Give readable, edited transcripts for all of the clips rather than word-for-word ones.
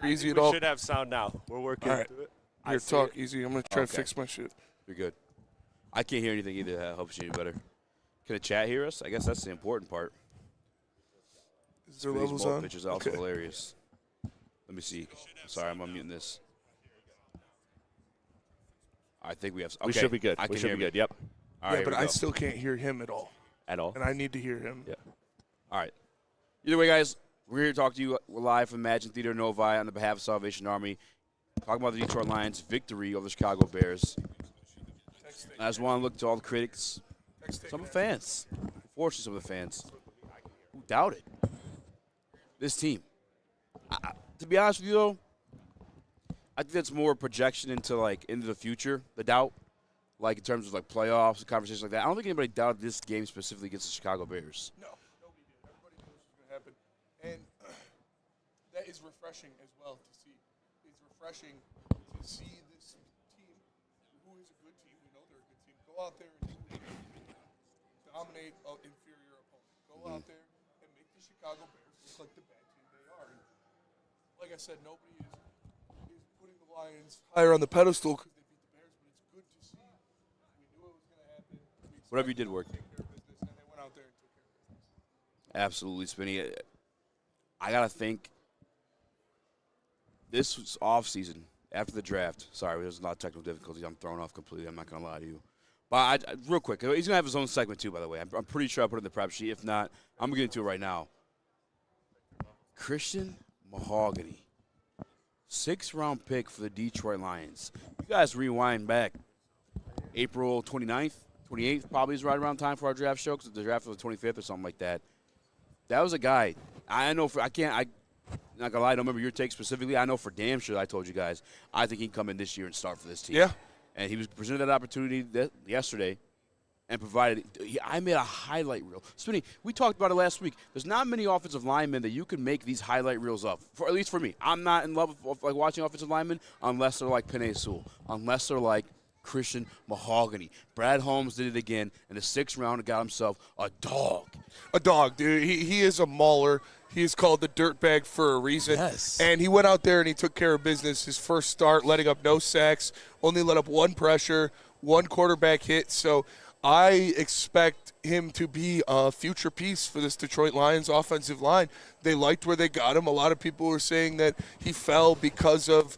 Easy at all? We should have sound now. We're working All right. into it. Here, talk easy. I'm going to try to fix my shit. You're good. I can't hear anything either. That helps you any better. Can the chat hear us? I guess that's the important part. Is there levels on? Which is also hilarious. Let me see. Sorry, I'm unmuting this. I think we have. Okay. We should be good. I can we should hear be good. me. Yep. All right, yeah, but I still can't hear him at all. At all. And I need to hear him. Yeah. All right. Either way, guys, we're here to talk to you live from Imagine Theater Novi on the behalf of Salvation Army. Talking about the Detroit Lions' victory over the Chicago Bears. I just want to look to all the critics, some of the fans, unfortunately some of the fans, who doubted this team. To be honest with you, though, I think that's more projection into the future, the doubt, like in terms of like playoffs and conversations like that. I don't think anybody doubted this game specifically against the Chicago Bears. No, nobody did. Everybody knows what's going to happen. And that is refreshing as well to see. It's refreshing to see this team, who is a good team, we know they're a good team, go out there and dominate an inferior opponent. Go out there and make the Chicago Bears look like the bad team they are. And like I said, nobody is putting the Lions higher on the pedestal because they beat the Bears, but it's good to see. We knew it was going to happen. Whatever you did worked. Take care of business, and they went out there and took care of business. Absolutely, Spinny. I got to think this was off-season after the draft. Sorry, there's a lot of technical difficulties. I'm thrown off completely. I'm not going to lie to you. But real quick, he's going to have his own segment too, by the way. I'm pretty sure I put it in the prep sheet. If not, I'm going to get into it right now. Christian Mahogany, 6th-round pick for the Detroit Lions. You guys rewind back April 29th, 28th, probably is right around time for our draft show because the draft was the 25th or something like that. That was a guy. I'm not going to lie, I don't remember your take specifically. I know for damn sure I told you guys I think he'd come in this year and start for this team. Yeah. And he was presented that opportunity yesterday and provided – I made a highlight reel. Spinny, we talked about it last week. There's not many offensive linemen that you can make these highlight reels of, at least for me. I'm not in love with like watching offensive linemen unless they're like Penei Sewell, unless they're like Christian Mahogany. Brad Holmes did it again in the 6th round and got himself a dog. A dog, dude. He is a mauler. He is called the dirtbag for a reason. Yes. And he went out there and he took care of business. His first start, letting up no sacks, only let up one pressure, one quarterback hit. So I expect him to be a future piece for this Detroit Lions offensive line. They liked where they got him. A lot of people were saying that he fell because of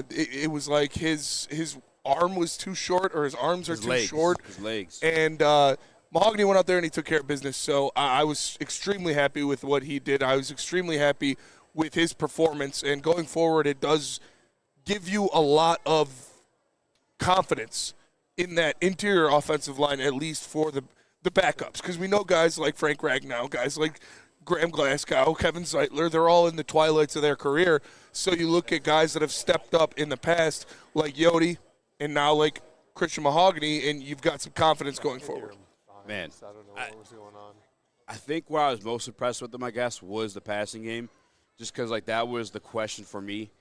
it was like his arm was too short or his arms are too short. His legs. And Mahogany went out there and he took care of business. So I was extremely happy with what he did. I was extremely happy with his performance. And going forward, it does give you a lot of confidence in that interior offensive line, at least for the backups. Because we know guys like Frank Ragnow, guys like Graham Glasgow, Kevin Zeitler, they're all in the twilights of their career. So you look at guys that have stepped up in the past, like Yodi, and now like Christian Mahogany, and you've got some confidence going forward. Man, I don't know what was going on. I think where I was most impressed with them, I guess, was the passing game, just because like that was the question for me.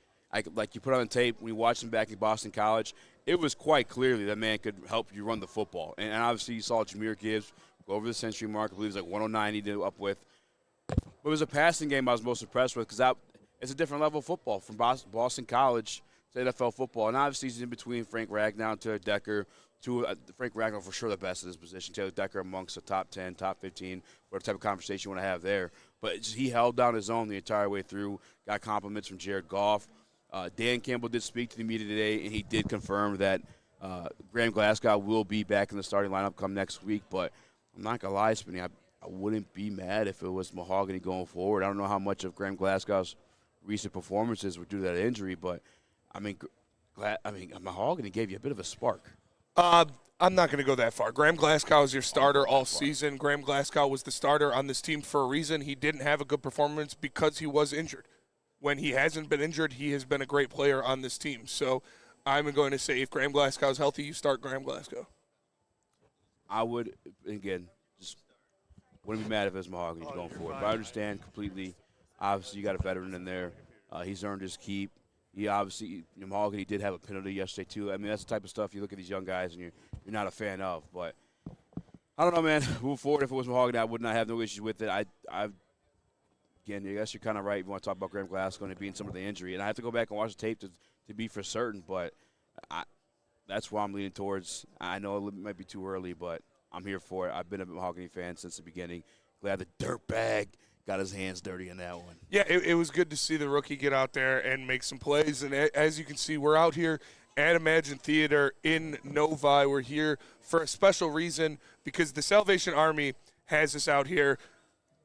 Like you put on the tape when you watched him back in Boston College, it was quite clearly that man could help you run the football. And obviously you saw Jahmyr Gibbs go over the century mark. I believe it was like 109 he did up with. But it was a passing game I was most impressed with because it's a different level of football from Boston College to NFL football. And obviously he's in between Frank Ragnow and Taylor Decker. Frank Ragnow for sure the best at his position. Taylor Decker amongst the top 10, top 15, whatever type of conversation you want to have there. But he held down his own the entire way through. Got compliments from Jared Goff. Dan Campbell did speak to the media today, and he did confirm that Graham Glasgow will be back in the starting lineup come next week. But I'm not going to lie, Spinny, I wouldn't be mad if it was Mahogany going forward. I don't know how much of Graham Glasgow's recent performances were due to that injury, but, Mahogany gave you a bit of a spark. I'm not going to go that far. Graham Glasgow is your starter all season. Graham Glasgow was the starter on this team for a reason. He didn't have a good performance because he was injured. When he hasn't been injured, he has been a great player on this team. So I'm going to say if Graham Glasgow is healthy, you start Graham Glasgow. I would, again, just wouldn't be mad if it was Mahogany going forward. But I understand completely. Obviously, you got a veteran in there. He's earned his keep. He obviously, Mahogany did have a penalty yesterday, too. I mean, that's the type of stuff you look at these young guys and you're not a fan of. But I don't know, man. Moving forward, if it was Mahogany, I would not have no issues with it. again, I guess you're kind of right. You want to talk about Graham Glasgow and it being some of the injury. And I have to go back and watch the tape to be for certain, but that's why I'm leaning towards. I know it might be too early, but I'm here for it. I've been a Mahogany fan since the beginning. Glad the dirtbag got his hands dirty in that one. Yeah, it was good to see the rookie get out there and make some plays. And as you can see, we're out here at Imagine Theater in Novi. We're here for a special reason because the Salvation Army has us out here.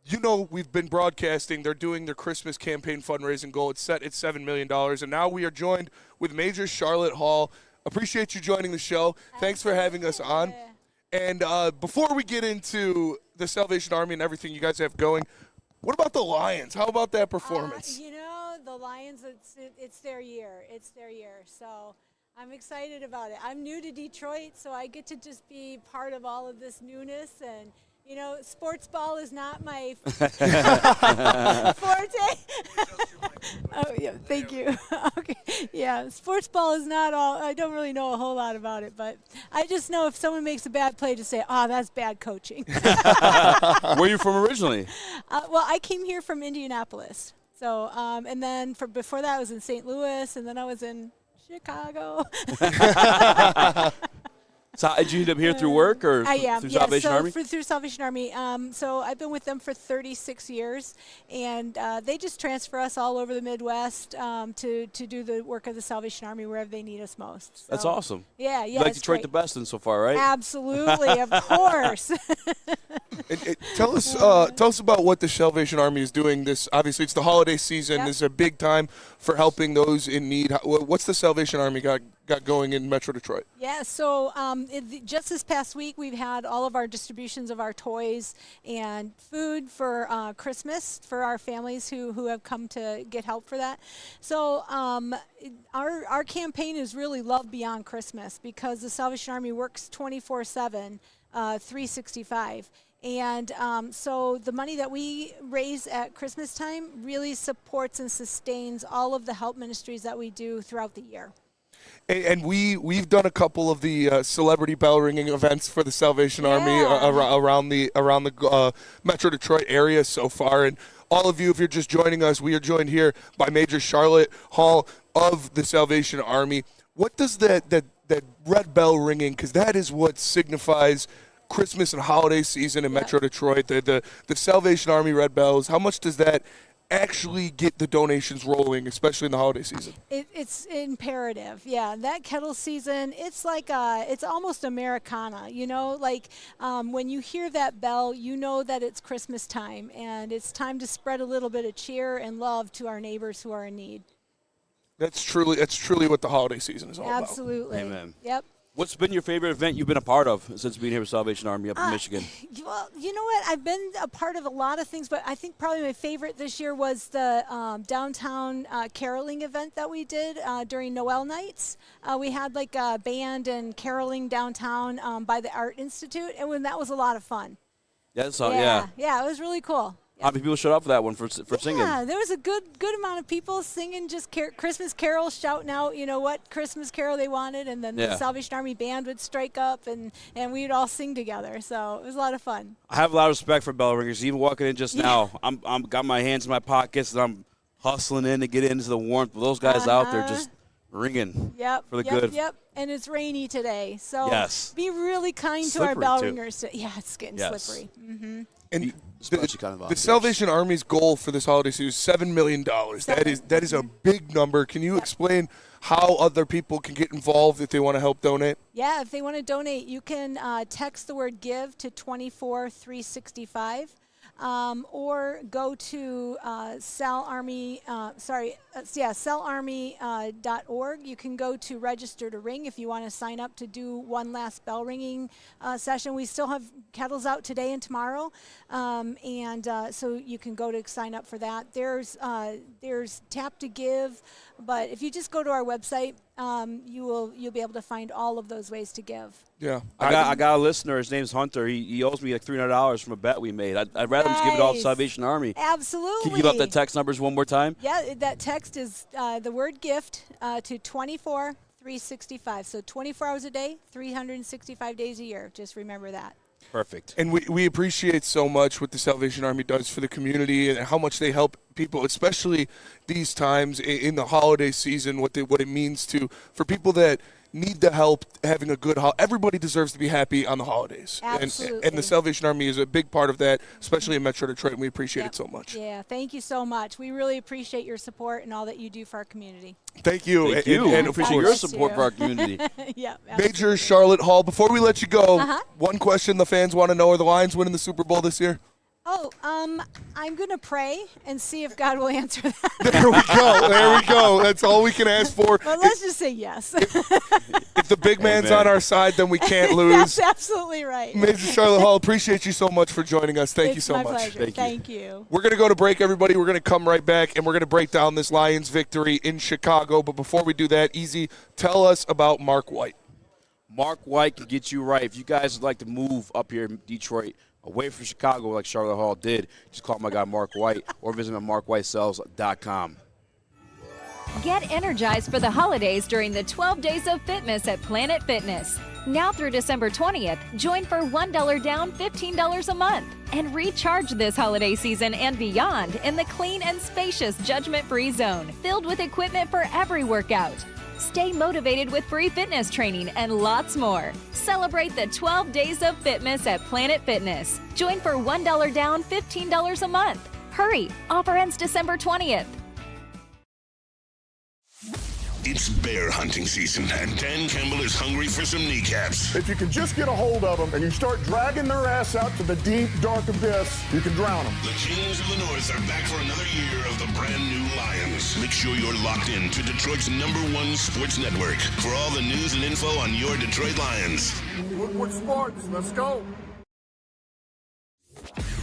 You know, we've been broadcasting. They're doing their Christmas campaign fundraising goal. It's set at $7 million. And now we are joined with Major Charlotte Hall. Appreciate you joining the show. Thanks for having us on. And before we get into the Salvation Army and everything you guys have going, what about the Lions? How about that performance? The Lions, it's their year. It's their year. So I'm excited about it. I'm new to Detroit, so I get to just be part of all of this newness. And, sports ball is not my forte. Oh, yeah, thank you. Okay. Yeah, sports ball is not all. I don't really know a whole lot about it, but I just know if someone makes a bad play to say, that's bad coaching. Where are you from originally? Well, I came here from Indianapolis. So, and then before that I was in St. Louis, and then I was in Chicago. So did you end up here through work or through Salvation Army? Through Salvation Army. So I've been with them for 36 years, and they just transfer us all over the Midwest to do the work of the Salvation Army wherever they need us most. So, that's awesome. Yeah. You like Detroit the best so far, right? Absolutely, of course. Tell us about what the Salvation Army is doing. This obviously it's the holiday season. Yep. This is a big time for helping those in need. What's the Salvation Army got going in Metro Detroit? Yeah, so just this past week, we've had all of our distributions of our toys and food for Christmas for our families who have come to get help for that. So our campaign is really Love Beyond Christmas because the Salvation Army works 24/7, 365. And so the money that we raise at Christmas time really supports and sustains all of the help ministries that we do throughout the year. And we've done a couple of the celebrity bell ringing events for the Salvation Army around the Metro Detroit area so far. And all of you, if you're just joining us, we are joined here by Major Charlotte Hall of the Salvation Army. What does that red bell ringing? Because that is what signifies Christmas and holiday season in Metro Detroit. The Salvation Army red bells. How much does that actually get the donations rolling, especially in the holiday season? It's imperative. Yeah, that kettle season, it's like it's almost Americana, when you hear that bell, you know that it's Christmas time and it's time to spread a little bit of cheer and love to our neighbors who are in need. That's truly what the holiday season is all about. Absolutely. Amen. Yep. What's been your favorite event you've been a part of since being here with Salvation Army up in Michigan? Well, you know what? I've been a part of a lot of things, but I think probably my favorite this year was the downtown caroling event that we did during Noel nights. We had like a band and caroling downtown by the Art Institute, and that was a lot of fun. Yeah, it was really cool. How many people showed up for that one for singing? Yeah, there was a good amount of people singing just Christmas carols, shouting out, what Christmas carol they wanted, and then the Salvation Army band would strike up, and we would all sing together. So it was a lot of fun. I have a lot of respect for bell ringers. Even walking in just now, I'm got my hands in my pockets and I'm hustling in to get into the warmth. But those guys out there just ringing for the good. Yep. And it's rainy today, so be really kind slippery to our bell too. ringers. It's getting slippery. Mm-hmm. And the Salvation Army's goal for this holiday season is $7 million. That is a big number. Can you explain how other people can get involved if they want to help donate? Yeah, if they want to donate, you can text the word .give to 24365. Or go to sellarmy.org. You can go to register to ring if you want to sign up to do one last bell ringing session. We still have kettles out today and tomorrow, so you can go to sign up for that. There's Tap to Give, but if you just go to our website, you'll be able to find all of those ways to give. Yeah, I got a listener. His name's Hunter. He owes me like $300 from a bet we made. I'd rather just give it all to Salvation Army. Absolutely. Can you give up that text numbers one more time? Yeah, that text is the word gift to 24365. So 24 hours a day, 365 days a year. Just remember that. Perfect. And we appreciate so much what the Salvation Army does for the community and how much they help people, especially these times in the holiday season, what it means for people that need the help having a good holiday. Everybody deserves to be happy on the holidays. Absolutely. And the Salvation Army is a big part of that, especially in Metro Detroit, and we appreciate it so much. Yeah, thank you so much. We really appreciate your support and all that you do for our community. Thank you. Thank you. And appreciate your support for our community. Yeah. Major Charlotte Hall, before we let you go, Uh-huh. one question the fans want to know: are the Lions winning the Super Bowl this year? Oh, I'm going to pray and see if God will answer that. There we go. There we go. That's all we can ask for. But let's just say yes. If the big man's Amen. on our side, then we can't lose. That's absolutely right. Major Charlotte Hall, appreciate you so much for joining us. Thank you so It's much. my pleasure. Thank you. Thank you. We're going to go to break, everybody. We're going to come right back, and we're going to break down this Lions victory in Chicago. But before we do that, Easy, tell us about Mark White. Mark White can get you right. If you guys would like to move up here in Detroit, away from Chicago like Charlotte Hall did, just call my guy Mark White or visit him at markwhitesells.com. Get energized for the holidays during the 12 Days of Fitness at Planet Fitness. Now through December 20th, join for $1 down, $15 a month. And recharge this holiday season and beyond in the clean and spacious judgment-free zone, filled with equipment for every workout. Stay motivated with free fitness training and lots more. Celebrate the 12 Days of Fitness at Planet Fitness. Join for $1 down, $15 a month. Hurry! Offer ends December 20th. It's bear hunting season, and Dan Campbell is hungry for some kneecaps. If you can just get a hold of them and you start dragging their ass out to the deep, dark abyss, you can drown them. The Kings of the North are back for another year of the brand new Lions. Make sure you're locked in to Detroit's #1 sports network for all the news and info on your Detroit Lions. Woodward Sports, let's go.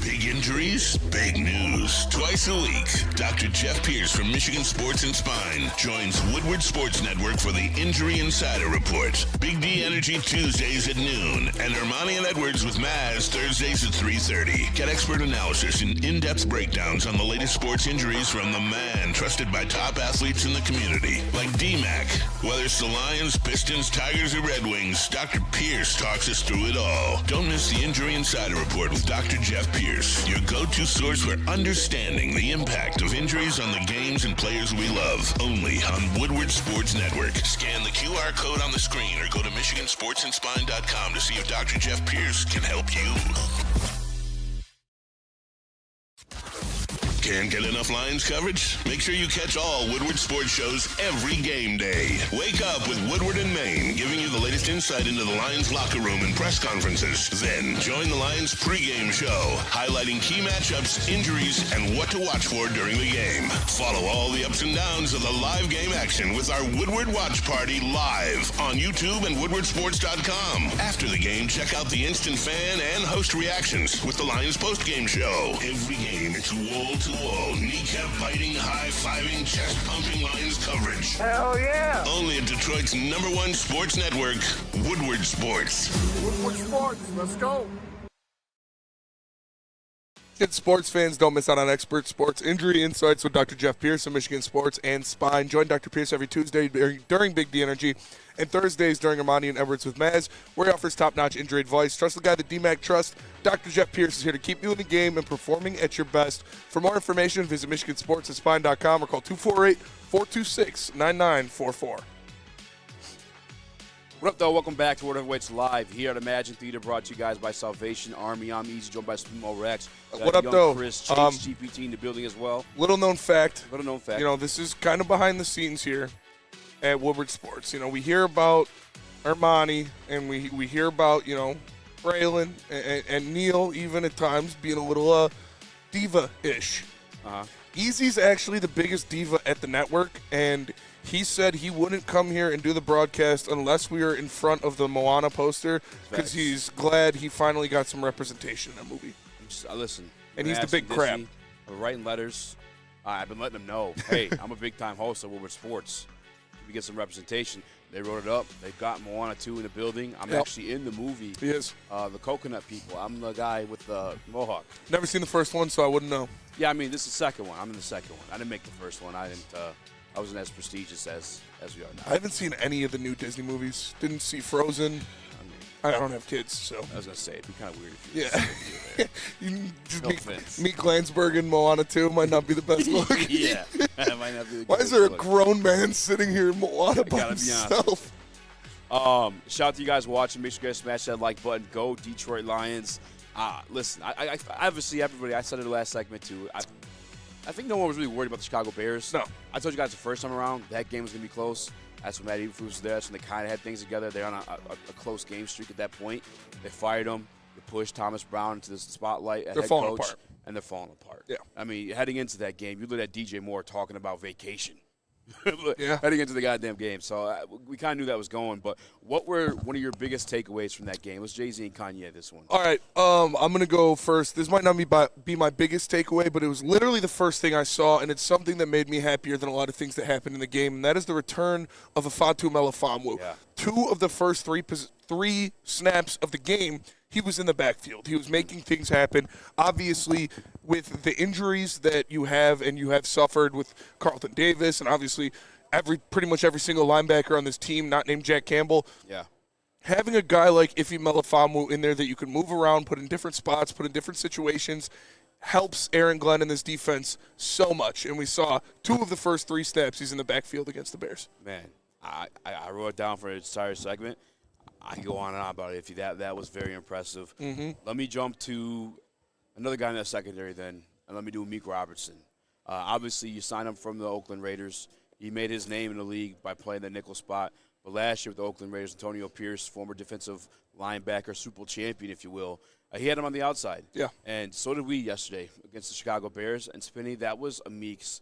Big injuries, big news. Twice a week, Dr. Jeff Pierce from Michigan Sports and Spine joins Woodward Sports Network for the Injury Insider Report. Big D Energy Tuesdays at noon, and Ermanni and Edwards with Maz Thursdays at 3:30. Get expert analysis and in-depth breakdowns on the latest sports injuries from the man trusted by top athletes in the community, like D-Mac. Whether it's the Lions, Pistons, Tigers, or Red Wings, Dr. Pierce talks us through it all. Don't miss the Injury Insider Report with Dr. Jeff Pierce, your go-to source for understanding the impact of injuries on the games and players we love. Only on Woodward Sports Network. Scan the QR code on the screen or go to MichiganSportsandSpine.com to see if Dr. Jeff Pierce can help you. Can't get enough Lions coverage? Make sure you catch all Woodward sports shows every game day. Wake up with Woodward and Maine, giving you the latest insight into the Lions locker room and press conferences. Then join the Lions pregame show, highlighting key matchups, injuries, and what to watch for during the game. Follow all the ups and downs of the live game action with our Woodward Watch Party live on YouTube and WoodwardSports.com. After the game, check out the instant fan and host reactions with the Lions postgame show. Every game, it's wall-to-wall, kneecap-biting, high-fiving, chest-pumping Lions coverage. Hell yeah. Only at Detroit's #1 sports network, Woodward Sports. Woodward Sports, let's go. Good sports fans, don't miss out on expert sports injury insights with Dr. Jeff Pierce of Michigan Sports and Spine. Join Dr. Pierce every Tuesday during Big D Energy and Thursdays during Ermanni and Edwards with Maz, where he offers top-notch injury advice. Trust the guy that DMAC trusts. Dr. Jeff Pierce is here to keep you in the game and performing at your best. For more information, visit MichiganSportsandSpine.com or call 248-426-9944. What up, though? Welcome back to World Heavyweights Live here at Imagine Theater, brought to you guys by Salvation Army. I'm Easy, joined by Sumo Rex. What up, though? Chris Chase, GPT in the building as well. Little known fact. Little known fact. You know, this is kind of behind the scenes here at Woodward Sports. You know, we hear about Ermanni and we hear about, you know, Braylon and Neil even at times being a little diva-ish. Easy's actually the biggest diva at the network, and he said he wouldn't come here and do the broadcast unless we were in front of the Moana poster because he's glad he finally got some representation in that movie. Listen. And he's the big crab. Disney, I'm writing letters. I've been letting them know, hey, I'm a big-time host of Woodward Sports. If we get some representation. They wrote it up. They've got Moana 2 in the building. I'm actually in the movie. He is. The Coconut People. I'm the guy with the mohawk. Never seen the first one, so I wouldn't know. Yeah, I mean, this is the second one. I'm in the second one. I didn't make the first one. I wasn't as prestigious as we are now. I haven't seen any of the new Disney movies. Didn't see Frozen. I don't have kids, so. I was going to say, it'd be kind of weird if you Yeah. You just No meet offense. Glansberg and Moana, too. Might not be the best look. Yeah. That might not be the Why is there a look. grown man sitting here in Moana by gotta be honest. himself? Shout out to you guys watching. Make sure you guys smash that like button. Go Detroit Lions. Listen, I obviously everybody. I said it in the last segment too. I think no one was really worried about the Chicago Bears. No. I told you guys the first time around that game was gonna be close. That's when Matt Eberflus was there. That's when they kind of had things together. They're on a close game streak at that point. They fired him. They pushed Thomas Brown into the spotlight at They're head falling coach, apart. and they're falling apart. Yeah. I mean, heading into that game, you look at DJ Moore talking about vacation. Yeah. Heading into the goddamn game. So we kind of knew that was going. But what were one of your biggest takeaways from that game? It was Jay-Z and Kanye, this one. All right, I'm going to go first. This might not be my biggest takeaway, but it was literally the first thing I saw, and it's something that made me happier than a lot of things that happened in the game, and that is the return of Afatu Melifonwu. Yeah. 2 of the first three snaps of the game, he was in the backfield. He was making things happen. Obviously, with the injuries that you have and you have suffered with Carlton Davis, and obviously pretty much every single linebacker on this team not named Jack Campbell, Yeah. having a guy like Ife Melifonwu in there that you can move around, put in different spots, put in different situations, helps Aaron Glenn in this defense so much. And we saw 2 of the first 3 snaps he's in the backfield against the Bears. Man, I wrote it down for an entire segment. I can go on and on about it. That was very impressive. Mm-hmm. Let me jump to another guy in that secondary then, and let me do Meek Robertson. Obviously, you signed him from the Oakland Raiders. He made his name in the league by playing the nickel spot. But last year with the Oakland Raiders, Antonio Pierce, former defensive linebacker, Super Bowl champion, if you will, he had him on the outside. Yeah. And so did we yesterday against the Chicago Bears. And Spinney, that was Meek's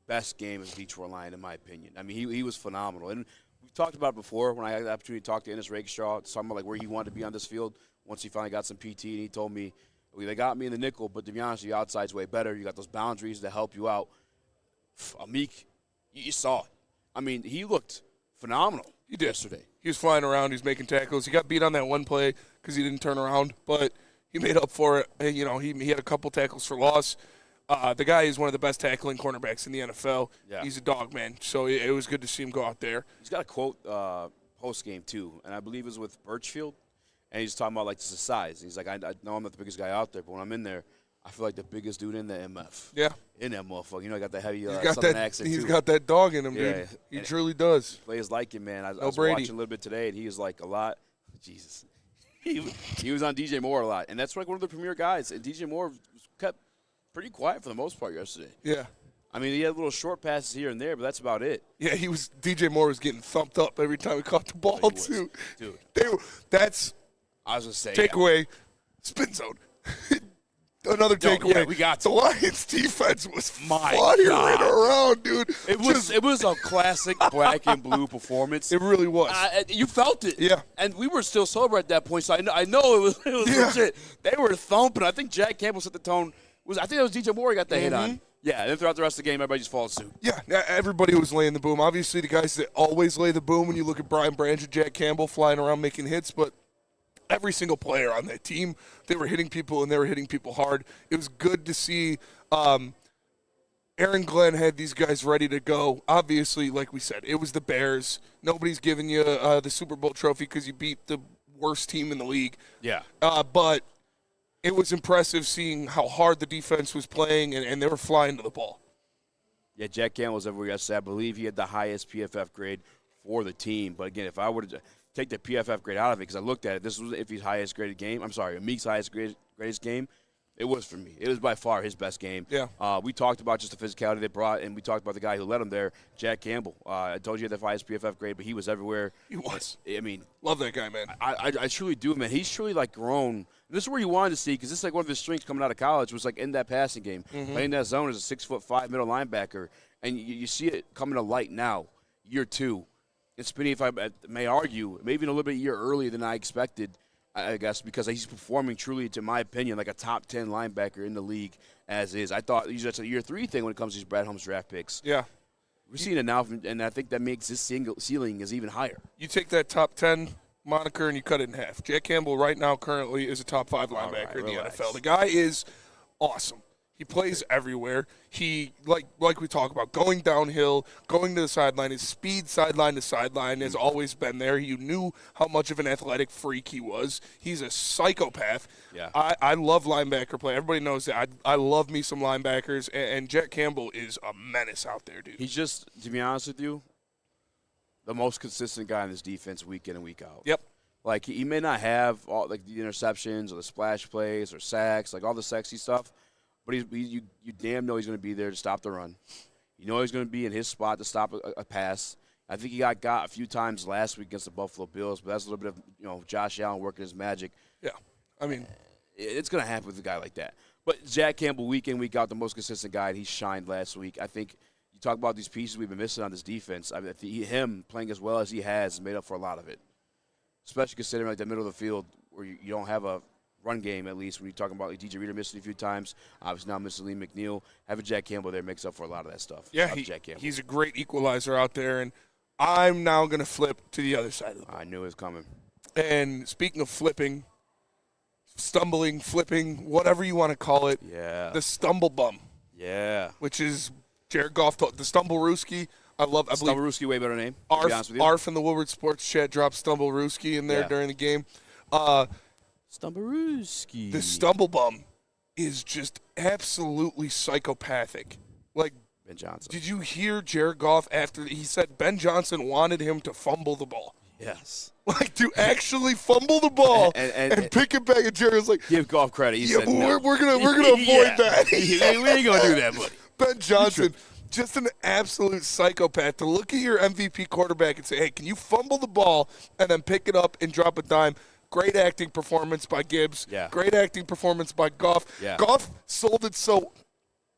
best game as a Detroit Lion, in my opinion. I mean, he was phenomenal. And we've talked about it before when I had the opportunity to talk to Ennis Rakestraw, talking about like where he wanted to be on this field once he finally got some PT. And he told me, well, they got me in the nickel, but to be honest, the outside's way better. You got those boundaries to help you out. Meek, you saw it. I mean, he looked phenomenal yesterday. He was flying around. He was making tackles. He got beat on that one play because he didn't turn around, but he made up for it. And, you know, he had a couple tackles for loss. The guy is one of the best tackling cornerbacks in the NFL. Yeah. He's a dog, man. So it was good to see him go out there. He's got a quote post-game, too, and I believe it was with Birchfield, and he's talking about, like, just the size. He's like, I know I'm not the biggest guy out there, but when I'm in there, I feel like the biggest dude in the MF. Yeah. In that motherfucker. You know, I got that heavy He's got Southern that. accent, He's too. got that dog in him, Yeah. dude. He And truly does. Players like him, man. I was Brady. watching a little bit today, and he was like a lot. Jesus. He was on DJ Moore a lot, and that's like one of the premier guys. And DJ Moore kept pretty quiet for the most part yesterday. Yeah. I mean, he had little short passes here and there, but that's about it. Yeah, DJ Moore was getting thumped up every time he caught the ball, He was. too. Dude. That's I was going to say. takeaway, spin zone. Another No, takeaway. yeah, we got the Lions defense was My flying God. around, dude. It was a classic black and blue performance. It really was. You felt it. Yeah. And we were still sober at that point, so I know it was Yeah. legit. They were thumping. I think Jack Campbell set the tone. I think it was DJ Moore he got the hit on. Yeah, and then throughout the rest of the game, everybody just followed suit. Yeah, everybody was laying the boom. Obviously, the guys that always lay the boom when you look at Brian Branch and Jack Campbell flying around making hits, but every single player on that team, they were hitting people, and they were hitting people hard. It was good to see Aaron Glenn had these guys ready to go. Obviously, like we said, it was the Bears. Nobody's giving you the Super Bowl trophy because you beat the worst team in the league. Yeah. But it was impressive seeing how hard the defense was playing, and they were flying to the ball. Yeah, Jack Campbell was everywhere yesterday. I believe he had the highest PFF grade for the team. But, again, if I were to take the PFF grade out of it, because I looked at it, this was Iffy's highest graded game. I'm sorry, Meek's highest greatest game. It was for me. It was by far his best game. Yeah. We talked about just the physicality they brought, and we talked about the guy who led them there, Jack Campbell. I told you he had the highest PFF grade, but he was everywhere. He was. I mean, Love that guy, man. I truly do, man. He's truly, like, grown. This is where you wanted to see, because this is, like, one of his strengths coming out of college was, like, in that passing game. Playing that zone as a 6'5" middle linebacker, and you see it coming to light now, year 2. And Spinney, if I may argue, maybe even a little bit a year earlier than I expected, I guess, because he's performing truly, to my opinion, like a top 10 linebacker in the league as is. I thought that's a year 3 thing when it comes to these Brad Holmes draft picks. Yeah. We're seeing it now, and I think that makes his ceiling is even higher. You take that top 10 moniker and you cut it in half. Jack Campbell right now currently is a top 5 linebacker in the relax. NFL. The guy is awesome. He plays everywhere. He, like we talk about, going downhill, going to the sideline. His speed sideline to sideline has always been there. You knew how much of an athletic freak he was. He's a psychopath. Yeah. I love linebacker play. Everybody knows that. I love me some linebackers, and Jack Campbell is a menace out there, dude. He's just, to be honest with you, the most consistent guy in this defense week in and week out. Yep. Like, he may not have all like the interceptions or the splash plays or sacks, like all the sexy stuff, but you damn know he's going to be there to stop the run. You know he's going to be in his spot to stop a pass. I think he got a few times last week against the Buffalo Bills, but that's a little bit of Josh Allen working his magic. Yeah, I mean, it's going to happen with a guy like that. But Jack Campbell, week in, week out, the most consistent guy, and he shined last week. I think you talk about these pieces we've been missing on this defense. I mean, him playing as well as he has made up for a lot of it, especially considering like the middle of the field where you don't have a run game, at least when you're talking about like DJ Reader missing a few times, obviously now missing Lee McNeil. Having Jack Campbell there makes up for a lot of that stuff. yeah, he's a great equalizer out there, and I'm now going to flip to the other side of the ball. I knew it was coming. And speaking of flipping, stumbling, flipping, whatever you want to call it, Yeah. the stumble bum, Yeah. which is Jared Goff, the Stumble-Rooski. I believe Stumble-Rooski, way better name, to be honest with you. Arf in the Woodward Sports Chat dropped Stumble-Rooski in there during the game. Stumble-Rooski. The stumble bum is just absolutely psychopathic. Like, Ben Johnson. did you hear Jared Goff after he said Ben Johnson wanted him to fumble the ball? Yes. Like, to actually fumble the ball and pick it back, and Jared was like, Give Goff credit. He said but no. we're gonna avoid that. we ain't going to do that, buddy. Ben Johnson, just an absolute psychopath to look at your MVP quarterback and say, hey, can you fumble the ball and then pick it up and drop a dime? Great acting performance by Gibbs. Yeah. Great acting performance by Goff. Yeah. Goff sold it so,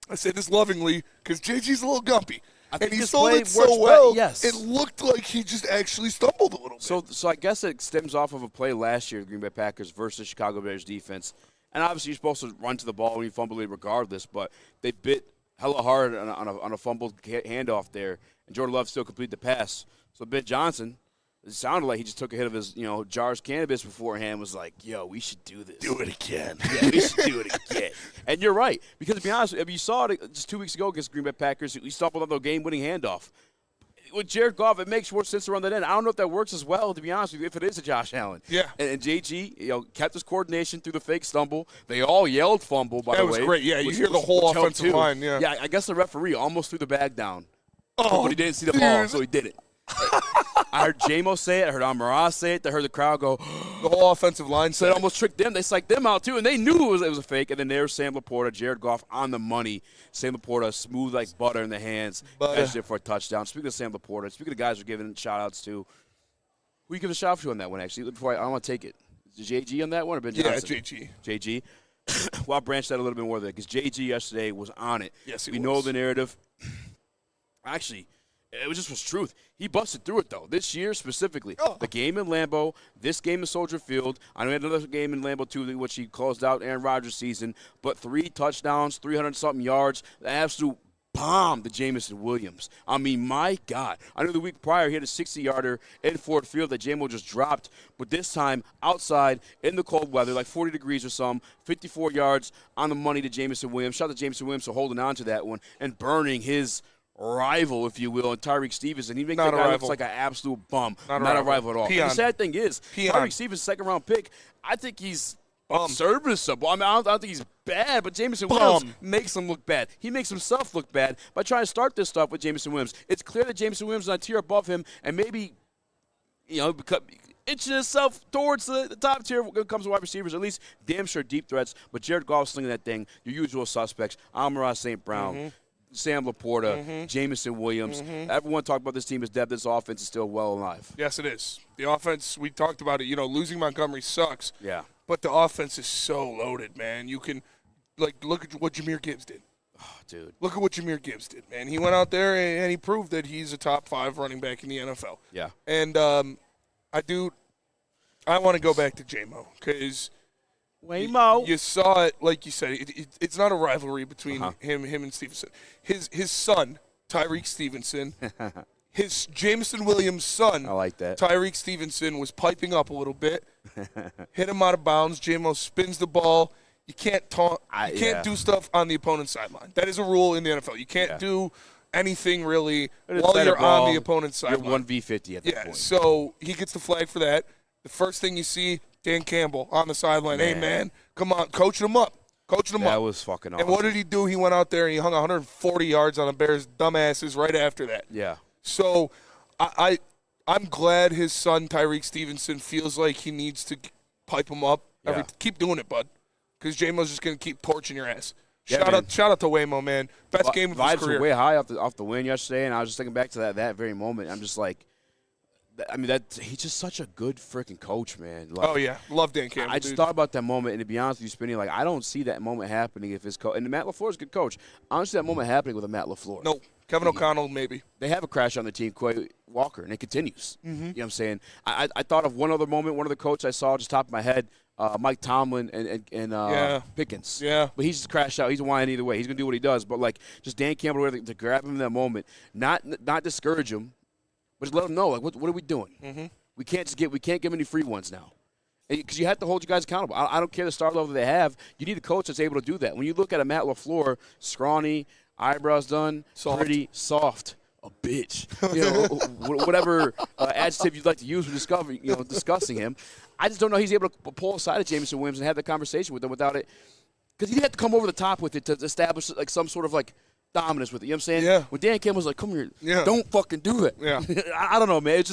I say this lovingly, because JG's a little gumpy. And he this sold play it so works well, yes. it looked like he just actually stumbled a little bit. So I guess it stems off of a play last year, the Green Bay Packers versus Chicago Bears defense. And obviously you're supposed to run to the ball when you fumble it regardless, but they bit hella hard on a fumbled handoff there, and Jordan Love still completed the pass. So Ben Johnson, it sounded like he just took a hit of his, jars cannabis beforehand, was like, yo, we should do this. Do it again. Yeah, we should do it again. And you're right. Because to be honest, you saw it just 2 weeks ago against Green Bay Packers. He stumbled on the game-winning handoff. With Jared Goff, it makes more sense to run that in. I don't know if that works as well, to be honest with you, if it is a Josh Allen. Yeah. And JG, kept his coordination through the fake stumble. They all yelled fumble, by the way. That was great. Yeah, you hear the whole which helped offensive too. line. Yeah. Yeah, I guess the referee almost threw the bag down. Oh, But he didn't see the dude. ball, so he didn't. I heard J-Mo say it. I heard Amon-Ra say it. I heard the crowd go, The whole offensive line so it almost tricked them. They psyched them out, too, and they knew it was a fake. And then there's Sam Laporta, Jared Goff on the money. Sam Laporta, smooth like butter in the hands, edged it for a touchdown. Speaking of Sam Laporta, speaking of guys we're giving shout-outs to, who you give a shout-out to on that one, actually? Before I want to take it. Is it JG on that one or Ben Johnson? Yeah, JG. JG. Well, I'll branch that a little bit more there because JG yesterday was on it. Yes, he we was. know the narrative. Actually, it was truth. He busted through it, though, this year specifically. Oh. The game in Lambeau, this game in Soldier Field. I know he had another game in Lambeau, too, which he closed out Aaron Rodgers' season. But 3 touchdowns, 300-something yards, the absolute bomb to Jameson Williams. I mean, my God. I know the week prior he had a 60-yarder in Ford Field that J-Mo just dropped. But this time, outside, in the cold weather, like 40 degrees or some, 54 yards on the money to Jameson Williams. Shout out to Jameson Williams for holding on to that one and burning his rival, if you will, and Tyreek Stevenson. He makes that guy look like an absolute bum. Not a rival at all. And the sad thing is, Tyreek Stevens, second-round pick, I think he's serviceable. I mean, I don't think he's bad, but Jameson Williams makes him look bad. He makes himself look bad by trying to start this stuff with Jameson Williams. It's clear that Jameson Williams is on a tier above him, and maybe, inching himself towards the top tier when it comes to wide receivers, at least damn sure deep threats. But Jared Goff slinging that thing, your usual suspects, Amon-Ra St. Brown, Sam Laporta, Jameson Williams. Everyone talked about this team as depth. This offense is still well alive. Yes, it is. The offense, we talked about it. Losing Montgomery sucks. Yeah. But the offense is so loaded, man. You can, look at what Jahmyr Gibbs did. Oh, dude. Look at what Jahmyr Gibbs did, man. He went out there and he proved that he's a top 5 running back in the NFL. Yeah. And I want to go back to J-Mo because you saw it, like you said, it's not a rivalry between him and Stevenson. His son, Tyreek Stevenson, his Jameson Williams' son, I like that. Tyreek Stevenson, was piping up a little bit, hit him out of bounds. J-Mo spins the ball. you can't taunt. You can't do stuff on the opponent's sideline. That is a rule in the NFL. You can't do anything really while you're on the opponent's sideline. You're 1v50 at that point. So he gets the flag for that. The first thing you see, Dan Campbell on the sideline. Hey, man, come on, coaching him up. That was fucking awesome. And what did he do? He went out there and he hung 140 yards on the Bears' dumbasses right after that. Yeah. So I'm glad his son, Tyreek Stevenson, feels like he needs to pipe him up. Keep doing it, bud, because J-Mo's just going to keep torching your ass. Shout out to Waymo, man. Best game of his career. Vibes were way high off the win yesterday, and I was just thinking back to that very moment. I'm just like, he's just such a good freaking coach, man. Like, love Dan Campbell. I just thought about that moment, and to be honest with you, Spinny, like I don't see that moment happening if his coach. And Matt LaFleur's a good coach. I don't see that moment happening with a Matt LaFleur. No, Kevin O'Connell maybe. They have a crash on the team, Quay Walker, and it continues. You know what I'm saying? I thought of one other moment, one of the coaches I saw just top of my head, Mike Tomlin and Pickens. Yeah. But he's just crashed out. He's whining either way. He's going to do what he does. But, like, just Dan Campbell to grab him in that moment, not discourage him, but just let him know, like, what are we doing? We can't give him any free ones now. Because you have to hold you guys accountable. I don't care the star level they have. You need a coach that's able to do that. When you look at a Matt LaFleur, scrawny, eyebrows done, pretty soft, a bitch. Whatever adjective you'd like to use when discussing him. I just don't know he's able to pull aside of Jameson Williams and have that conversation with him without it. Because he'd have to come over the top with it to establish like some sort of like dominance with it. You know what I'm saying? Yeah. When Dan Campbell's like, come here, don't fucking do it. Yeah. I don't know, man.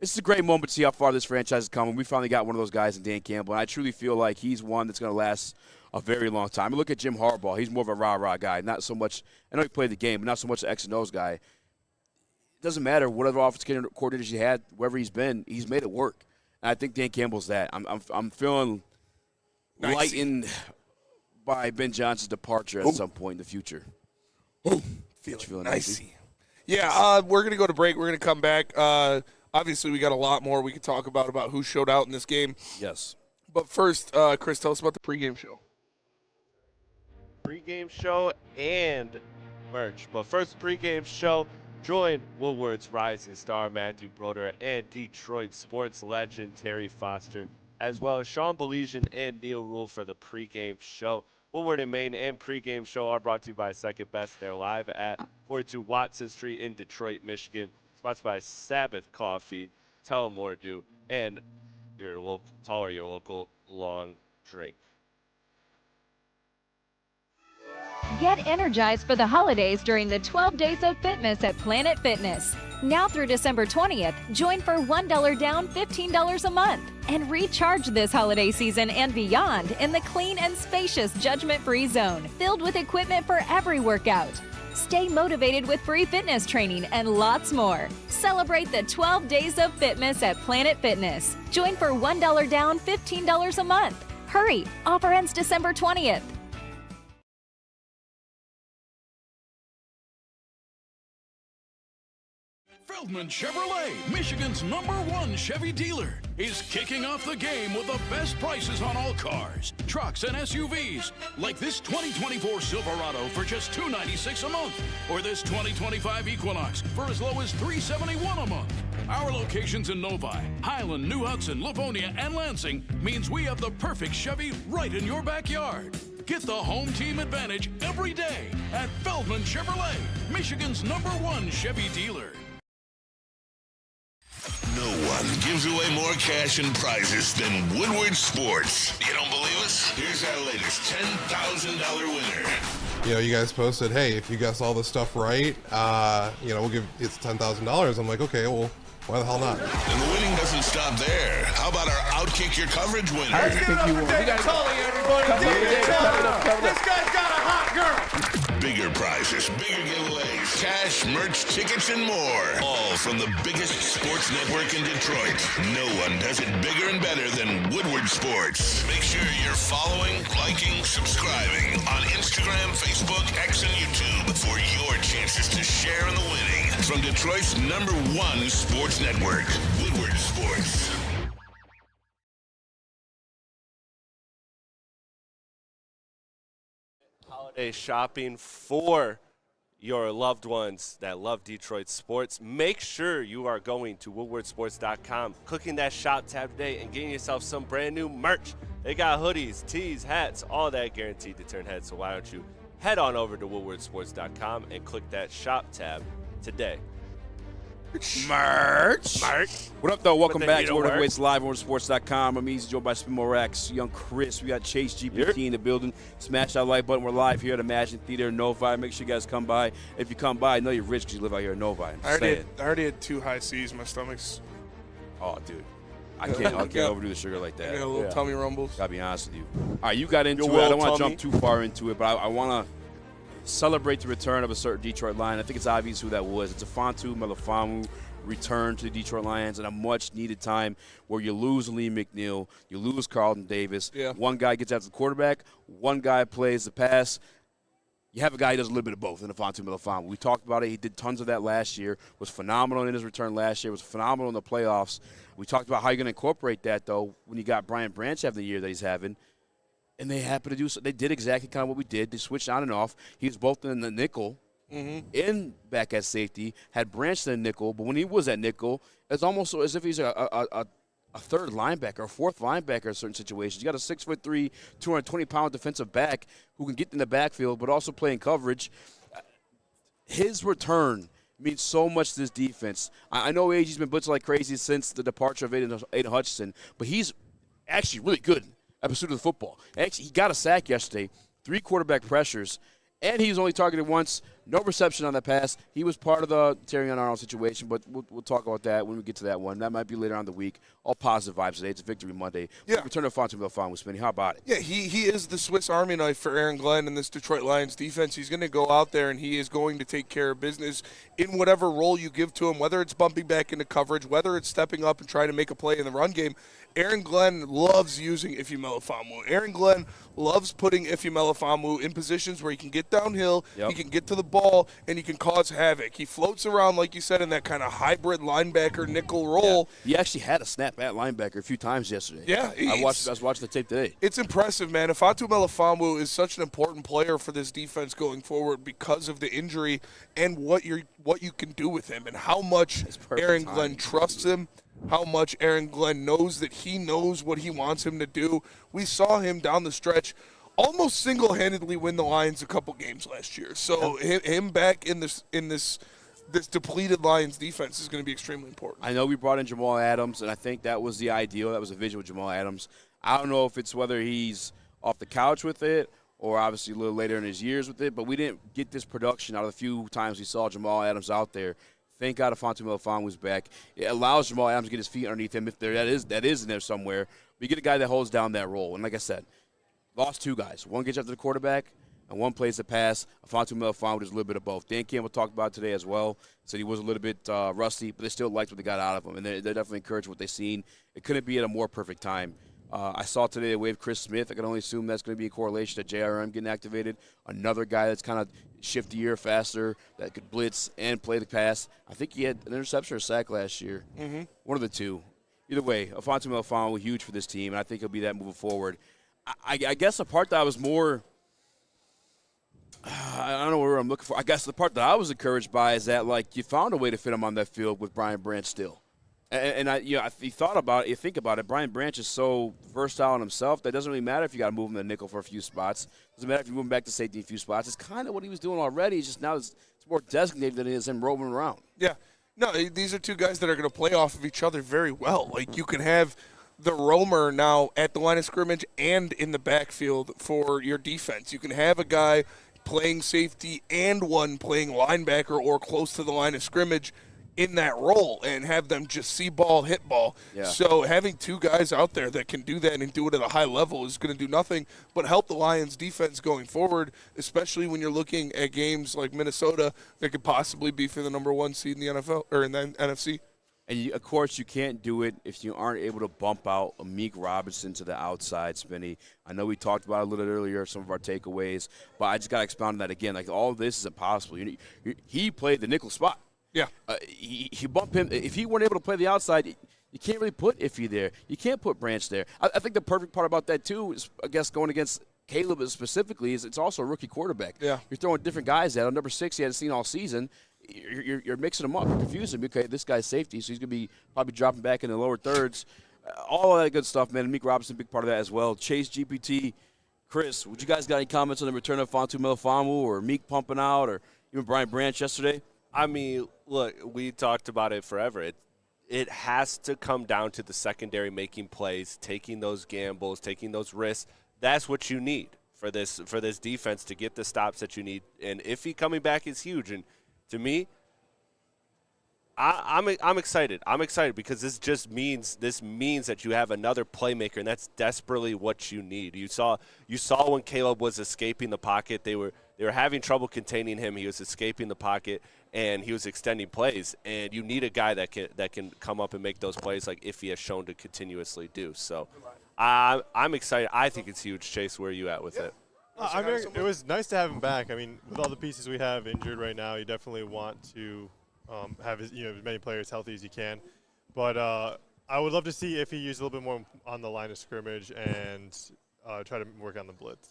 It's a great moment to see how far this franchise is coming. We finally got one of those guys in Dan Campbell, and I truly feel like he's one that's going to last a very long time. I look at Jim Harbaugh. He's more of a rah-rah guy, not so much – I know he played the game, but not so much the X and O's guy. It doesn't matter what other offensive coordinators he had, wherever he's been, he's made it work. And I think Dan Campbell's that. I'm feeling lightened by Ben Johnson's departure at some point in the future. Feeling nicey. Yeah, we're going to go to break. We're going to come back. Obviously, we got a lot more we could talk about who showed out in this game. Yes. But first, Chris, tell us about the pregame show. Pregame show and merch. But first, pregame show. Join Woodward's rising star Matthew Broder and Detroit sports legend Terry Foster, as well as Sean Belizean and Neil Rule for the pregame show. Woodward and Maine and pregame show are brought to you by Second Best. They're live at 42 Watson Street in Detroit, Michigan. Sponsored by Sabbath Coffee, Tell 'em More Do, and your local long drink. Get energized for the holidays during the 12 Days of Fitness at Planet Fitness. Now through December 20th, join for $1 down, $15 a month. And recharge this holiday season and beyond in the clean and spacious judgment-free zone, filled with equipment for every workout. Stay motivated with free fitness training and lots more. Celebrate the 12 Days of Fitness at Planet Fitness. Join for $1 down, $15 a month. Hurry! Offer ends December 20th. Feldman Chevrolet, Michigan's #1 Chevy dealer, is kicking off the game with the best prices on all cars, trucks, and SUVs, like this 2024 Silverado for just $296 a month, or this 2025 Equinox for as low as $371 a month. Our locations in Novi, Highland, New Hudson, Livonia, and Lansing means we have the perfect Chevy right in your backyard. Get the home team advantage every day at Feldman Chevrolet, Michigan's #1 Chevy dealer. No one gives away more cash and prizes than Woodward Sports. You don't believe us? Here's our latest $10,000 winner. You know, you guys posted, hey, if you guess all this stuff right, we'll give it's $10,000. I'm like, okay, well, why the hell not? And the winning doesn't stop there. How about our Outkick Your Coverage winner? Let's give it up for David Tully, everybody. David Tully. This guy's got a hot girl. Bigger prizes, bigger giveaways, cash, merch, tickets, and more. All from the biggest sports network in Detroit. No one does it bigger and better than Woodward Sports. Make sure you're following, liking, subscribing on Instagram, Facebook, X, and YouTube for your chances to share in the winning. From Detroit's #1 sports network, Woodward Sports. Holiday shopping for your loved ones that love Detroit sports, make sure you are going to woodwardsports.com, clicking that shop tab today, and getting yourself some brand new merch. They got hoodies, tees, hats, all that guaranteed to turn heads. So why don't you head on over to woodwardsports.com and click that shop tab today. Merch. Mark. What up, though? Welcome the back heat to of World work. Weights Live on Sports.com. I'm Easy, joined by Spimo Rax, Young Chris. We got Chase GPT in the building. Smash that like button. We're live here at Imagine Theater in Novi. Make sure you guys come by. If you come by, I know you're rich because you live out here in Novi. I already had 2 high C's. My stomach's. Oh, dude. I can't overdo the sugar like I that. got a little tummy rumbles. Gotta be honest with you. All right, you got into Your it. I don't world want to tummy. jump too far into it, but I want to celebrate the return of a certain Detroit Lion. I think it's obvious who that was. It's a Fontu Melifonwu return to the Detroit Lions in a much-needed time where you lose Lee McNeil, you lose Carlton Davis. Yeah. One guy gets after the quarterback, one guy plays the pass. You have a guy who does a little bit of both in the Fontu Melifonwu. We talked about it. He did tons of that last year, was phenomenal in his return last year, was phenomenal in the playoffs. We talked about how you're going to incorporate that, though, when you got Brian Branch having the year that he's having. And they happened to do so. They did exactly kind of what we did. They switched on and off. He was both in the nickel in back at safety, had Branch in the nickel, but when he was at nickel, it's almost as if he's a third linebacker, a fourth linebacker in certain situations. You got a 6'3", 220-pound defensive back who can get in the backfield but also play in coverage. His return means so much to this defense. I know AG's been blitzing like crazy since the departure of Aiden Hutchinson, but he's actually really good at pursuit of the football. Actually, he got a sack yesterday, 3 quarterback pressures, and he was only targeted once. No reception on that pass. He was part of the Terrion Arnold situation, but we'll talk about that when we get to that one. That might be later on in the week. All positive vibes today. It's a victory Monday. Yeah. Return to Fontainebleau with Spinny. How about it? Yeah, he is the Swiss Army knife for Aaron Glenn and this Detroit Lions defense. He's going to go out there and he is going to take care of business in whatever role you give to him, whether it's bumping back into coverage, whether it's stepping up and trying to make a play in the run game. Aaron Glenn loves using Ife Melifonwu. Aaron Glenn loves putting Ife Melifonwu in positions where he can get downhill, he can get to the ball, and he can cause havoc. He floats around, like you said, in that kind of hybrid linebacker nickel role. Yeah. He actually had a snap at linebacker a few times yesterday. Yeah. I was watching the tape today. It's impressive, man. Fontu Melifonwu is such an important player for this defense going forward because of the injury and what you can do with him and how much Aaron Glenn trusts him, how much Aaron Glenn knows that he knows what he wants him to do. We saw him down the stretch almost single-handedly win the Lions a couple games last year. So him back in this depleted Lions defense is going to be extremely important. I know we brought in Jamal Adams, and I think that was the ideal. That was a vision with Jamal Adams. I don't know if it's whether he's off the couch with it or obviously a little later in his years with it, but we didn't get this production out of the few times we saw Jamal Adams out there. Thank God Fontu Melifonwu's back. It allows Jamal Adams to get his feet underneath him if that is in there somewhere. But you get a guy that holds down that role. And like I said, lost 2 guys. One gets after the quarterback, and one plays the pass. Fontu Melifonwu does a little bit of both. Dan Campbell talked about it today as well. Said he was a little bit rusty, but they still liked what they got out of him. And they're definitely encouraged what they've seen. It couldn't be at a more perfect time. I saw today they waived Chris Smith. I can only assume that's going to be in correlation to JRM getting activated. Another guy that's kind of shiftier, faster, that could blitz and play the pass. I think he had an interception or a sack last year. One of the two. Either way, Fontu Melifonwu, huge for this team, and I think he'll be that moving forward. I guess the part that I was more I don't know where I'm looking for. I guess the part that I was encouraged by is that, like, you found a way to fit him on that field with Brian Branch still. And you think about it, Brian Branch is so versatile in himself that it doesn't really matter if you got to move him to nickel for a few spots. It doesn't matter if you move him back to safety a few spots. It's kind of what he was doing already. It's just now it's more designated than it is him roaming around. Yeah. No, these are 2 guys that are going to play off of each other very well. Like, you can have the roamer now at the line of scrimmage and in the backfield for your defense. You can have a guy playing safety and one playing linebacker or close to the line of scrimmage in that role and have them just see ball, hit ball. Yeah. So having 2 guys out there that can do that and do it at a high level is going to do nothing but help the Lions defense going forward, especially when you're looking at games like Minnesota that could possibly be for the number 1 seed in the NFL or in the NFC. And, of course, you can't do it if you aren't able to bump out Amik Robinson to the outside, Spinny. I know we talked about it a little bit earlier, some of our takeaways, but I just got to expound on that again. Like, all of this is impossible. He played the nickel spot. Yeah. He bumped him. If he weren't able to play the outside, you can't really put Iffy there. You can't put Branch there. I think the perfect part about that, too, is, I guess, going against Caleb specifically is it's also a rookie quarterback. Yeah. You're throwing different guys at him. Number 6 he hadn't seen all season. You're mixing them up. You're confusing him. Okay, this guy's safety, so he's going to be probably dropping back in the lower thirds. All of that good stuff, man. Meek Robinson, big part of that as well. Chase, GPT, Chris, would you guys got any comments on the return of Fontu Melifonwu or Meek pumping out or even Brian Branch yesterday? I mean, look, we talked about it forever. It has to come down to the secondary making plays, taking those gambles, taking those risks. That's what you need for this defense to get the stops that you need. And Iffy coming back is huge. And to me, I'm excited. I'm excited because this means that you have another playmaker, and that's desperately what you need. You saw when Caleb was escaping the pocket, they were having trouble containing him. He was escaping the pocket and he was extending plays. And you need a guy that can come up and make those plays like Iffy has shown to continuously do. So I'm excited. I think it's huge. Chase, where are you at with it? I mean, it was nice to have him back. I mean, with all the pieces we have injured right now, you definitely want to have as many players healthy as you can. But I would love to see if he used a little bit more on the line of scrimmage and try to work on the blitz.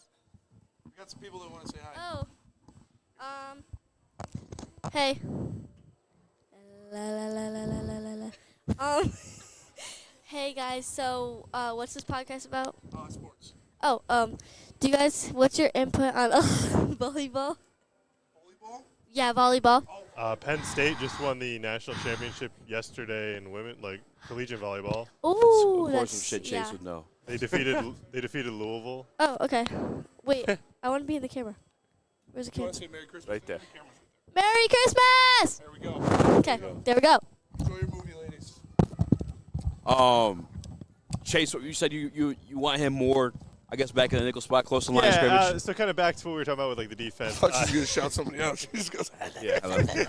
We got some people that want to say hi. Hey. La, la, la, la, la, la, la. Hey guys. So, what's this podcast about? Sports. Oh, do you guys? What's your input on volleyball? Volleyball? Yeah, volleyball. Penn State just won the national championship yesterday in women, like collegiate volleyball. Ooh, of course, that's some shit Chase would know. They defeated Louisville. Oh, okay. Wait, I want to be in the camera. Where's the You camera? want to say Merry Christmas? Right there. Merry Christmas! There we go. Okay, there we go. Enjoy your movie, ladies. Chase, you said you want him more, I guess, back in the nickel spot, close to the line of scrimmage. So kind of back to what we were talking about with like the defense. I thought she was going to shout somebody out. She just goes, Yeah, I love it.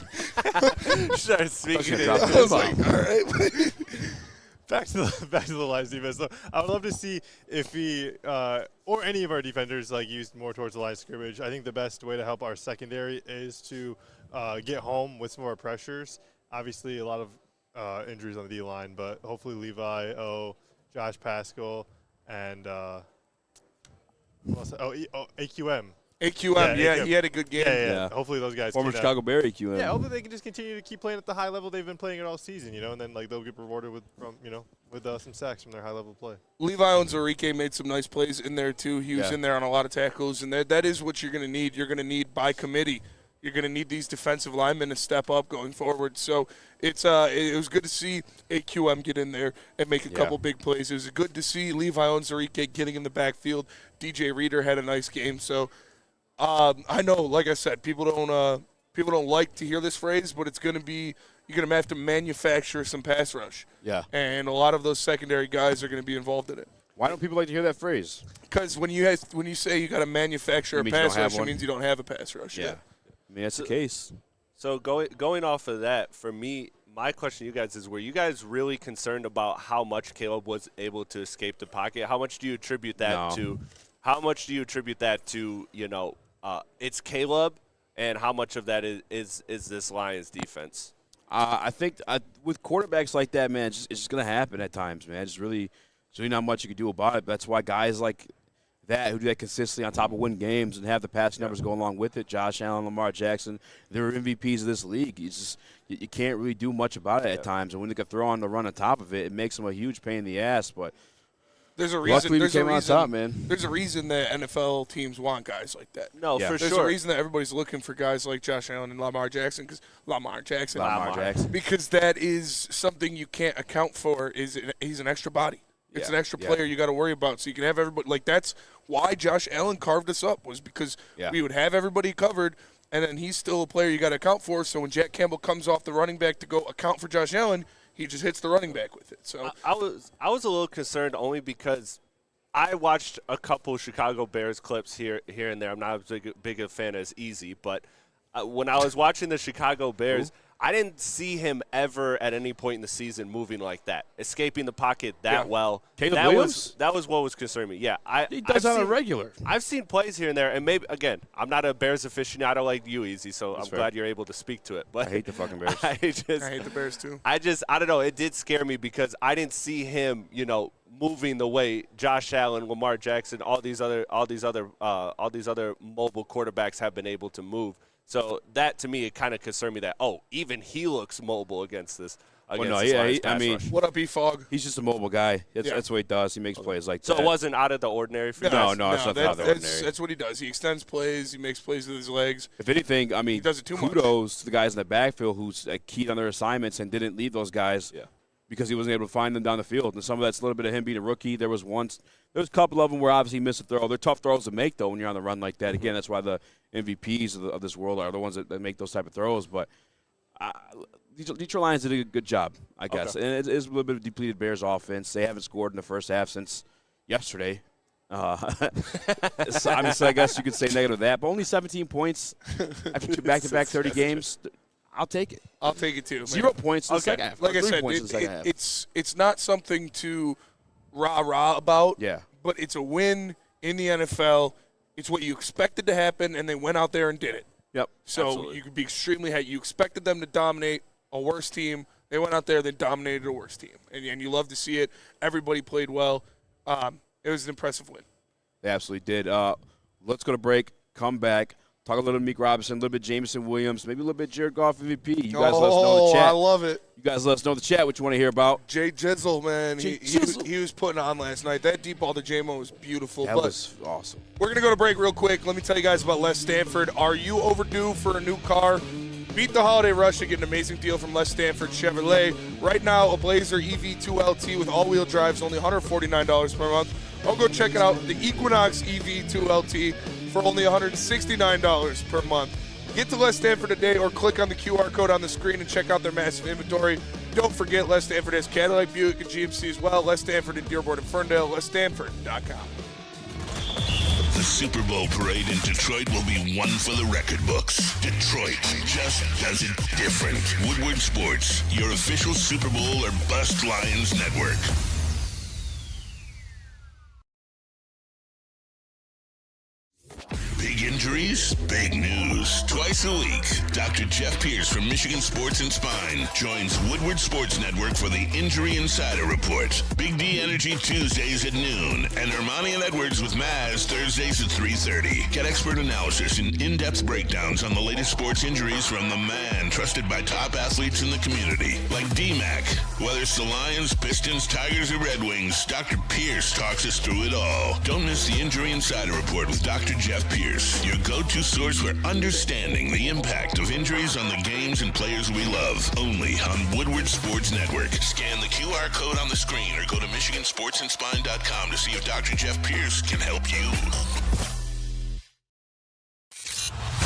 She started speaking it. Drop I the was like, all right. back to the lines defense. So I would love to see if he or any of our defenders like used more towards the line of scrimmage. I think the best way to help our secondary is to get home with some more pressures. Obviously, a lot of injuries on the D line, but hopefully Levi, Josh Pascal, and AQM. AQM, AQM. he had a good game. Yeah. Hopefully those guys. Former can, Chicago Bear EQM. Yeah, hopefully they can just continue to keep playing at the high level they've been playing it all season, and then like they'll get rewarded with some sacks from their high level play. Levi Onwuzurike made some nice plays in there too. He was in there on a lot of tackles, and that is what you're going to need. You're going to need by committee. You're going to need these defensive linemen to step up going forward. So it was good to see AQM get in there and make a couple big plays. It was good to see Levi Onwuzurike getting in the backfield. DJ Reader had a nice game. So I know, like I said, people don't like to hear this phrase, but it's going to be you're going to have to manufacture some pass rush. Yeah. And a lot of those secondary guys are going to be involved in it. Why don't people like to hear that phrase? Because when you say you got to manufacture a pass rush, it means you don't have a pass rush. Yeah. I mean, that's the case. So going off of that, for me, my question to you guys is, were you guys really concerned about how much Caleb was able to escape the pocket? How much do you attribute that to? How much do you attribute that to? It's Caleb, and how much of that is this Lions defense? I think with quarterbacks like that, man, it's just going to happen at times, man. It's really not much you can do about it. That's why guys like that who do that consistently on top of win games and have the passing numbers go along with it, Josh Allen, Lamar Jackson, they're MVPs of this league. You can't really do much about it at times. And when they can throw on the run on top of it, it makes them a huge pain in the ass. But there's a reason. Luckily, we came on top, man. There's a reason that NFL teams want guys like that. No, for There's sure. a reason that everybody's looking for guys like Josh Allen and Lamar Jackson because that is something you can't account for. He's an extra body. It's an extra player you got to worry about. So you can have everybody. Like, that's why Josh Allen carved us up, was because we would have everybody covered, and then he's still a player you got to account for. So when Jack Campbell comes off the running back to go account for Josh Allen, he just hits the running back with it. So I was a little concerned only because I watched a couple Chicago Bears clips here and there. I'm not as big a fan as Eazy, but when I was watching the Chicago Bears, I didn't see him ever at any point in the season moving like that, escaping the pocket that well. Caleb that Williams? was what was concerning me. Yeah, He does that on a regular. I've seen plays here and there, and maybe again, I'm not a Bears aficionado like you, Easy, so I'm glad you're able to speak to it. But I hate the fucking Bears. I hate the Bears too. I don't know. It did scare me because I didn't see him, moving the way Josh Allen, Lamar Jackson, all these other mobile quarterbacks have been able to move. So that to me, it kind of concerned me that even he looks mobile against this. What up, E-Fog? He's just a mobile guy. That's what he does. He makes plays like that. So it wasn't out of the ordinary for you? No, it's not out of the ordinary. That's what he does. He extends plays. He makes plays with his legs. If anything, he does it too much. Kudos to the guys in the backfield who's keyed on their assignments and didn't leave those guys because he wasn't able to find them down the field. And some of that's a little bit of him being a rookie. There was a couple of them where obviously he missed a throw. They're tough throws to make, though, when you're on the run like that. Again, that's why the MVPs of this world are the ones that make those type of throws. But Detroit Lions did a good job, I guess. And it is a little bit of depleted Bears offense. They haven't scored in the first half since yesterday. So I guess you could say negative to that. But only 17 points after back-to-back 30 games. I'll take it. I'll take it too. 0 points in the second half. Like I said, it's not something to rah-rah about. Yeah. But it's a win in the NFL. It's what you expected to happen, and they went out there and did it. Yep. So absolutely. you could be extremely happy. You expected them to dominate a worse team. They went out there, they dominated a worse team. And you love to see it. Everybody played well. It was an impressive win. They absolutely did. Let's go to break, come back, talk a little Meek Robinson, a little bit Jameson Williams, maybe a little bit Jared Goff MVP. You guys let us know in the chat. I love it. You guys let us know in the chat what you want to hear about. Jay Jizzle, man. He was putting on last night. That deep ball to J-Mo was beautiful. That was awesome. We're going to go to break real quick. Let me tell you guys about Les Stanford. Are you overdue for a new car? Beat the holiday rush and get an amazing deal from Les Stanford Chevrolet. Right now, a Blazer EV2LT with all-wheel drive is only $149 per month. I'll go check it out. The Equinox EV2LT for only $169 per month. Get to Les Stanford today or click on the QR code on the screen and check out their massive inventory. Don't forget, Les Stanford has Cadillac, Buick, and GMC as well. Les Stanford in Dearborn and Ferndale. LesStanford.com. The Super Bowl parade in Detroit will be one for the record books. Detroit just does it different. Woodward Sports, your official Super Bowl or Bust Lions network. Big injuries, big news. Twice a week, Dr. Jeff Pierce from Michigan Sports and Spine joins Woodward Sports Network for the Injury Insider Report. Big D Energy Tuesdays at noon, and Ermanni and Edwards with Maz Thursdays at 3:30. Get expert analysis and in-depth breakdowns on the latest sports injuries from the man trusted by top athletes in the community, like D-Mac. Whether it's the Lions, Pistons, Tigers, or Red Wings, Dr. Pierce talks us through it all. Don't miss the Injury Insider Report with Dr. Jeff Pierce, your go-to source for understanding the impact of injuries on the games and players we love. Only on Woodward Sports Network. Scan the QR code on the screen or go to MichiganSportsandSpine.com to see if Dr. Jeff Pierce can help you.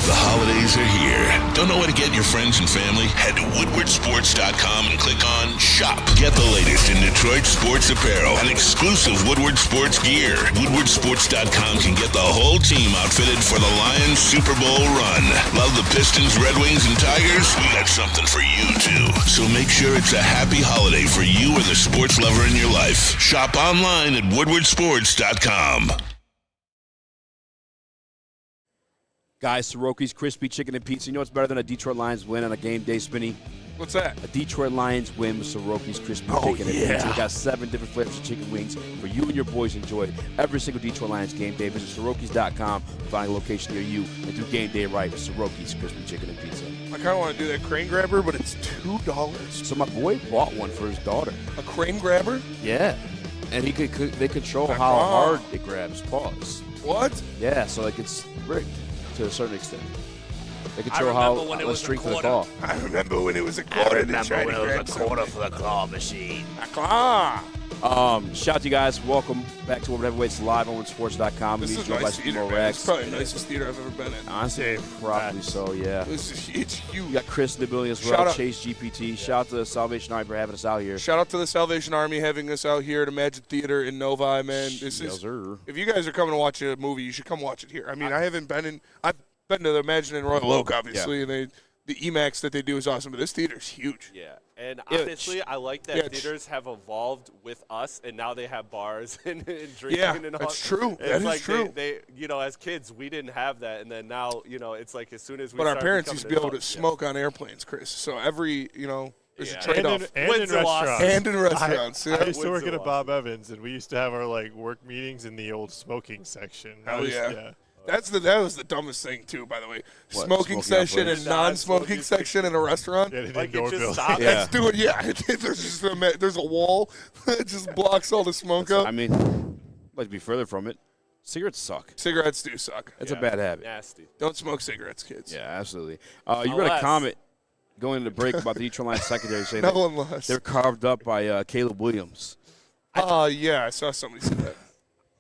The holidays are here. Don't know where to get your friends and family? Head to WoodwardSports.com and click on Shop. Get the latest in Detroit sports apparel and exclusive Woodward Sports gear. WoodwardSports.com can get the whole team outfitted for the Lions Super Bowl run. Love the Pistons, Red Wings, and Tigers? We got something for you, too. So make sure it's a happy holiday for you or the sports lover in your life. Shop online at WoodwardSports.com. Guys, Soroki's Crispy Chicken and Pizza. You know what's better than a Detroit Lions win on a game day, Spinny? What's that? A Detroit Lions win with Soroki's Crispy Chicken and Pizza. We got 7 different flavors of chicken wings for you and your boys to enjoy every single Detroit Lions game day. Visit Soroki's.com, find a location near you, and do game day right with Soroki's Crispy Chicken and Pizza. I kind of want to do that crane grabber, but it's $2. So my boy bought one for his daughter. A crane grabber? Yeah. And they control how hard it grabs. Pause. What? Yeah, so like it's rigged to a certain extent. They control how the strength of the claw. I remember when it was a quarter. I remember when it was a quarter for the claw machine. A claw. Shout out to you guys. Welcome back to Woodward Heavyweights live on WoodSports.com. This is nice theater, man. It's probably the nicest theater I've ever been in. Honestly, probably so, yeah. It's huge. You got Chris in the building as well, Chase GPT. Shout out to the Salvation Army for having us out here. Shout out to the Salvation Army having us out here at Imagine Theater in Novi, man. If you guys are coming to watch a movie, you should come watch it here. I mean, I've been to the Imagine in Royal Oak, obviously, and the EMAX that they do is awesome, but this theater's huge. Yeah, and Yeah, honestly, I like that yeah, theaters have evolved with us, and now they have bars and drinking Yeah, and all. that's true. It's That is like true. They, as kids, we didn't have that, and then now, it's like as soon as we. But our start parents used to be becoming able to adults, smoke on airplanes, Chris. So every, there's a Yeah. trade-off. And in Wins and losses. restaurants. And in restaurants. I yeah. used to work Wins at a and Bob Evans, and we used to have our work meetings in the old smoking section. Hell yeah. That was the dumbest thing too, by the way. What, Smoking smoking section outdoors? and non-smoking section in a restaurant. Yeah, an Like, it indoor just building. stopped. Yeah. Let's do it. Yeah, there's a wall that just blocks all the smoke out. I mean, I'd like to be further from it. Cigarettes suck. Cigarettes do suck. That's a bad habit. Nasty. Don't smoke cigarettes, kids. Yeah, absolutely. You read a Unless- comment going into break about the Detroit Lions secondary saying No, that unless. they're carved up by Caleb Williams. Yeah, I saw somebody say that.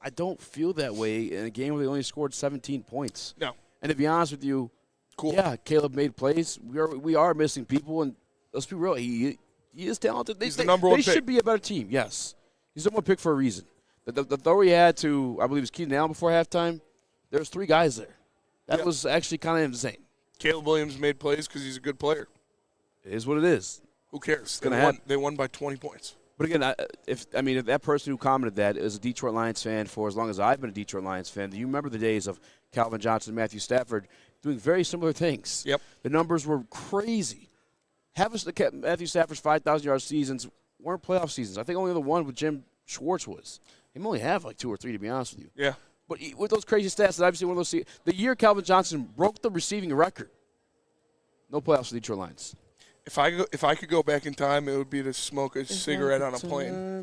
I don't feel that way in a game where they only scored 17 points. No. And to be honest with you, Cool. yeah, Caleb made plays. We are missing people, and let's be real, he is talented. He's the number one They pick. should be a better team, yes. He's the number one pick for a reason. The throw he had to, I believe it was Keenan Allen before halftime, there was 3 guys there. That was actually kind of insane. Caleb Williams made plays because he's a good player. It is what it is. Who cares? gonna They happen. they won by 20 points. But again, if that person who commented that is a Detroit Lions fan for as long as I've been a Detroit Lions fan, you remember the days of Calvin Johnson and Matthew Stafford doing very similar things. Yep. The numbers were crazy. Matthew Stafford's 5,000-yard seasons weren't playoff seasons. I think only the one with Jim Schwartz was. He only have 2 or 3, to be honest with you. Yeah. But with those crazy stats, that I've seen one of those. The year Calvin Johnson broke the receiving record, no playoffs for the Detroit Lions. If I could go back in time, it would be to smoke a cigarette on a plane.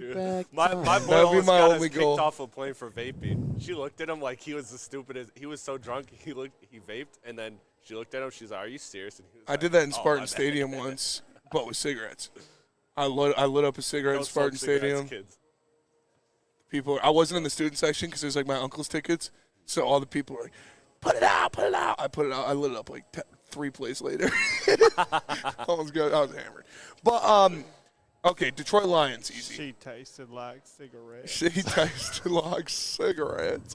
My boy That would be almost my got us only kicked goal. off a plane for vaping. She looked at him like he was the stupidest. He was so drunk. He vaped, and then she looked at him. She's like, "Are you serious?" And he was I like, did that in "Oh, Spartan my bad." Stadium once, but with cigarettes. I lit up a cigarette Don't in Spartan smoke cigarettes, Stadium. kids. I wasn't in the student section because it was like my uncle's tickets. So all the people were like, put it out, put it out. I put it out. I lit it up like 3 plays later. I was hammered. But, okay, Detroit Lions, easy. She tasted like cigarettes. She tasted like cigarettes.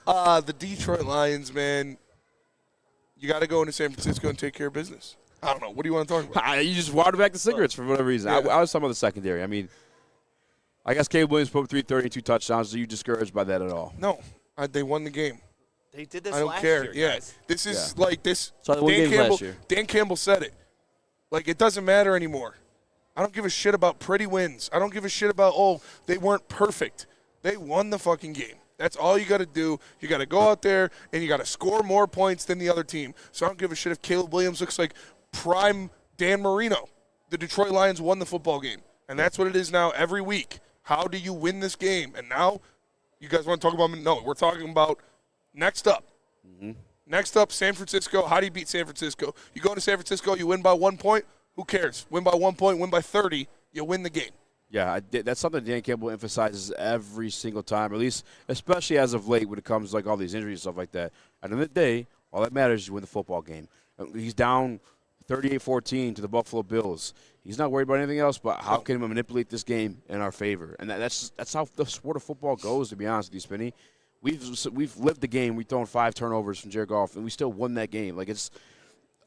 The Detroit Lions, man, you got to go into San Francisco and take care of business. I don't know. What do you want to talk about? You just watered back the cigarettes for whatever reason. Yeah. I was talking about the secondary. I mean, I guess Caleb Williams put up 330 and 2 touchdowns. Are you discouraged by that at all? No, they won the game. They did this I don't last care. year, Yeah, guys. this is like this. So they won games last year. Dan Campbell said it. Like, it doesn't matter anymore. I don't give a shit about pretty wins. I don't give a shit about, they weren't perfect. They won the fucking game. That's all you got to do. You got to go out there and you got to score more points than the other team. So I don't give a shit if Caleb Williams looks like prime Dan Marino. The Detroit Lions won the football game, and that's what it is now every week. How do you win this game? And now you guys want to talk about – no, we're talking about next up. Mm-hmm. Next up, San Francisco. How do you beat San Francisco? You go to San Francisco, you win by 1 point. Who cares? Win by 1 point, win by 30, you win the game. Yeah, that's something Dan Campbell emphasizes every single time, or at least especially as of late when it comes to like all these injuries and stuff like that. At the end of the day, all that matters is you win the football game. He's down 38-14 to the Buffalo Bills. He's not worried about anything else but how can we manipulate this game in our favor. And that's how the sport of football goes, to be honest with you, Spinney. We've lived the game. We've thrown 5 turnovers from Jared Goff, and we still won that game. Like that's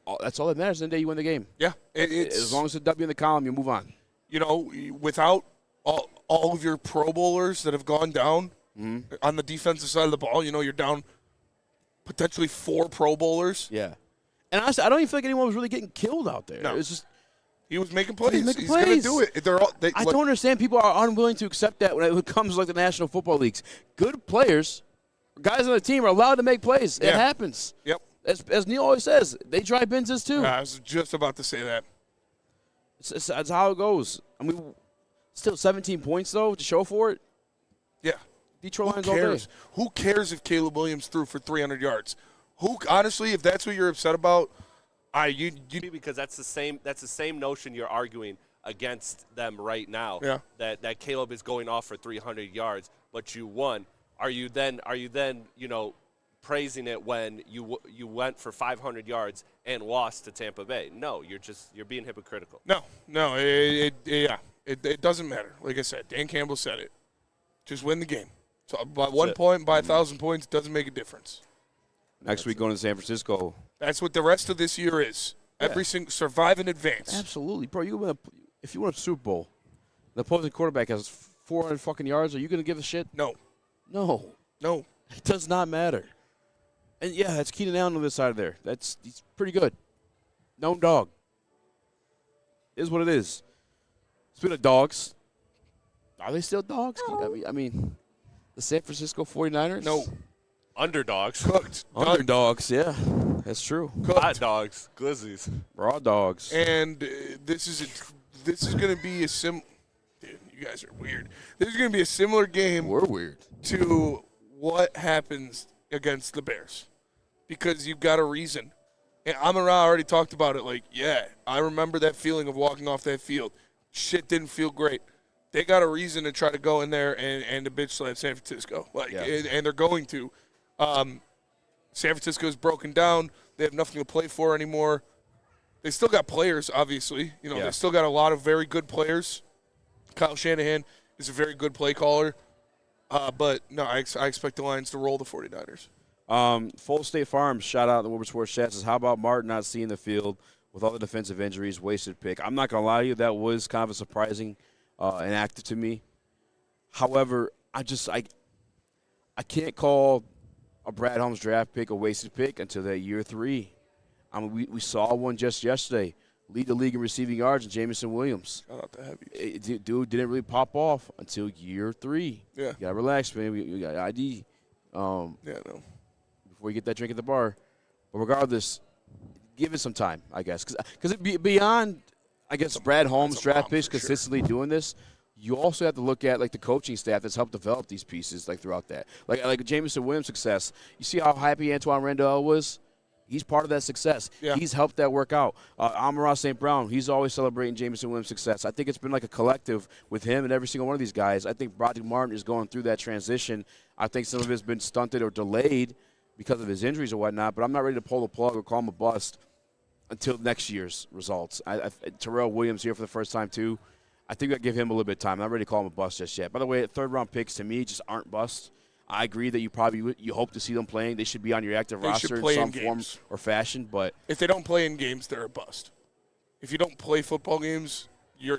all that matters. At the end of the day, you win the game. Yeah, as long as it's a W in the column, you move on. You know, without all of your Pro Bowlers that have gone down on the defensive side of the ball, you're down potentially 4 Pro Bowlers. Yeah. And honestly, I don't even feel like anyone was really getting killed out there. No. It's just he was making plays. He's making going to plays. do it. I don't understand. People are unwilling to accept that when it comes to like the National Football Leagues. Good players, guys on the team are allowed to make plays. Yeah. It happens. Yep. As Neil always says, they drive Benzes too. I was just about to say that. That's how it goes. I mean, still 17 points, though, to show for it. Yeah. Detroit Lions Who all day. cares? Who cares if Caleb Williams threw for 300 yards? Honestly, if that's what you're upset about, because that's the same notion you're arguing against them right now. Yeah. That Caleb is going off for 300 yards, but you won. Are you then praising it when you went for 500 yards and lost to Tampa Bay? No, you're being hypocritical. No, it doesn't matter. Like I said, Dan Campbell said it. Just win the game. So by 1 point, by 1,000 points, doesn't make a difference. Next week going to San Francisco. That's what the rest of this year is. Survive in advance. Absolutely, bro. If you win a Super Bowl, the opposing quarterback has 400 fucking yards. Are you going to give a shit? No. It does not matter. And yeah, that's Keenan Allen on this side there. He's pretty good. Known dog. Is what it is. Speaking of dogs, are they still dogs? I mean, the San Francisco 49ers? No. Underdogs. Cooked. Underdogs, yeah. That's true. Hot dogs. Glizzies. Raw dogs. And this is going to be Dude, you guys are weird. This is going to be a similar game. We're weird. To what happens against the Bears. Because you've got a reason. And Amon-Ra already talked about it. Like, yeah, I remember that feeling of walking off that field. Shit didn't feel great. They got a reason to try to go in there and to bitch slap San Francisco. And they're going to. San Francisco's broken down. They have nothing to play for anymore. They still got players, obviously. They still got a lot of very good players. Kyle Shanahan is a very good play caller. But, no, I expect the Lions to roll the 49ers. Full State Farms, shout out to Woodward Sports Chat, says, how about Martin not seeing the field with all the defensive injuries, wasted pick? I'm not going to lie to you, that was kind of a surprising inactive to me. However, I can't call a Brad Holmes draft pick a wasted pick until that year 3. I mean, we saw one just yesterday. Lead the league in receiving yards in Jamison Williams. Shout out to Heavy. Dude didn't really pop off until year 3. Yeah. You got to relax, man. We got ID. No. Before you get that drink at the bar. But regardless, give it some time, I guess. Because beyond, I guess, Brad Holmes' draft picks consistently doing this, you also have to look at, like, the coaching staff that's helped develop these pieces, like, throughout that. Like Jamison Williams' success. You see how happy Antoine Randall was? He's part of that success. Yeah. He's helped that work out. Amon-Ra St. Brown, he's always celebrating Jamison Williams' success. I think it's been like a collective with him and every single one of these guys. I think Broderick Martin is going through that transition. I think some of it's been stunted or delayed because of his injuries or whatnot, but I'm not ready to pull the plug or call him a bust until next year's results. Terrell Williams here for the first time, too. I think I'd give him a little bit of time. I'm not ready to call him a bust just yet. By the way, third-round picks to me just aren't busts. I agree that you hope to see them playing. They should be on your active roster in some form or fashion. But if they don't play in games, they're a bust. If you don't play football games,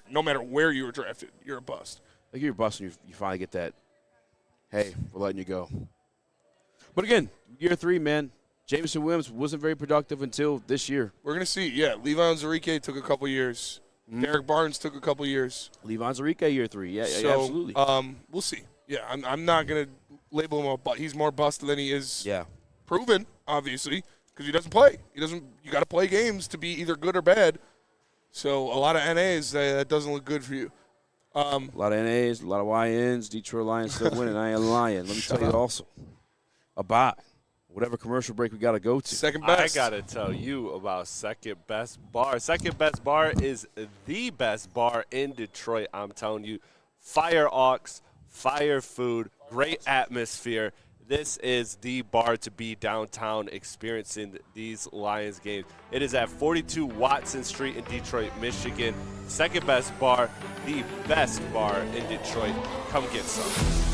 no matter where you were drafted, you're a bust. Like you're a bust and you finally get that, hey, we're letting you go. But again, year 3, man, Jamison Williams wasn't very productive until this year. We're going to see. Yeah, Levon Zarique took a couple years. Derek Barnes took a couple years. Levon Zarique, year 3. Yeah, absolutely. We'll see. Yeah, I'm not going to label him a bust. He's more bust than he is proven, obviously, because he doesn't play. You got to play games to be either good or bad. So a lot of NAs, that doesn't look good for you. A lot of NAs, a lot of YNs. Detroit Lions still winning. I ain't lying. Let me tell you also about whatever commercial break we got to go to. Second best. I got to tell you about Second Best Bar. Second Best Bar is the best bar in Detroit, I'm telling you. Fire aux, fire food, great atmosphere. This is the bar to be downtown experiencing these Lions games. It is at 42 Watson Street in Detroit, Michigan. Second Best Bar, the best bar in Detroit. Come get some.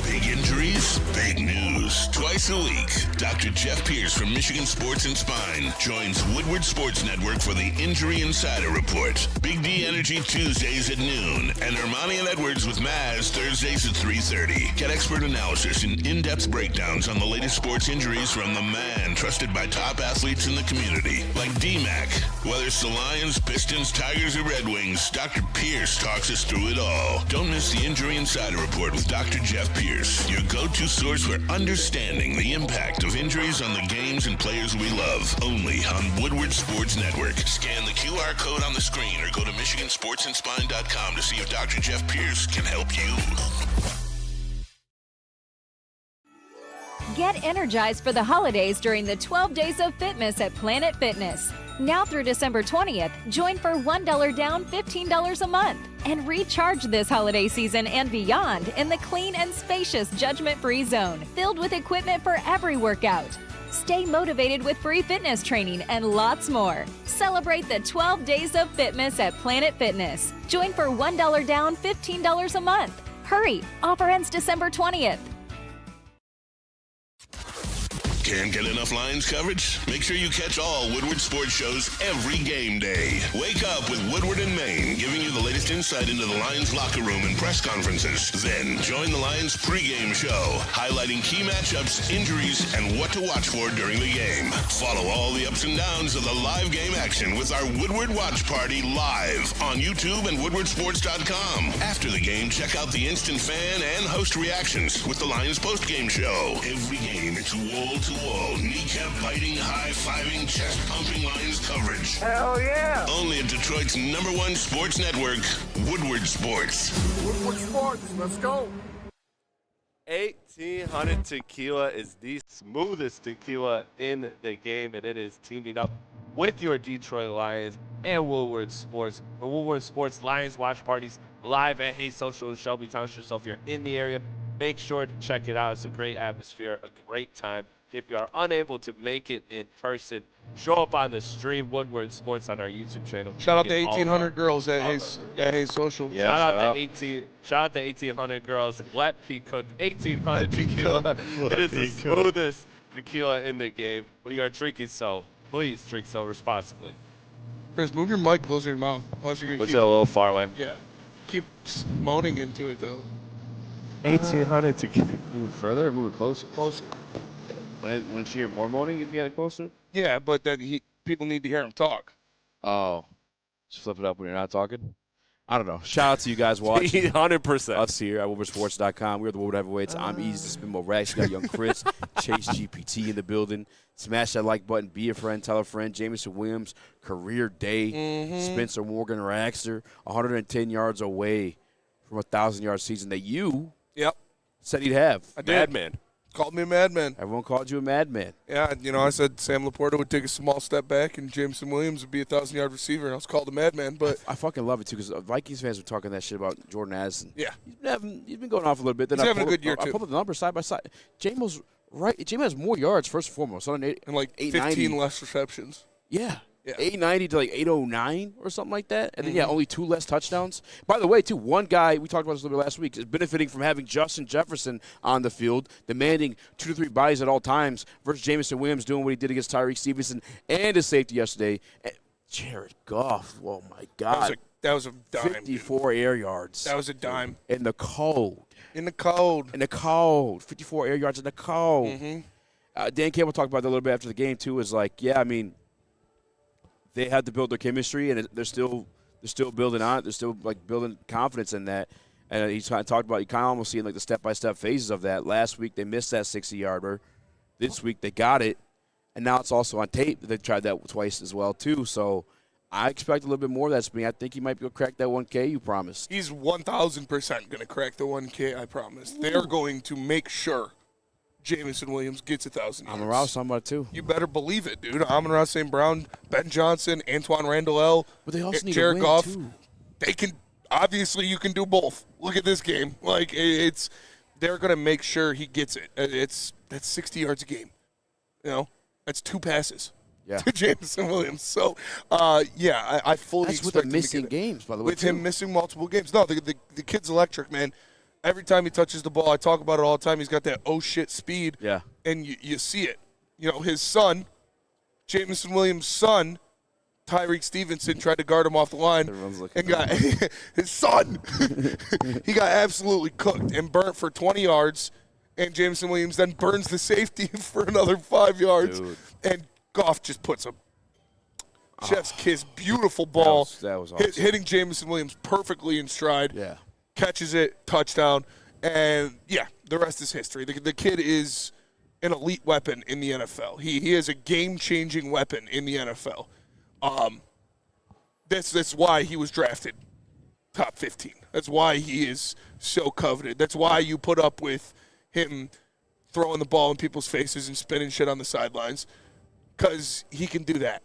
Big injuries, big news. Twice a week, Dr. Jeff Pierce from Michigan Sports and Spine joins Woodward Sports Network for the Injury Insider Report. Big D Energy Tuesdays at noon, and Ermanni and Edwards with Maz Thursdays at 3:30. Get expert analysis and in-depth breakdowns on the latest sports injuries from the man trusted by top athletes in the community, like D-Mac. Whether it's the Lions, Pistons, Tigers, or Red Wings, Dr. Pierce talks us through it all. Don't miss the Injury Insider Report with Dr. Jeff Pierce, your go-to source for understanding the impact of injuries on the games and players we love. Only on Woodward Sports Network. Scan the QR code on the screen or go to MichiganSportsandSpine.com to see if Dr. Jeff Pierce can help you. Get energized for the holidays during the 12 Days of Fitness at Planet Fitness. Now through December 20th, join for $1 down, $15 a month. And recharge this holiday season and beyond in the clean and spacious judgment-free zone, filled with equipment for every workout. Stay motivated with free fitness training and lots more. Celebrate the 12 Days of Fitness at Planet Fitness. Join for $1 down, $15 a month. Hurry! Offer ends December 20th. Can't get enough Lions coverage? Make sure you catch all Woodward sports shows every game day. Wake up with Woodward and Maine, giving you the latest insight into the Lions locker room and press conferences. Then join the Lions pregame show, highlighting key matchups, injuries, and what to watch for during the game. Follow all the ups and downs of the live game action with our Woodward Watch Party live on YouTube and woodwardsports.com. After the game, check out the instant fan and host reactions with the Lions postgame show. Every game, it's wall-to-wall, kneecap-biting, high-fiving, chest-pumping Lions coverage. Hell yeah! Only at Detroit's #1 sports network, Woodward Sports. Woodward Sports, let's go. 1800 Tequila is the smoothest tequila in the game, and it is teaming up with your Detroit Lions and Woodward Sports. For Woodward Sports Lions watch parties live at Hayes Social in Shelby Township. So if you're in the area, make sure to check it out. It's a great atmosphere, a great time. If you are unable to make it in person, show up on the stream, Woodward Sports, on our YouTube channel. Shout out to 1,800 girls at Hayes Social. Yeah, shout out to 1,800 girls. Let me cook 1,800 tequila. It is the smoothest tequila in the game. We are drinking, so please drink so responsibly. Chris, move your mic closer to your mouth. Unless you're gonna Push keep, it a little far away. yeah, keep moaning into it though. 1,800 tequila. Move it further, move it closer. Closer. When you hear more moaning, you can get it closer? Yeah, but then people need to hear him talk. Oh. Just flip it up when you're not talking? I don't know. Shout out to you guys watching. 100%. Us here at WoodwardSports.com. We're the Woodward Heavyweights. I'm Easy to Spin Rax. You got young Chris, Chase GPT in the building. Smash that like button. Be a friend. Tell a friend. Jameson Williams, career day. Spencer Morgan, Raxter, 110 yards away from a 1,000-yard season that you said he'd have. I did. Madman. Called me a madman. Everyone called you a madman. Yeah, I said Sam Laporta would take a small step back and Jameson Williams would be a 1,000-yard receiver, and I was called a madman. But I fucking love it, too, because Vikings fans were talking that shit about Jordan Addison. Yeah. He's been going off a little bit. Then He's having a good year, too. I pulled the numbers side by side. Jameis has more yards, first and foremost. And like 15 less receptions. Yeah. Yeah. 890 to like 809 or something like that. And then, only 2 less touchdowns. By the way, too, one guy, we talked about this a little bit last week, is benefiting from having Justin Jefferson on the field, demanding 2 to 3 bodies at all times, versus Jameson Williams doing what he did against Tyreek Stevenson and his safety yesterday. And Jared Goff, oh, my God. That was a dime. 54 air yards. That was a dime. In the cold. 54 air yards in the cold. Dan Campbell talked about that a little bit after the game, too, is like, they had to build their chemistry, and they're still building on it. They're still building confidence in that. And he talked about you kind of almost seeing the step-by-step phases of that. Last week they missed that 60-yarder. This week they got it, and now it's also on tape. They tried that twice as well too. So I expect a little bit more of that from me. I think he might be able to crack that 1K you promised. He's 1,000% going to crack the 1K. I promise. They're going to make sure Jameson Williams gets 1,000 yards. Amon-Ra was talking about it too. You better believe it, dude. Amon-Ra St. Brown, Ben Johnson, Antoine Randall, but they also need Jared to win Goff. too. They can obviously you can do both. Look at this game. They're gonna make sure he gets it. That's 60 yards a game. That's 2 passes. Yeah. To Jameson Williams. So, I fully That's expect with him the missing to get it. games, by the way. With him missing multiple games. No, the kid's electric, man. Every time he touches the ball, I talk about it all the time. He's got that speed. Yeah. And you see it. His son, Jameson Williams' son, Tyreek Stevenson, tried to guard him off the line. And got his son. He got absolutely cooked and burnt for 20 yards. And Jameson Williams then burns the safety for another 5 yards. Dude. And Goff just puts a chef's kiss, beautiful ball. That was awesome. Hitting Jameson Williams perfectly in stride. Yeah. Catches it, touchdown, and the rest is history. The kid is an elite weapon in the NFL. He is a game-changing weapon in the NFL. That's why he was drafted top 15. That's why he is so coveted. That's why you put up with him throwing the ball in people's faces and spinning shit on the sidelines, because he can do that.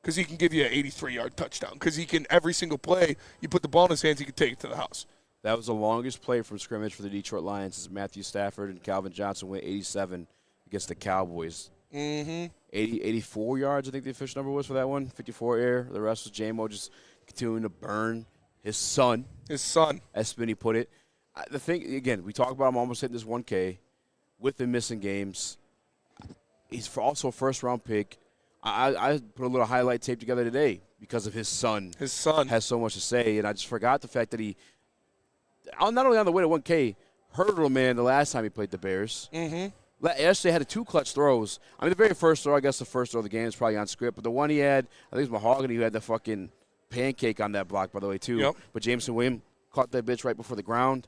Because he can give you an 83-yard touchdown. Because he can, every single play, you put the ball in his hands, he can take it to the house. That was the longest play from scrimmage for the Detroit Lions since Matthew Stafford and Calvin Johnson went 87 against the Cowboys. 84 yards, I think the official number was for that one. 54 air. The rest was J-Mo just continuing to burn his son. His son. As Spinney put it. The thing, again, we talk about him almost hitting this 1K with the missing games. He's also a first-round pick. I put a little highlight tape together today because of his son. His son has so much to say, and I just forgot the fact that he, not only on the way to 1K, hurdled a man the last time he played the Bears. Mm-hmm. Yesterday had 2 clutch throws. I mean, the very first throw, I guess the first throw of the game is probably on script, but the one he had, I think it was Mahogany who had the fucking pancake on that block, by the way, too. Yep. But Jameson Williams caught that bitch right before the ground.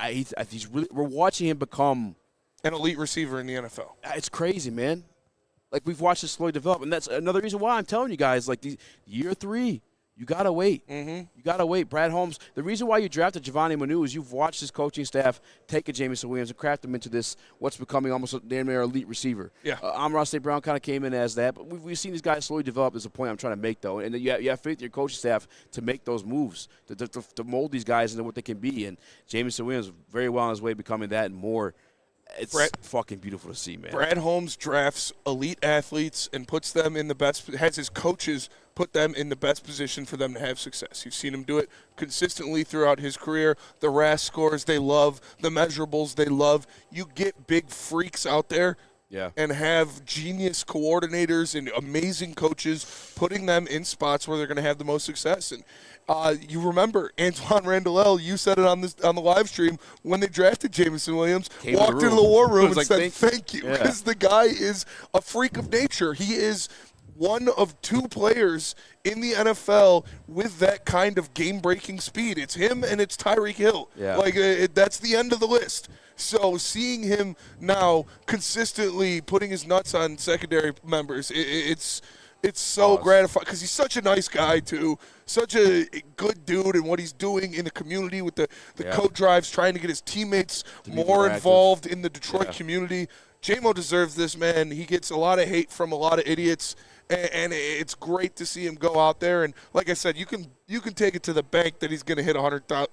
He's really, we're watching him become an elite receiver in the NFL. It's crazy, man. Like, we've watched this slowly develop, and that's another reason why I'm telling you guys, like, year 3, you got to wait. Mm-hmm. You got to wait. Brad Holmes, the reason why you drafted Giovanni Manu is you've watched his coaching staff take a Jameson Williams and craft him into this, what's becoming almost a damn near elite receiver. Yeah. Amon-Ra St. Brown kind of came in as that, but we've seen these guys slowly develop. Is a point I'm trying to make, though. And you have faith in your coaching staff to make those moves, to mold these guys into what they can be. And Jameson Williams very well on his way to becoming that and more. It's fucking beautiful to see, man. Brad Holmes drafts elite athletes and puts them in the best, has his coaches put them in the best position for them to have success. You've seen him do it consistently throughout his career. The RAS scores they love, the measurables they love. You get big freaks out there and have genius coordinators and amazing coaches putting them in spots where they're going to have the most success. And you remember Antoine Randall, you said it on the live stream when they drafted Jameson Williams, walked into the war room and said thank you because the guy is a freak of nature. He is one of 2 players in the NFL with that kind of game-breaking speed. It's him and it's Tyreek Hill. Yeah. Like that's the end of the list. So seeing him now consistently putting his nuts on secondary members, it's so gratifying because he's such a nice guy too, such a good dude, and what he's doing in the community with the coat drives, trying to get his teammates more involved in the Detroit community. J-Mo deserves this, man. He gets a lot of hate from a lot of idiots. And it's great to see him go out there. And like I said, you can take it to the bank that he's going to hit 100,000.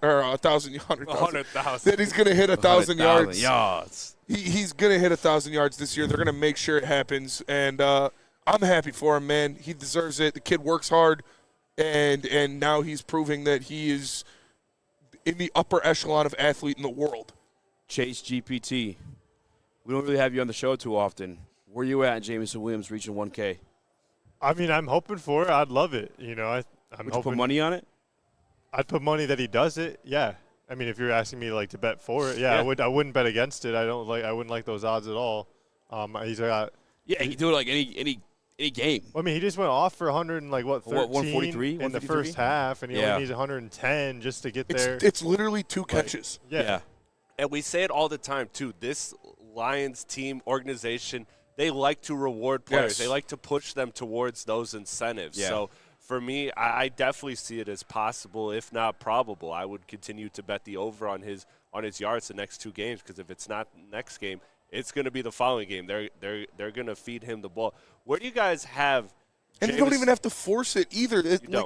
That he's going to hit 1,000 yards. He's going to hit 1,000 yards this year. They're going to make sure it happens. And I'm happy for him, man. He deserves it. The kid works hard, and now he's proving that he is in the upper echelon of athlete in the world. Chase GPT. We don't really have you on the show too often. Where you at in Jameson Williams reaching 1K? I mean, I'm hoping for it. I'd love it. You know, I'm Would you put money on it? I'd put money that he does it. Yeah. I mean, if you're asking me like to bet for it, I would. I wouldn't bet against it. I wouldn't like those odds at all. He's got. Yeah, he can do it like any game. Well, I mean, he just went off for 100 and 143 in the first half, and he only needs 110 just to get there. It's literally 2 catches. Yeah. And we say it all the time too. This Lions team organization, they like to reward players. Yes. They like to push them towards those incentives. Yeah. So for me, I definitely see it as possible, if not probable. I would continue to bet the over on his yards the next 2 games, because if it's not next game, it's going to be the following game. They're going to feed him the ball. Where do you guys have? And you don't even have to force it either.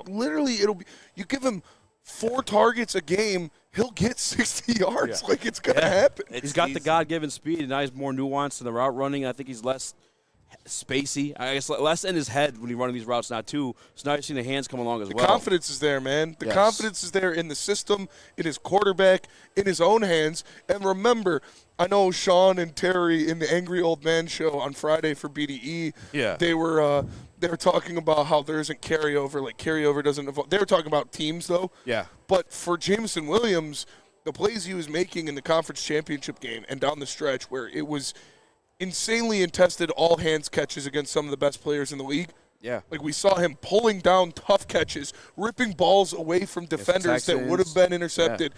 Literally, it'll be you give him 4 targets a game, he'll get 60 yards. Yeah. Like, it's going to happen. He's got the God-given speed, and now he's more nuanced in the route running. I think he's less spacey. I guess less in his head when he's running these routes now, too. So now you're seeing the hands come along as well. The confidence is there, man. The confidence is there in the system, in his quarterback, in his own hands. And remember, I know Sean and Terry in the Angry Old Man show on Friday for BDE, they were talking about how there isn't carryover, like carryover doesn't evolve. They were talking about teams, though. Yeah. But for Jameson Williams, the plays he was making in the conference championship game and down the stretch where it was insanely contested all-hands catches against some of the best players in the league. Yeah. Like, we saw him pulling down tough catches, ripping balls away from defenders that would have been intercepted.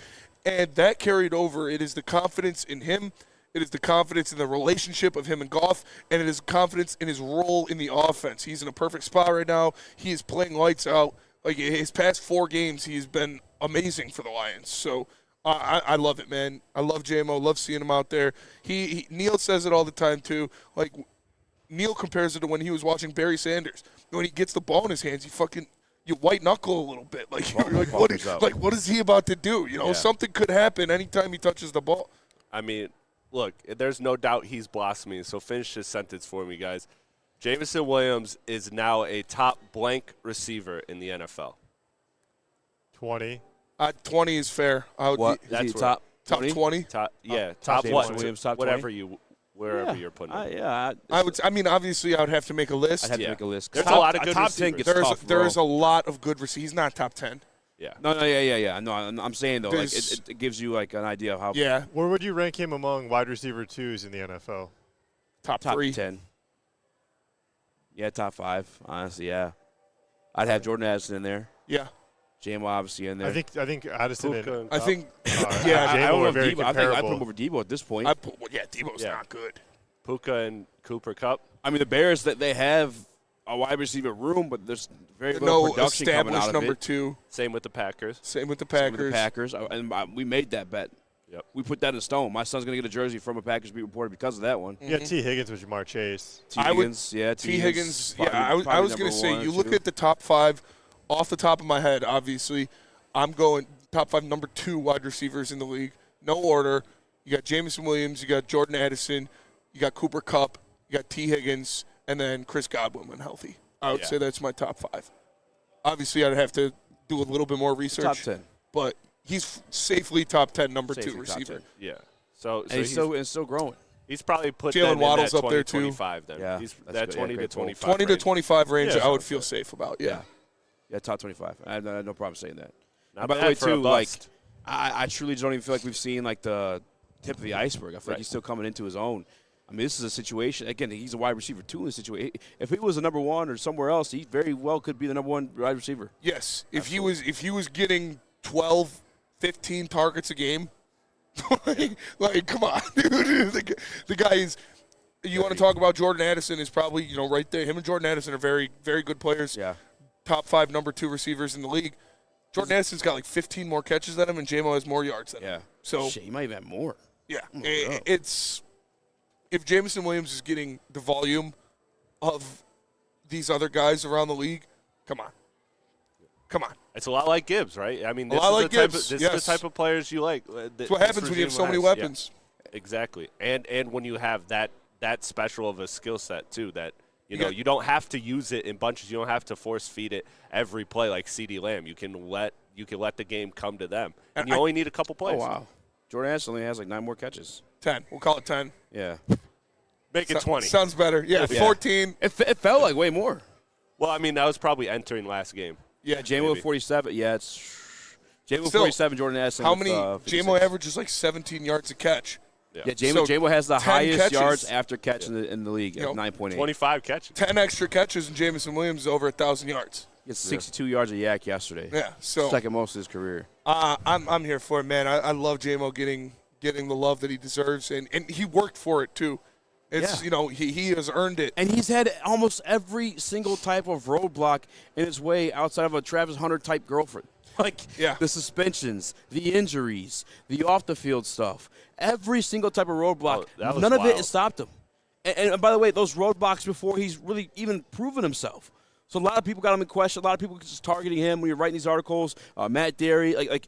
Yeah. And that carried over. It is the confidence in him. It is the confidence in the relationship of him and Goff, and it is confidence in his role in the offense. He's in a perfect spot right now. He is playing lights out. Like, his past 4 games, he's been amazing for the Lions. So I love it, man. I love JMO. Love seeing him out there. Neil says it all the time, too. Like, Neil compares it to when he was watching Barry Sanders. When he gets the ball in his hands, you white knuckle a little bit. Like, what is he about to do? You know, something could happen anytime he touches the ball. I mean, look, there's no doubt he's blossoming. So finish this sentence for me, guys. Jameson Williams is now a top blank receiver in the NFL. 20. 20 is fair. What? That's top 20? Top, what? Williams, top Williams, top whatever 20? wherever you're putting him. I mean, obviously, I would have to make a list. I'd have to make a list. There's a lot of good top 10 receivers. gets tough, There bro. is a lot of good receivers. He's not top 10. Yeah. No, No, I'm saying, though, like it gives you, like, an idea of how Where would you rank him among wide receiver 2s in the NFL? Top 3. 10. Yeah, top 5, honestly, yeah. I'd have Jordan Addison in there. Yeah. J-Mo obviously in there. I think Addison and I think, I don't know if very Debo, I think I put comparable. him over Debo at this point. Debo's not good. Puka and Cooper Kupp. I mean, the Bears, that they have a wide receiver room, but there's very little No production coming out established of number it. 2. Same with the Packers. Same with the Same Packers. with the Packers. And we made that bet. Yep. We put that in stone. My son's going to get a jersey from a Packers beat reporter because of that one. Yeah, T. Higgins with Jamar Chase. T. Higgins, yeah. T. Higgins, probably- I was probably going to number say, one you or look two. at the top 5 off the top of my head, obviously. I'm going top 5, number 2 wide receivers in the league. No order. You got Jameson Williams. You got Jordan Addison. You got Cooper Kupp. You got T. Higgins. And then Chris Godwin when healthy. I would say that's my top 5. Obviously, I'd have to do a little bit more research. Top 10. But he's safely top 10, number Safely 2 top receiver. 10. Yeah. So And he's still growing. He's probably put Jalen them in Waddle's that up there, 20, too. 25 then. Yeah, He's that's that good. 20 Yeah, to great pull. 25 20 to range. 25 range, Yeah, I would sounds feel good. safe about. Yeah, top 25. I have no problem saying that. Not By the bad way, for a too, like, bust. I truly don't even feel like we've seen, like, the tip of the iceberg. I feel like he's still coming into his own. I mean, this is a situation. Again, he's a wide receiver, too, in this situation. If he was a number 1 or somewhere else, he very well could be the number 1 wide receiver. Yes. If he was getting 12, 15 targets a game, like come on, dude. The guy is – you want to talk about Jordan Addison is probably, right there. Him and Jordan Addison are very, very good players. Yeah. Top 5, number 2 receivers in the league. Jordan Addison's got like 15 more catches than him, and J-Mo has more yards than him. Yeah. So Shit, he might even have more. yeah, Oh my God. it's if Jameson Williams is getting the volume of these other guys around the league, come on. It's a lot like Gibbs, right? I mean, A this lot is like the type Gibbs, this yes. is the type of players you like. That's what happens when you have so many weapons. Yeah, exactly, and when you have that special of a skill set too, that Yeah. you don't have to use it in bunches. You don't have to force feed it every play like CeeDee Lamb. You can let the game come to them, and you only need a couple Oh, plays. wow. Jordan Addison only has like 9 more catches. 10. We'll call it 10. Yeah. Make it 20. Sounds better. Yeah, 14. It felt like way more. Well, I mean, that was probably entering last game. Yeah, J-Mo 47. Yeah, it's J-Mo Still, 47, Jordan Addison. How with, many? 56. J-Mo averages like 17 yards a catch. Yeah, J-Mo So, has the 10 highest catches. yards after catch in the league at 9.8. 25 catches. 10 extra catches, and Jameson Williams is over 1,000 yards. He had 62 yards a yak yesterday. Yeah, so second most of his career. I'm here for it, man. I love J-Mo getting the love that he deserves, and he worked for it too. It's he has earned it. And he's had almost every single type of roadblock in his way outside of a Travis Hunter type girlfriend. Like the suspensions, the injuries, the off the field stuff, every single type of roadblock. None of it has stopped him. And by the way, those roadblocks before he's really even proven himself. So a lot of people got him in question. A lot of people just targeting him when you're writing these articles. Matt Derry, like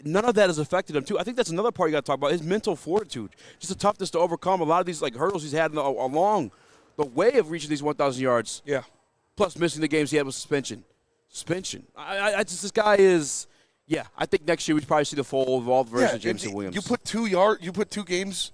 none of that has affected him too. I think that's another part you got to talk about, his mental fortitude, just the toughness to overcome a lot of these like hurdles he's had along the way of reaching these 1,000 yards. Yeah. Plus missing the games he had with suspension. I just this guy is. Yeah, I think next year we'd probably see the full evolved version of Jameson Williams. You put 2 games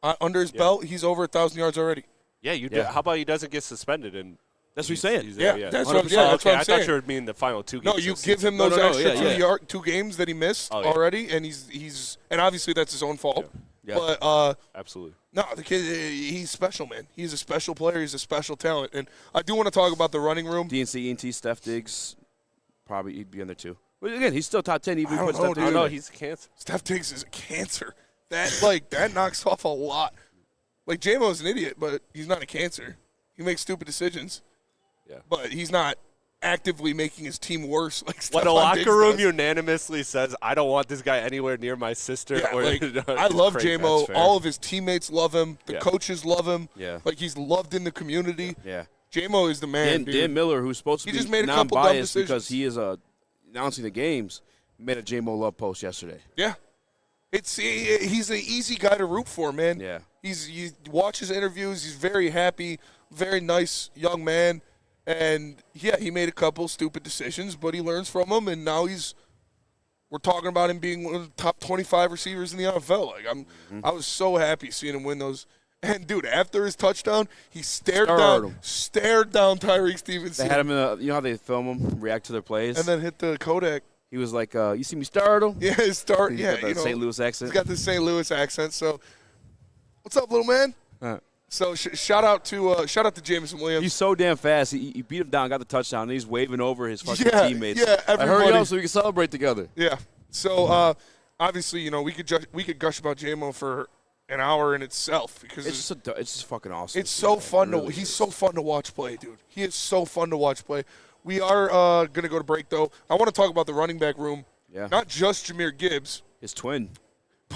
under his belt, he's over 1,000 yards already. Yeah, how about he doesn't get suspended and that's what he's saying. That's what I'm saying. I thought you were meaning the final 2 games. No, you give him those extra 2 games that he missed already, and he's and obviously that's his own fault. Yeah. But absolutely. No, the kid, he's special, man. He's a special player. He's a special talent. And I do want to talk about the running room. DNC, ENT, Steph Diggs, probably he'd be in there too. But again, he's still top 10. Even I don't know, no, he's a cancer. Steph Diggs is a cancer. That knocks off a lot. Like, J-Mo's an idiot, but he's not a cancer. He makes stupid decisions. Yeah. But he's not actively making his team worse. Like When the locker Diggs room does. unanimously says, I don't want this guy anywhere near my sister. Yeah, or I love Craig, J-Mo. that's fair. All of his teammates love him. The Yeah. coaches love him. Yeah. Like, he's loved in the community. Yeah. J-Mo is the man, dude. Dan Miller, who's supposed to He be just made a couple dumb non-biased decisions. because he is announcing the games, made a J-Mo love post yesterday. Yeah. He's an easy guy to root for, man. Yeah. You watch his interviews. He's very happy, very nice young man. And, yeah, he made a couple stupid decisions, but he learns from them, and now we're talking about him being one of the top 25 receivers in the NFL. Like, I was so happy seeing him win those. And, dude, after his touchdown, he stared Starred down him. Tyreek Stevenson. They had him in you know how they film him, react to their plays? And then hit the Kodak. He was like, you see me startle? Yeah, He's got the you know, St. Louis accent. He's got the St. Louis accent. So, what's up, little man? So shout out to Jameson Williams. He's so damn fast. He beat him down, got the touchdown, and he's waving over his fucking teammates. Yeah, everybody. Hurry up so we can celebrate together. Yeah. So obviously, you know, we could gush about JMO for an hour in itself because It's just fucking awesome. it's so fun he's so fun to watch play, dude. He is so fun to watch play. We are gonna go to break though. I want to talk about the running back room. Yeah. Not just Jahmyr Gibbs, His twin.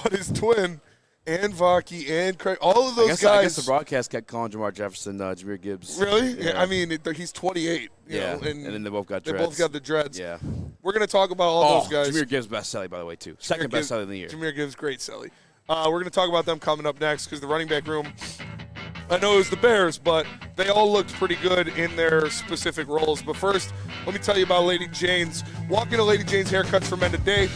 but his twin and Vaki and Craig. All of those guys. I guess the broadcast kept calling Jamar Jefferson Jahmyr Gibbs. Really? Yeah. I mean, he's 28. You know, and then they both got They dreads. both got the dreads. Yeah. We're going to talk about all those guys. Jahmyr Gibbs best selling, by the way, too. Second best selling of the year. Jahmyr Gibbs, great selling. We're going to talk about them coming up next because the running back room, I know it was the Bears, but they all looked pretty good in their specific roles. But first, let me tell you about Lady Jane's. Walk into Lady Jane's Haircuts for Men today.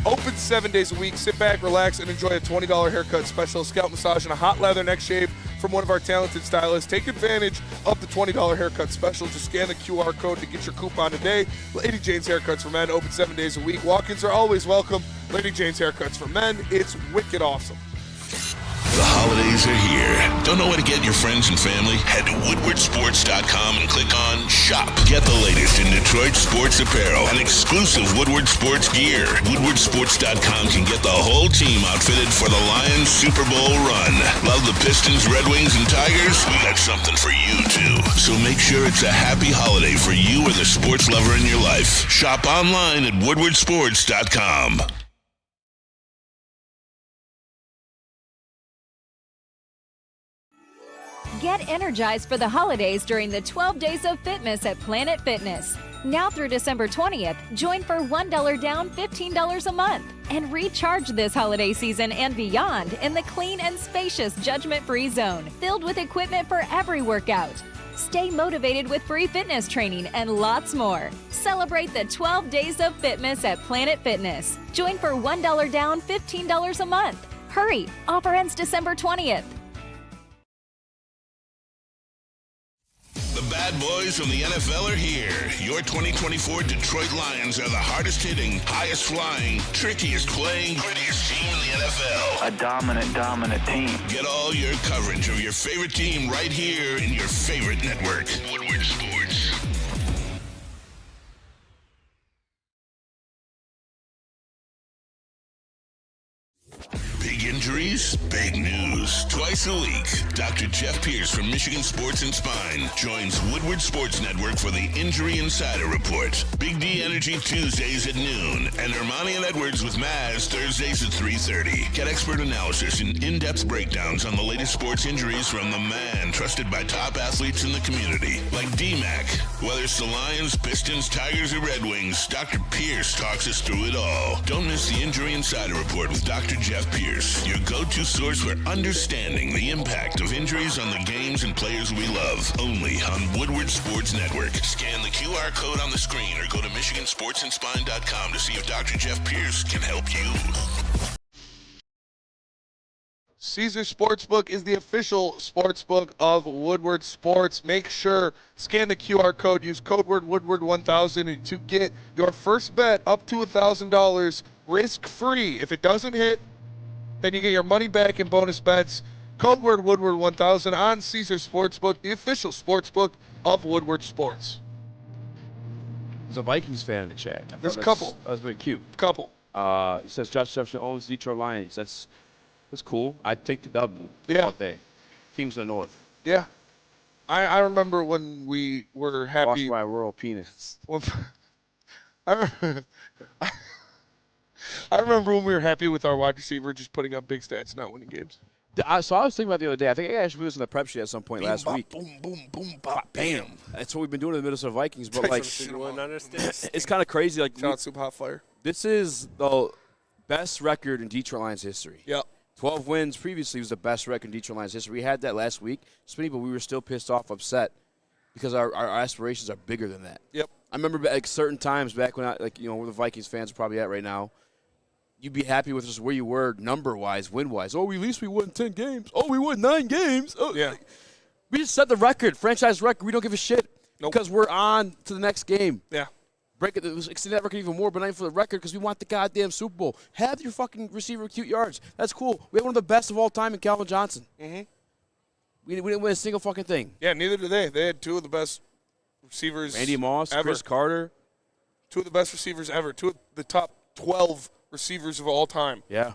Open 7 days a week. Sit back, relax, and enjoy a $20 haircut special, scalp massage, and a hot leather neck shave from one of our talented stylists. Take advantage of the $20 haircut special. Just scan the QR code to get your coupon today. Lady Jane's Haircuts for Men, open 7 days a week. Walk-ins are always welcome. Lady Jane's Haircuts for Men. It's wicked awesome. The holidays are here. Don't know where to get your friends and family? Head to woodwardsports.com and click on Shop. Get the latest in Detroit sports apparel and exclusive Woodward sports gear. Woodwardsports.com can get the whole team outfitted for the Lions Super Bowl run. Love the Pistons, Red Wings, and Tigers? We got something for you, too. So make sure it's a happy holiday for you or the sports lover in your life. Shop online at woodwardsports.com. Get energized for the holidays during the 12 Days of Fitness at Planet Fitness. Now through December 20th, join for $1 down, $15 a month. And recharge this holiday season and beyond in the clean and spacious judgment-free zone, filled with equipment for every workout. Stay motivated with free fitness training and lots more. Celebrate the 12 Days of Fitness at Planet Fitness. Join for $1 down, $15 a month. Hurry! Offer ends December 20th. The bad boys from the NFL are here. Your 2024 Detroit Lions are the hardest hitting, highest flying, trickiest playing, grittiest team in the NFL. A dominant team. Get all your coverage of your favorite team right here in your favorite network. Woodward Sports. Big injuries, big news. Twice a week, Dr. Jeff Pierce from Michigan Sports and Spine joins Woodward Sports Network for the Injury Insider Report. Big D Energy Tuesdays at noon, and Ermanni and Edwards with Maz Thursdays at 3:30. Get expert analysis and in-depth breakdowns on the latest sports injuries from the man trusted by top athletes in the community, like D-Mac. Whether it's the Lions, Pistons, Tigers, or Red Wings, Dr. Pierce talks us through it all. Don't miss the Injury Insider Report with Dr. Jeff Pierce, your go-to source for understanding the impact of injuries on the games and players we love. Only on Woodward Sports Network. Scan the QR code on the screen or go to MichiganSportsandSpine.com to see if Dr. Jeff Pierce can help you. Caesar Sportsbook is the official sportsbook of Woodward Sports. Make sure, scan the QR code, use code word Woodward1000 to get your first bet up to $1,000 risk-free. If it doesn't hit, then you get your money back in bonus bets. Code word Woodward1000 on Caesar Sportsbook, the official sportsbook of Woodward Sports. There's a Vikings fan in the chat. There's a couple. That was very cute. Couple. He says Josh Jefferson owns Detroit Lions. That's cool. I'd take the W all day. Teams in the North. Yeah. I remember when we were happy. Lost by a rural penis. I remember when we were happy with our wide receiver just putting up big stats, not winning games. So I was thinking about the other day. I think I actually was in the prep sheet at some point last week. Boom, boom, boom, bop, bam. That's what we've been doing in the Minnesota Vikings. But like, it's kind of crazy. Like, shout out Super Hot Fire. This is the best record in Detroit Lions history. Yep. 12 wins previously was the best record in Detroit Lions history. We had that last week, but we were still pissed off, upset, because our aspirations are bigger than that. Yep. I remember certain times back when where the Vikings fans are probably at right now, you'd be happy with just where you were number-wise, win-wise. Oh, at least we won 10 games. Oh, we won 9 games. Oh, yeah. We just set the record, franchise record. We don't give a shit because we're on to the next game. Yeah. Break it, extend that record even more, but not even for the record because we want the goddamn Super Bowl. Have your fucking receiver cute yards. That's cool. We have one of the best of all time in Calvin Johnson. Mm-hmm. We didn't win a single fucking thing. Yeah, neither did they. They had 2 of the best receivers Randy Moss, ever. Chris Carter. 2 of the best receivers ever. 2 of the top 12 receivers of all time. Yeah.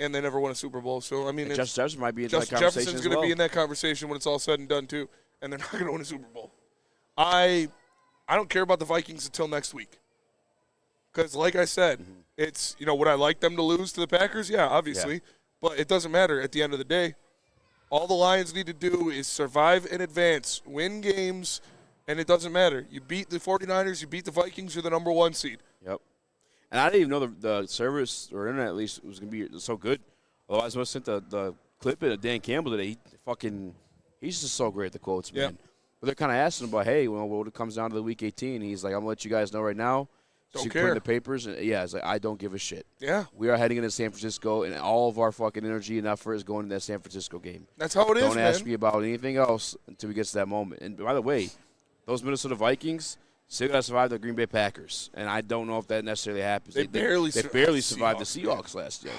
And they never won a Super Bowl. So, I mean, Justin Jefferson might be in that Justin conversation Jefferson's as going to well. be in that conversation when it's all said and done, too. And they're not going to win a Super Bowl. I don't care about the Vikings until next week. Because, like I said, it's, would I like them to lose to the Packers? Yeah, obviously. Yeah. But it doesn't matter at the end of the day. All the Lions need to do is survive in advance, win games, and it doesn't matter. You beat the 49ers, you beat the Vikings, you're the number 1 seed. Yep. And I didn't even know the service or internet at least was going to be so good. Otherwise, I would have sent the clip of Dan Campbell today. He's just so great at the quotes, man. But they're kind of asking him about, hey, when it comes down to the Week 18, he's like, I'm going to let you guys know right now. Don't So you care. put in the papers, and it's like, I don't give a shit. Yeah. We are heading into San Francisco, and all of our fucking energy and effort is going to that San Francisco game. That's how it is, Don't ask man. me about anything else until we get to that moment. And by the way, those Minnesota Vikings still got to survive the Green Bay Packers, and I don't know if that necessarily happens. They barely survived the Seahawks, Seahawks last year.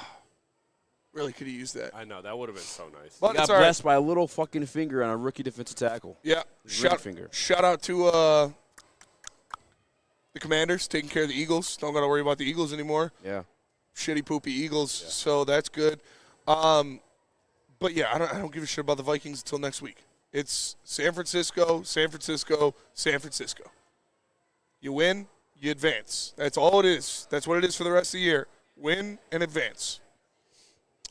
Really could have used that. I know. That would have been so nice. But He got it's all right. blessed by a little fucking finger on a rookie defensive tackle. Yeah. Finger. Shout out to the Commanders taking care of the Eagles. Don't got to worry about the Eagles anymore. Yeah. Shitty, poopy Eagles. So that's good. But, yeah, I don't give a shit about the Vikings until next week. It's San Francisco, San Francisco, San Francisco. You win, you advance. That's all it is. That's what it is for the rest of the year. Win and advance.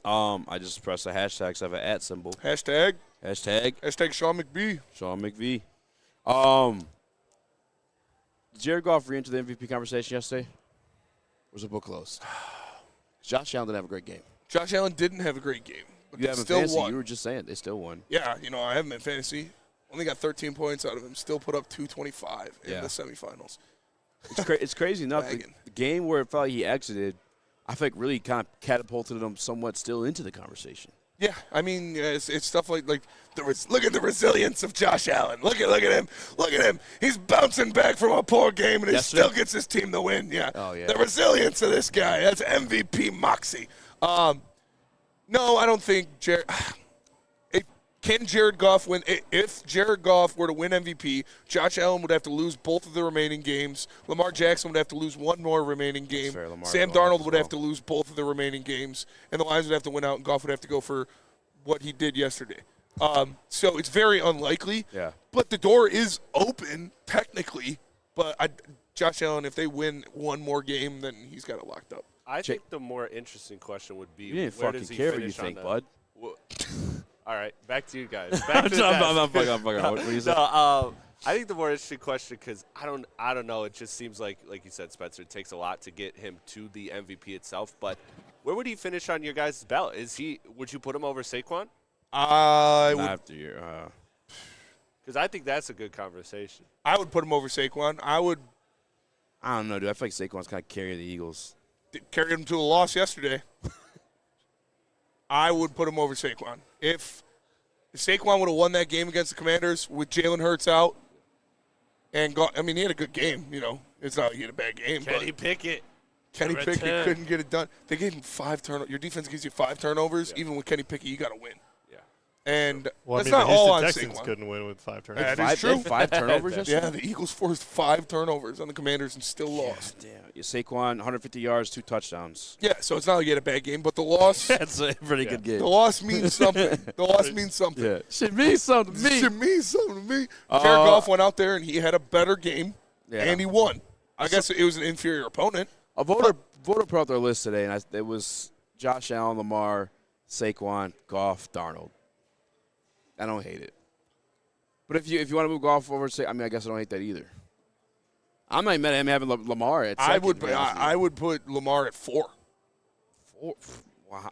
I just pressed the hashtag, so I have an @ symbol. Hashtag Sean McBee. Sean McVee. Did Jared Goff re-enter the MVP conversation yesterday? Or was the book closed? Josh Allen didn't have a great game. Josh Allen didn't have a great game. But You they have him still fantasy. won. You were just saying they still won. Yeah, I have him in fantasy. Only got 13 points out of him. Still put up 225 in Yeah. the semifinals. It's crazy enough. The game where it felt like he exited, I think really kind of catapulted him somewhat still into the conversation. Yeah, I mean, it's stuff like look at the resilience of Josh Allen. Look at him. Look at him. He's bouncing back from a poor game, and he still gets his team the win. Yeah. Oh, yeah. The resilience of this guy. That's MVP moxie. No, I don't think Jared. Can Jared Goff win? If Jared Goff were to win MVP, Josh Allen would have to lose both of the remaining games. Lamar Jackson would have to lose one more remaining game. fair. Lamar Sam would go Darnold off would as have to lose both of the remaining games. And the Lions would have to win out, and Goff would have to go for what he did yesterday. So it's very unlikely. Yeah. But the door is open, technically. But Josh Allen, if they win one more game, then he's got it locked up. I think the more interesting question would be, You didn't where fucking does he care what finish you think, on bud. All right, back to you guys. Back to the I'm desk. fucking. What do you say? No, I think the more interesting question, because I don't know. It just seems like you said, Spencer, it takes a lot to get him to the MVP itself. But where would he finish on your guys' belt? Would you put him over Saquon? I would. After your, Because I think that's a good conversation. I would put him over Saquon. I don't know, dude. I feel like Saquon's kind of carrying the Eagles. carried him to a loss yesterday. I would put him over Saquon. If Saquon would have won that game against the Commanders with Jalen Hurts out, and he had a good game. It's not like he had a bad game. Kenny Pickett. Kenny Number Pickett 10. couldn't get it done. They gave him 5 turnovers. Your defense gives you 5 turnovers. Even with Kenny Pickett, you got to win. Yeah. And Well, that's I mean, not the all on Houston Texans Saquon. couldn't win with 5 turnovers. That is true. 5 turnovers yesterday? Yeah, the Eagles forced 5 turnovers on the Commanders and still lost. Damn. Saquon, 150 yards, 2 touchdowns. Yeah, so it's not like he had a bad game, but the loss. That's a pretty good game. The loss means something. The loss means something. Yeah. Should mean something to me. Should mean something to me. Jared Goff went out there and he had a better game, and he won. I guess it was an inferior opponent. A voter put out their list today, and it was Josh Allen, Lamar, Saquon, Goff, Darnold. I don't hate it. But if you want to move Goff over, I guess I don't hate that either. I'm not even mad at him having Lamar at second. I would put Lamar at 4. 4? Wow.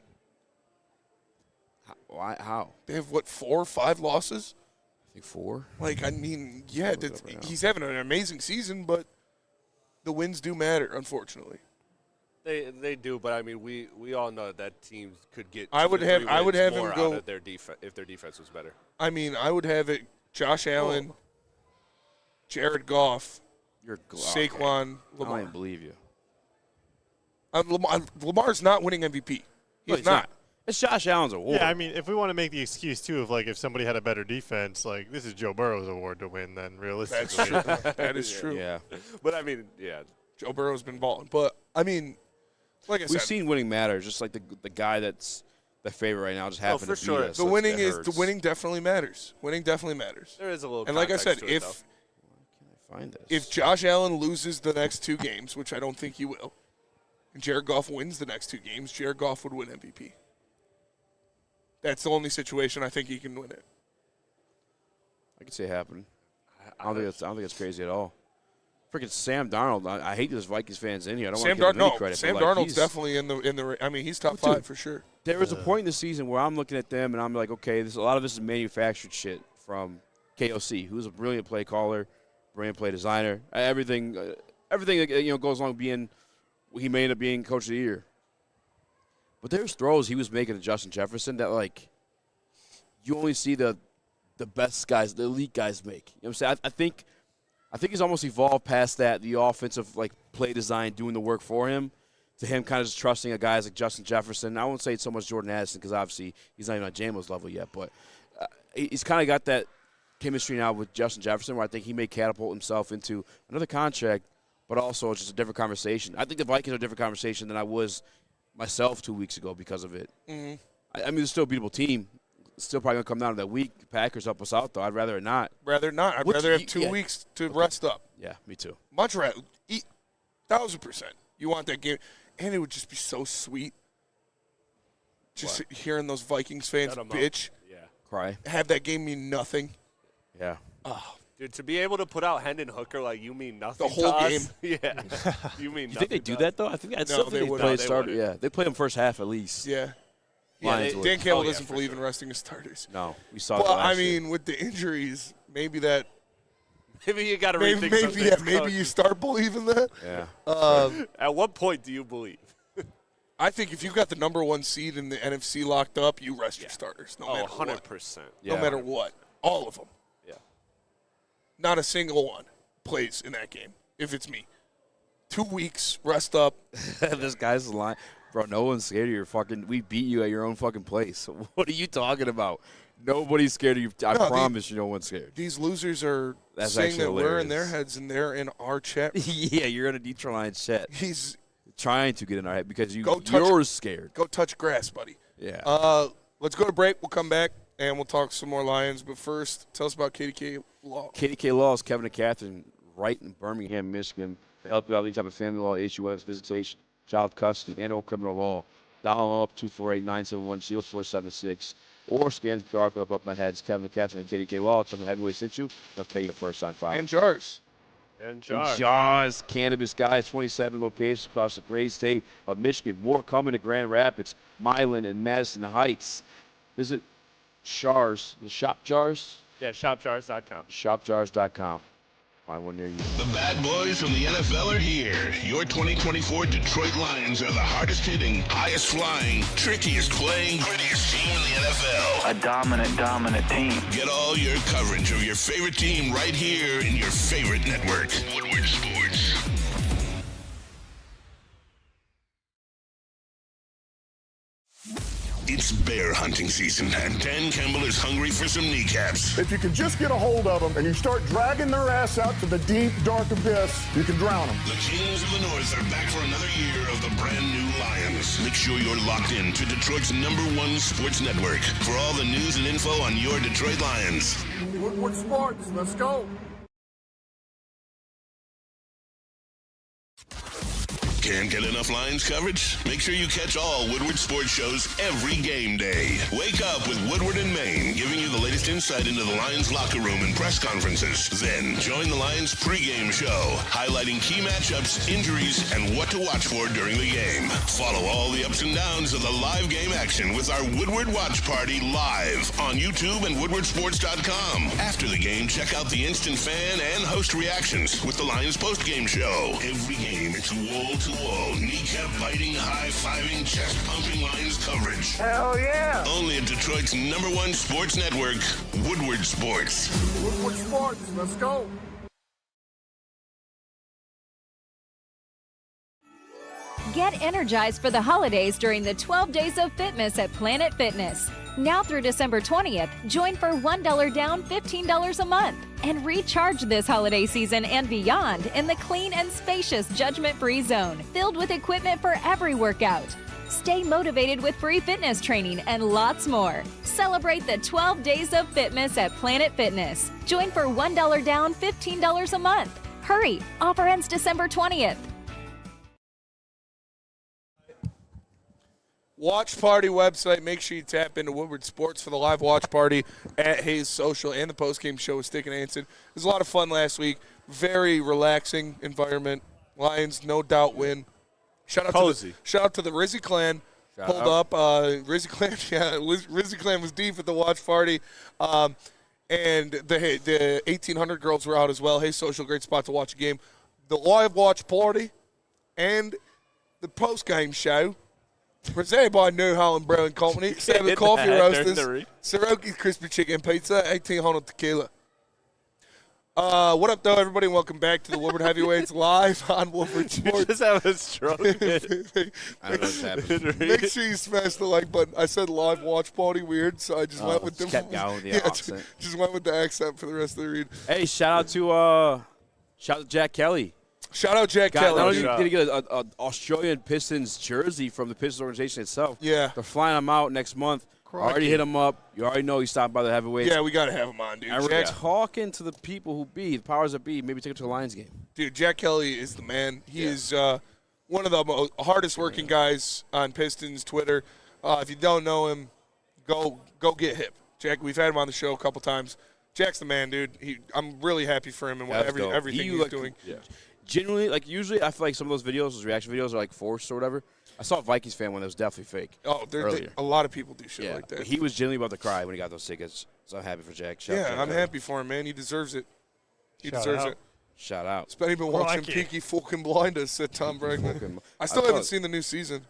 Why? How? They have, 4 or 5 losses? I think 4. He's having an amazing season, but the wins do matter, unfortunately. They do, but I mean, we all know that teams could get. I would have him more go out of their if their defense was better. I mean, I would have it Josh Allen, Jared Goff, Saquon, I Lamar. don't even believe you. Lamar's not winning MVP. He's not. It's Josh Allen's award. Yeah, I mean, if we want to make the excuse too of like if somebody had a better defense, like this is Joe Burrow's award to win, then realistically, That's true. That is true. Yeah, but I mean, Joe Burrow's been balling, but I mean, like I said, we've seen winning matters. Just like the guy that's the favorite right now just happened for to sure. beat us. the winning definitely matters. Winning definitely matters. There is a little. And like I said, context to it, if Find this. if Josh Allen loses the next 2 games, which I don't think he will, and Jared Goff wins the next 2 games, Jared Goff would win MVP. That's the only situation I think he can win it. I could see it happen. I don't think it's crazy at all. Freaking Sam Darnold. I hate those Vikings fans in here. I don't want to give him any credit. Sam but like, Darnold's definitely in the. I mean, he's top 5 for sure. There was a point in the season where I'm looking at them and I'm like, okay, a lot of this is manufactured shit from KOC, who's a brilliant play caller, brilliant play designer. Everything that goes along being, he may end up being coach of the year. But there's throws he was making to Justin Jefferson that like, you only see the best guys, the elite guys make. You know what I'm saying? I think he's almost evolved past that, the offensive like play design doing the work for him, to him kind of just trusting a guys like Justin Jefferson. I won't say it's so much Jordan Addison because obviously he's not even on Jamo's level yet, but he's kind of got that chemistry now with Justin Jefferson where I think he may catapult himself into another contract, but also just a different conversation. I think the Vikings are a different conversation than I was myself 2 weeks ago because of it. Mm-hmm. I mean, they're still a beatable team. It's still probably going to come down to that week. Packers help us out, though. I'd rather it not. I'd rather have 2 weeks to rest up. Yeah, me too. Much rather. 1,000%. You want that game. And it would just be so sweet. Just hearing those Vikings fans bitch. Yeah. Cry. Have that game mean nothing. Yeah. Oh. Dude, to be able to put out Hendon Hooker like you mean nothing. The whole to game. us, yeah. You mean You nothing. think they do that, though? I think they would. play starter. Yeah, they play them first half at least. Yeah. Lions Dan would. Campbell doesn't believe in resting his starters. No, we saw Well, that I last year. mean, with the injuries, maybe that. Maybe you got to Maybe, rethink some things, maybe Coach. you start believing that. Yeah. At what point do you believe? I think if you've got the number 1 seed in the NFC locked up, you rest your starters. No matter 100%. what. No matter what. All of them. Yeah. Not a single one plays in that game, if it's me. 2 weeks, rest up. This guy's lying. Bro, no one's scared of your fucking – we beat you at your own fucking place. What are you talking about? Nobody's scared of you. I promise you no one's scared. These losers are That's saying actually that we're in hilarious. their heads and they're in our chat. Yeah, you're in a Detroit Lions chat. He's trying to get in our head because you're scared. Go touch grass, buddy. Yeah. Let's go to break. We'll come back, and we'll talk some more Lions. But first, tell us about KDK Law. KDK Law is Kevin and Catherine Wright in Birmingham, Michigan. They help you out with any type of family law, HUS, visitation, child custody, and or criminal law. Dial up 248-971-0476 or scan the QR code up my head. It's Kevin and Catherine and KDK Law. It's something heavyweight sent you. They'll pay you first on file. And jars. And jars. Jaws, Cannabis Guys, 27 locations across the great state of Michigan. More coming to Grand Rapids, Milan, and Madison Heights. Visit Shars, the Shop Jars. Yeah, shopjars.com. Shopjars.com. Find one near you. The bad boys from the NFL are here. Your 2024 Detroit Lions are the hardest hitting, highest flying, trickiest playing, grittiest team in the NFL. A dominant team. Get all your coverage of your favorite team right here in your favorite network. Woodward Sports. It's bear hunting season, and Dan Campbell is hungry for some kneecaps. If you can just get a hold of them and you start dragging their ass out to the deep, dark abyss, you can drown them. The Kings of the North are back for another year of the brand new Lions. Make sure you're locked in to Detroit's #1 sports network for all the news and info on your Detroit Lions. Woodward Sports, let's go. Can't get enough Lions coverage? Make sure you catch all Woodward sports shows every game day. Wake up with Woodward and Maine, giving you the latest insight into the Lions locker room and press conferences. Then join the Lions pregame show, highlighting key matchups, injuries, and what to watch for during the game. Follow all the ups and downs of the live game action with our Woodward Watch Party live on YouTube and WoodwardSports.com. After the game, check out the instant fan and host reactions with the Lions postgame show. Every game It's wall-to-wall, kneecap-biting, high-fiving, chest-pumping Lions coverage. Hell yeah! Only at Detroit's #1 sports network, Woodward Sports. Woodward Sports, let's go. Get energized for the holidays during the 12 Days of Fitness at Planet Fitness. Now through December 20th, join for $1 down, $15 a month. And recharge this holiday season and beyond in the clean and spacious judgment-free zone, filled with equipment for every workout. Stay motivated with free fitness training and lots more. Celebrate the 12 Days of Fitness at Planet Fitness. Join for $1 down, $15 a month. Hurry! Offer ends December 20th. Watch Party website. Make sure you tap into Woodward Sports for the live watch party at Hayes Social and the postgame show with Stick and Anson. It was a lot of fun last week. Very relaxing environment. Lions, no doubt, win. Shout out to the Rizzy Clan. Pulled up. Rizzy Clan, Rizzy Clan was deep at the watch party. And the 1800 girls were out as well. Hayes Social, great spot to watch a game. The live watch party and the postgame show. Presented by New Holland Brewing Company, 7 Coffee Roasters, Siroki's Crispy Chicken Pizza, 1800 Tequila. What up, though, everybody? Welcome back to the Woodward Heavyweights live on Woodward Sports. You just have a stroke. I don't know what's happening. Make sure you smash the like button. I said live watch party weird, so I just went with just kept going with the accent. Just went with the accent for the rest of the read. Hey, shout out to Jack Kelly. Shout out Jack Kelly. Not only did he get an Australian Pistons jersey from the Pistons organization itself. Yeah. They're flying him out next month. Already hit him up. You already know he's stopped by the heavyweights. Yeah, we got to have him on, dude. And we're talking to the people who be, the powers that be, maybe take him to the Lions game. Dude, Jack Kelly is the man. He is one of the hardest working guys on Pistons Twitter. If you don't know him, go get hip. Jack, we've had him on the show a couple times. Jack's the man, dude. I'm really happy for him and everything he's doing. Yeah. Genuinely, usually I feel like some of those videos, those reaction videos are forced or whatever. I saw a Vikings fan one that was definitely fake. Oh, a lot of people do shit like that. He was genuinely about to cry when he got those tickets, so I'm happy for Jack. I'm happy for him, man. He deserves it. He deserves it. Shout out. He's been watching Peaky fucking Blinders, said Tom Bregman. I still haven't seen the new season.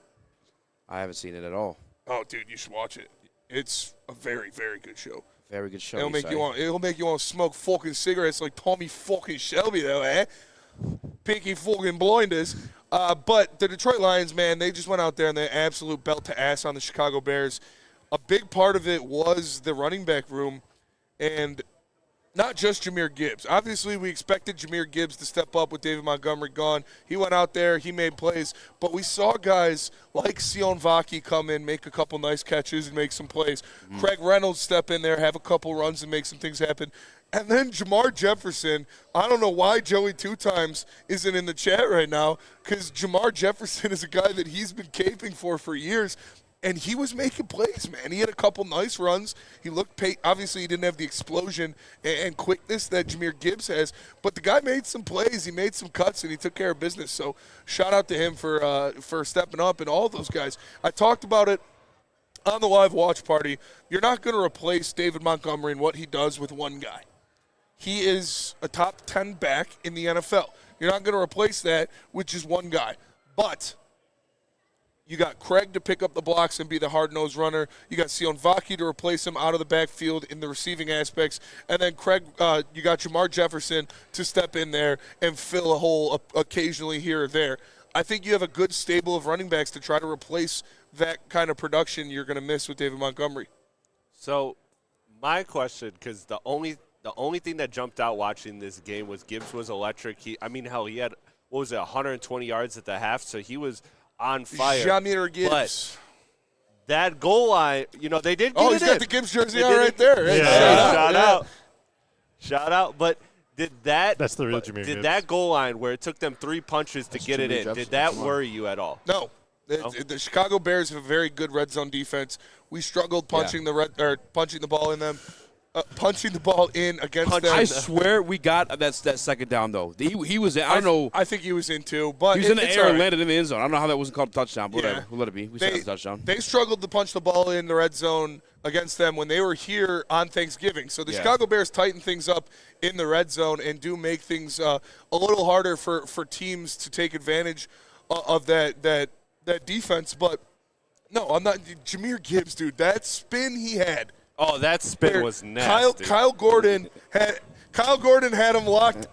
I haven't seen it at all. Oh, dude, you should watch it. It's a very, very good show. Very good show. It'll make you want to smoke fucking cigarettes like Tommy fucking Shelby, though, eh? Pinky fucking Blinders. But the Detroit Lions, man, they just went out there and they absolute belt to ass on the Chicago Bears. A big part of it was the running back room and not just Jahmyr Gibbs. Obviously, we expected Jahmyr Gibbs to step up with David Montgomery gone. He went out there. He made plays. But we saw guys like Sion Vaki come in, make a couple nice catches and make some plays. Craig Reynolds step in there, have a couple runs and make some things happen. And then Jamar Jefferson, I don't know why Joey Two Times isn't in the chat right now, because Jamar Jefferson is a guy that he's been caping for years, and he was making plays, man. He had a couple nice runs. He looked obviously he didn't have the explosion and quickness that Jahmyr Gibbs has, but the guy made some plays. He made some cuts, and he took care of business. So shout out to him for stepping up and all those guys. I talked about it on the live watch party. You're not going to replace David Montgomery and what he does with one guy. He is a top 10 back in the NFL. You're not going to replace that with just one guy. But you got Craig to pick up the blocks and be the hard-nosed runner. You got Sion Vaki to replace him out of the backfield in the receiving aspects. And then you got Jamar Jefferson to step in there and fill a hole occasionally here or there. I think you have a good stable of running backs to try to replace that kind of production you're going to miss with David Montgomery. So my question, because the only thing that jumped out watching this game was Gibbs was electric. He had, 120 yards at the half, so he was on fire. Jahmyr Gibbs. But that goal line, they did get Oh, he's got the Gibbs jersey on right there. Yeah. Shout out. But That's the real Jahmyr Gibbs. Did that goal line where it took them 3 punches to get it in, did that worry you at all? No. The Chicago Bears have a very good red zone defense. We struggled punching the ball in them. punching the ball in against them. I swear we got that second down, though. He was in. I don't know. I think he was in, too. But he was in the air right. and landed in the end zone. I don't know how that wasn't called a touchdown, but whatever. Yeah. We'll let it be. We said it was a touchdown. They struggled to punch the ball in the red zone against them when they were here on Thanksgiving. So the Chicago Bears tighten things up in the red zone and do make things a little harder for teams to take advantage of that defense. But, no, I'm not – Jahmyr Gibbs, dude, that spin he had. Oh, that spin was nasty. Kyle Gordon had him locked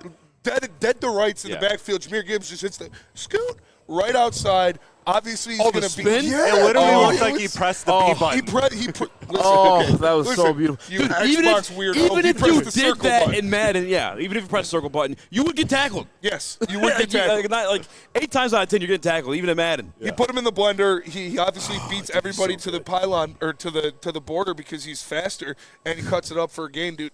dead to rights in the backfield. Jahmyr Gibbs just hits the scoot right outside. Obviously, he's going to be. Yeah. It literally looked like he pressed the B button. That was so beautiful. You Dude, even if you did that in Madden, even if you press the circle button, you would get tackled. Yes, you would get tackled. Like 8 times out of 10, you're getting tackled, even in Madden. You put him in the blender. He obviously beats everybody to the pylon or to the border because he's faster, and he cuts it up for a game, dude.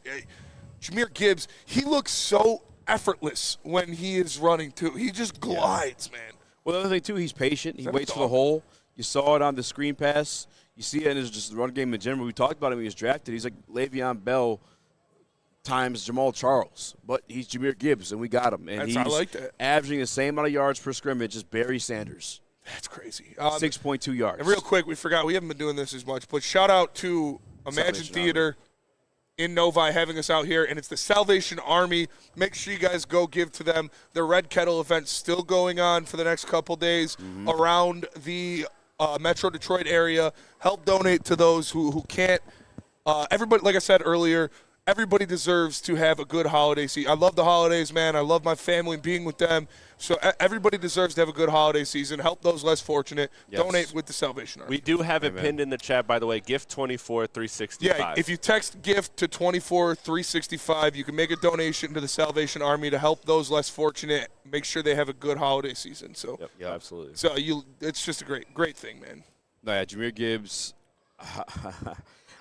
Jahmyr Gibbs, he looks so effortless when he is running too. He just glides, man. Well, the other thing, too, he's patient. He waits for the hole. You saw it on the screen pass. You see it in his just run game in general. We talked about him when he was drafted. He's like Le'Veon Bell times Jamal Charles. But he's Jahmyr Gibbs, and we got him. And he's averaging the same amount of yards per scrimmage as Barry Sanders. That's crazy. 6.2 yards. And real quick, we forgot. We haven't been doing this as much. But shout out to Imagine Theater in Novi having us out here, and it's the Salvation Army. Make sure you guys go give to them. The Red Kettle event's still going on for the next couple days around the Metro Detroit area. Help donate to those who can't. Everybody, like I said earlier, everybody deserves to have a good holiday season. I love the holidays, man. I love my family and being with them. So everybody deserves to have a good holiday season. Help those less fortunate. Yes. Donate with the Salvation Army. We do have it pinned in the chat, by the way. Gift 24365. Yeah, if you text gift to 24365, you can make a donation to the Salvation Army to help those less fortunate. Make sure they have a good holiday season. So yeah, absolutely. So it's just a great thing, man. No, yeah, Jahmyr Gibbs.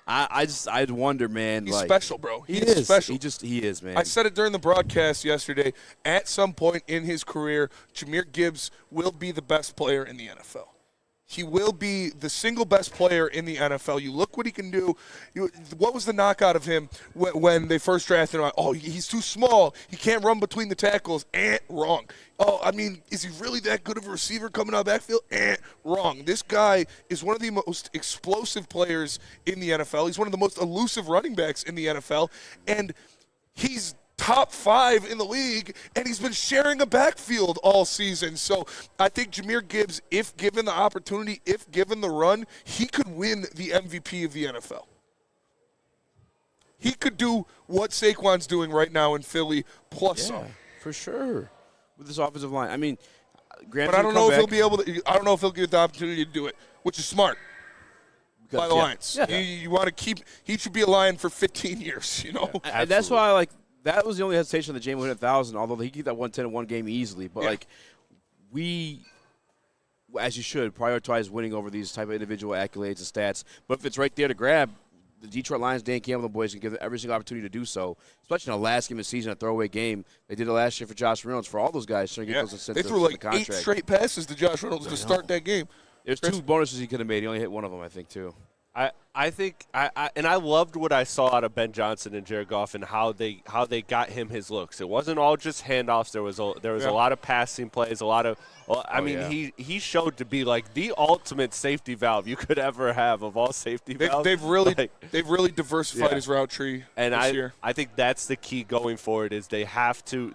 I'd wonder, man. He's special, bro. He is special. He is, man. I said it during the broadcast yesterday. At some point in his career, Jahmyr Gibbs will be the best player in the NFL. He will be the single best player in the NFL. You look what he can do. What was the knockout of him when they first drafted him? Oh, he's too small. He can't run between the tackles. Wrong. Oh, I mean, is he really that good of a receiver coming out of the backfield? Wrong. This guy is one of the most explosive players in the NFL. He's one of the most elusive running backs in the NFL. And he's top 5 in the league, and he's been sharing a backfield all season. So I think Jahmyr Gibbs, if given the opportunity, if given the run, he could win the MVP of the NFL. He could do what Saquon's doing right now in Philly, plus some. For sure. With this offensive line. I mean, but I don't know if he'll be able to. I don't know if he'll get the opportunity to do it, which is smart. By the Lions. Yeah. You want to keep – he should be a Lion for 15 years, you know? And that's why, that was the only hesitation of the James 1,000, although he keep that 110 in one game easily. But, we, as you should, prioritize winning over these type of individual accolades and stats. But if it's right there to grab, the Detroit Lions, Dan Campbell and the boys can give them every single opportunity to do so, especially in the last game of the season, a throwaway game. They did it last year for Josh Reynolds. For all those guys, trying to get those incentives. They threw the contract. 8 straight passes to Josh Reynolds to start that game. There's 2 bonuses he could have made. He only hit one of them, I think, too. I think I loved what I saw out of Ben Johnson and Jared Goff and how they got him his looks. It wasn't all just handoffs. There was a lot of passing plays, a lot of. Well, he showed to be like the ultimate safety valve you could ever have of all safety valves. They've really diversified his route tree and this year. I think that's the key going forward is they have to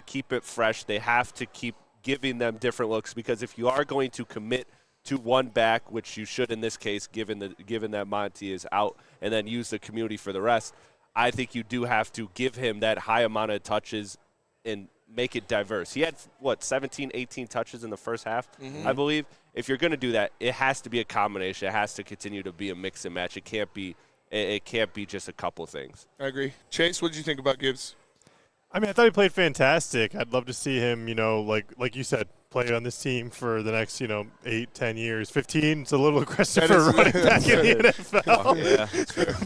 keep it fresh. They have to keep giving them different looks because if you are going to commit to one back, which you should in this case, given that Monty is out, and then use the community for the rest, I think you do have to give him that high amount of touches and make it diverse. He had, 17, 18 touches in the first half, I believe. If you're going to do that, it has to be a combination. It has to continue to be a mix and match. It can't be just a couple things. I agree. Chase, what did you think about Gibbs? I mean, I thought he played fantastic. I'd love to see him, like you said, play on this team for the next, 8, 10 years. 15 is a little aggressive for a running back in the NFL. Yeah, that's fair.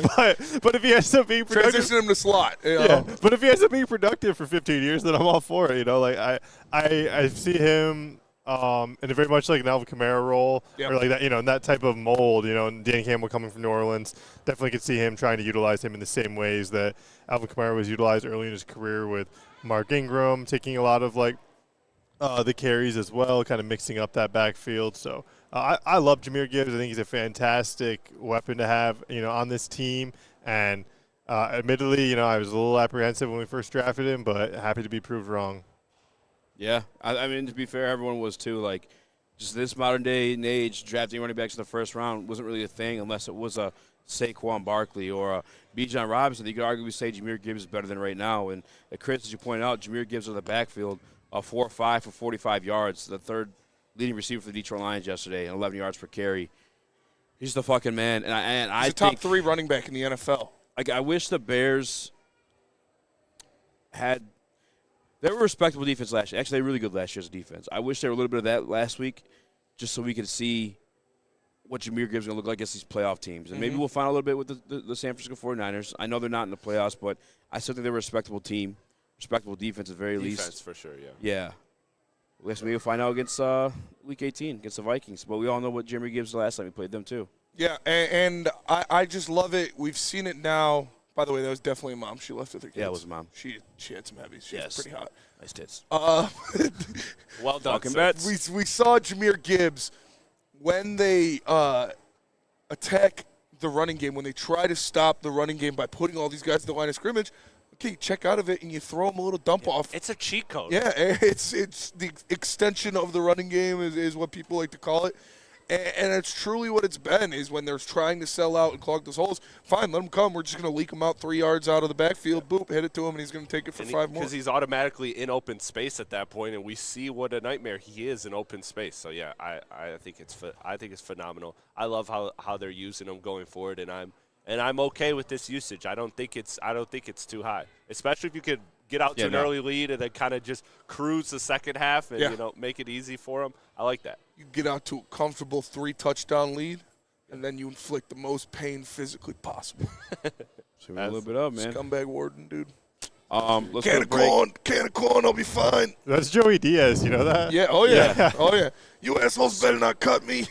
But if he ends up being productive, transition him to slot. But if he ends up being productive for 15 years, then I'm all for it. I see him and very much like an Alvin Kamara role, or like that, in that type of mold, and Danny Campbell coming from New Orleans, definitely could see him trying to utilize him in the same ways that Alvin Kamara was utilized early in his career with Mark Ingram, taking a lot of the carries as well, kind of mixing up that backfield. So I love Jahmyr Gibbs. I think he's a fantastic weapon to have, on this team. And admittedly, I was a little apprehensive when we first drafted him, but happy to be proved wrong. Yeah, I mean, to be fair, everyone was too. Just this modern day and age, drafting running backs in the first round wasn't really a thing unless it was a Saquon Barkley or a Bijan Robinson. You could arguably say Jahmyr Gibbs is better than right now. And Chris, as you pointed out, Jahmyr Gibbs in the backfield, 4-5 for 45 yards, the third leading receiver for the Detroit Lions yesterday, and 11 yards per carry. He's the fucking man. And I He's a top 3 running back in the NFL. I wish the Bears had – they were a respectable defense last year. Actually, they were really good last year as a defense. I wish they were a little bit of that last week just so we could see what Jahmyr Gibbs is going to look like against these playoff teams. And maybe we'll find out a little bit with the San Francisco 49ers. I know they're not in the playoffs, but I still think they're a respectable team, respectable defense at the very least. Defense for sure, yeah. Yeah. I guess maybe we'll find out against Week 18 against the Vikings. But we all know what Jahmyr Gibbs did last time we played them too. Yeah, and I just love it. We've seen it now. By the way, that was definitely a mom. She left with her kids. Yeah, it was a mom. She had some heavies. She was pretty hot. Nice tits. Well done, bets. We saw Jahmyr Gibbs when they attack the running game, when they try to stop the running game by putting all these guys in the line of scrimmage. Okay, you check out of it and you throw them a little dump off. It's a cheat code. Yeah, it's the extension of the running game is what people like to call it. And it's truly what it's been, is when they're trying to sell out and clog those holes, fine, let them come. We're just going to leak them out 3 yards out of the backfield, boop, hit it to him, and he's going to take it for 5 more. Because he's automatically in open space at that point, and we see what a nightmare he is in open space. So, yeah, I think it's phenomenal. I love how they're using him going forward, and I'm okay with this usage. I don't think it's too high, especially if you could get out to an early lead and then kind of just cruise the second half and make it easy for them. I like that. You get out to a comfortable 3-touchdown lead, and then you inflict the most pain physically possible. So we're a little bit up, man. Scumbag warden, dude. Let's can of corn, I'll be fine. That's Joey Diaz, you know that? Yeah, oh yeah. Oh yeah. You assholes better not cut me.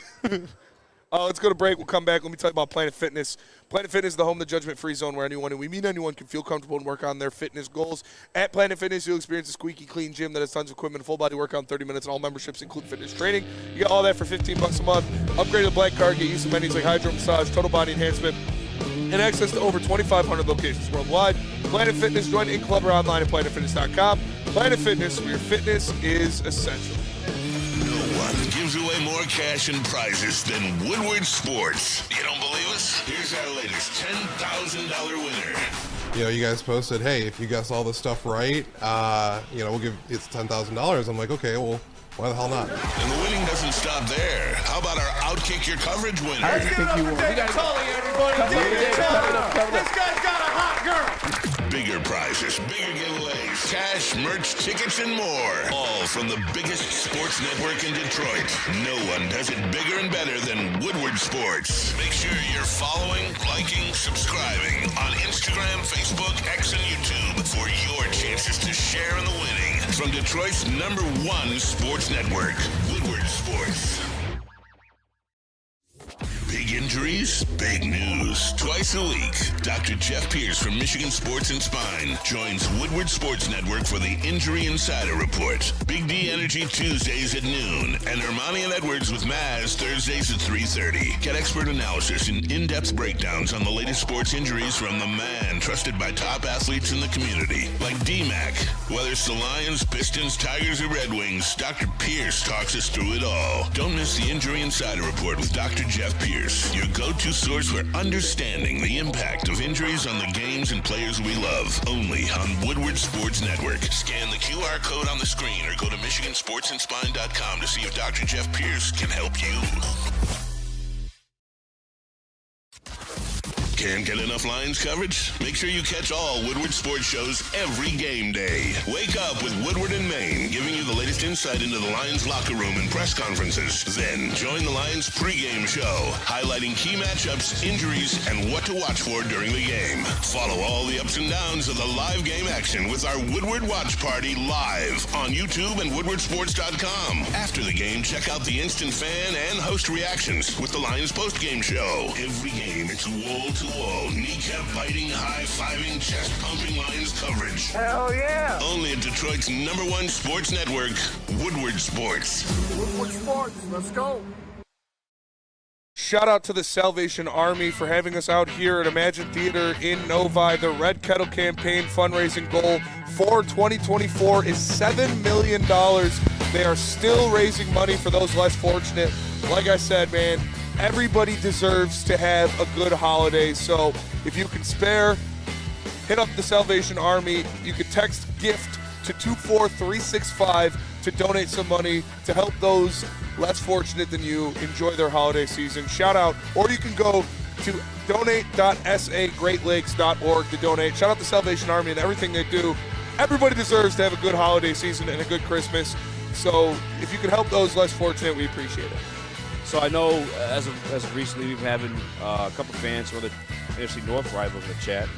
Let's go to break. We'll come back. Let me tell you about Planet Fitness. Planet Fitness is the home of the judgment-free zone where anyone, and we mean anyone, can feel comfortable and work on their fitness goals. At Planet Fitness, you'll experience a squeaky clean gym that has tons of equipment, a full-body workout in 30 minutes, and all memberships include fitness training. You get all that for $15 a month. Upgrade to the Black Card, get use of amenities like hydro massage, total body enhancement, and access to over 2,500 locations worldwide. Planet Fitness, join in club or online at planetfitness.com. Planet Fitness, where your fitness is essential. No one gives away more cash and prizes than Woodward Sports. You don't believe us? Here's our latest $10,000 winner. You guys posted, hey, if you guess all this stuff right, we'll give it's $10,000. I'm like, okay, well, why the hell not? And the winning doesn't stop there. How about our Outkick Your Coverage winner? How do you think you won? Tully, everybody. This guy's got a hot girl. Bigger prizes, bigger giveaways, cash, merch, tickets, and more. All from the biggest sports network in Detroit. No one does it bigger and better than Woodward Sports. Make sure you're following, liking, subscribing on Instagram, Facebook, X, and YouTube for your chances to share in the winning. From Detroit's #1 sports network, Woodward Sports. Big injuries, big news. Twice a week, Dr. Jeff Pierce from Michigan Sports and Spine joins Woodward Sports Network for the Injury Insider Report. Big D Energy Tuesdays at noon, and Ermanni and Edwards with Maz Thursdays at 3:30. Get expert analysis and in-depth breakdowns on the latest sports injuries from the man trusted by top athletes in the community, like D-Mac. Whether it's the Lions, Pistons, Tigers, or Red Wings, Dr. Pierce talks us through it all. Don't miss the Injury Insider Report with Dr. Jeff Pierce, your go-to source for understanding the impact of injuries on the games and players we love. Only on Woodward Sports Network. Scan the QR code on the screen or go to MichiganSportsandSpine.com to see if Dr. Jeff Pierce can help you. Can't get enough Lions coverage? Make sure you catch all Woodward sports shows every game day. Wake up with Woodward and Maine, giving you the latest insight into the Lions locker room and press conferences. Then join the Lions pregame show, highlighting key matchups, injuries, and what to watch for during the game. Follow all the ups and downs of the live game action with our Woodward Watch Party live on YouTube and WoodwardSports.com. After the game, check out the instant fan and host reactions with the Lions postgame show. Every game, it's wall-to-wall, kneecap-biting, high-fiving, chest-pumping Lions coverage. Hell yeah! Only at Detroit's #1 sports network, Woodward Sports. Woodward Sports, let's go. Shout out to the Salvation Army for having us out here at Imagine Theater in Novi. The Red Kettle Campaign fundraising goal for 2024 is $7 million. They are still raising money for those less fortunate. Like I said, man, everybody deserves to have a good holiday. So if you can spare, hit up the Salvation Army. You can text GIFT to 24365 to donate some money to help those less fortunate than you enjoy their holiday season. Shout out, or you can go to donate.sagreatlakes.org to donate. Shout out the Salvation Army and everything they do. Everybody deserves to have a good holiday season and a good Christmas. So if you can help those less fortunate, we appreciate it. So I know as of recently we've been having a couple fans from the NFC North rivals in the chat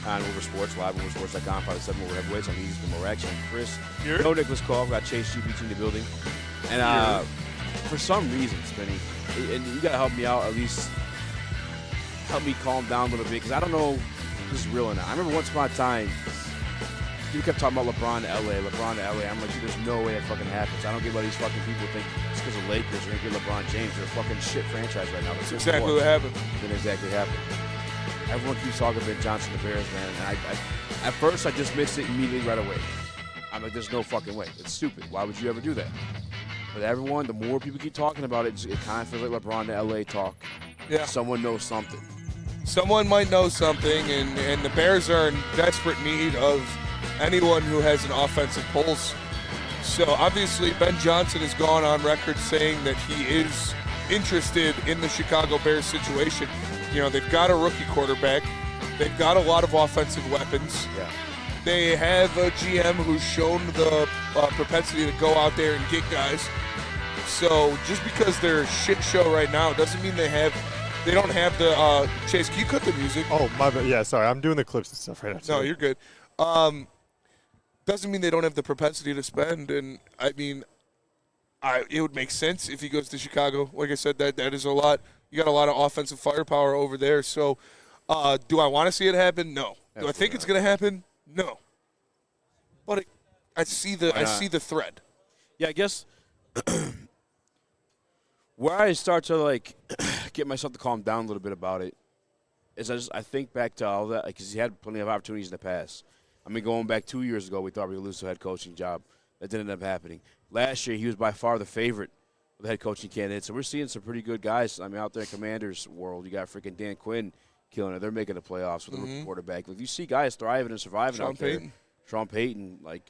on Woodward Sports, live at WoodwardSports.com, probably 7 more heavyweights. I'm Easy, more Raxter and Chris. No Nicholas Cole, got Chase GBT in the building. And for some reason, Spinny, and you got to help me out, at least help me calm down a little bit, because I don't know if this is real or not. I remember once upon a time, you kept talking about LeBron to LA. I'm like, dude, there's no way that fucking happens. I don't get why these fucking people think it's because of Lakers are going to get LeBron James. They're a fucking shit franchise right now. That's exactly what happened. Didn't exactly happen. Everyone keeps talking about Johnson, the Bears, man. And at first, I dismissed it immediately right away. I'm like, there's no fucking way. It's stupid. Why would you ever do that? But everyone, the more people keep talking about it, it kind of feels like LeBron to LA talk. Yeah. Someone knows something. Someone might know something, and the Bears are in desperate need of anyone who has an offensive pulse. So obviously Ben Johnson has gone on record saying that he is interested in the Chicago Bears situation. You know, they've got a rookie quarterback. They've got a lot of offensive weapons. Yeah. They have a GM who's shown the propensity to go out there and get guys. So just because they're a shit show right now doesn't mean they don't have the Chase, can you cut the music? Oh, my bad. Yeah, sorry. I'm doing the clips and stuff right now. No, you're good. Doesn't mean they don't have the propensity to spend. And, I mean, it would make sense if he goes to Chicago. Like I said, that is a lot. You got a lot of offensive firepower over there. So do I want to see it happen? No. Do I think it's going to happen? No. But I see the thread. Yeah, I guess where I start to, like, get myself to calm down a little bit about it is I think back to all that, because he had plenty of opportunities in the past. I mean, going back 2 years ago, we thought we would lose the head coaching job. That didn't end up happening. Last year, he was by far the favorite of the head coaching candidate. So we're seeing some pretty good guys. I mean, out there in Commanders world, you got freaking Dan Quinn killing it. They're making the playoffs with a rookie quarterback. Like, you see guys thriving and surviving out there. Sean Payton, like,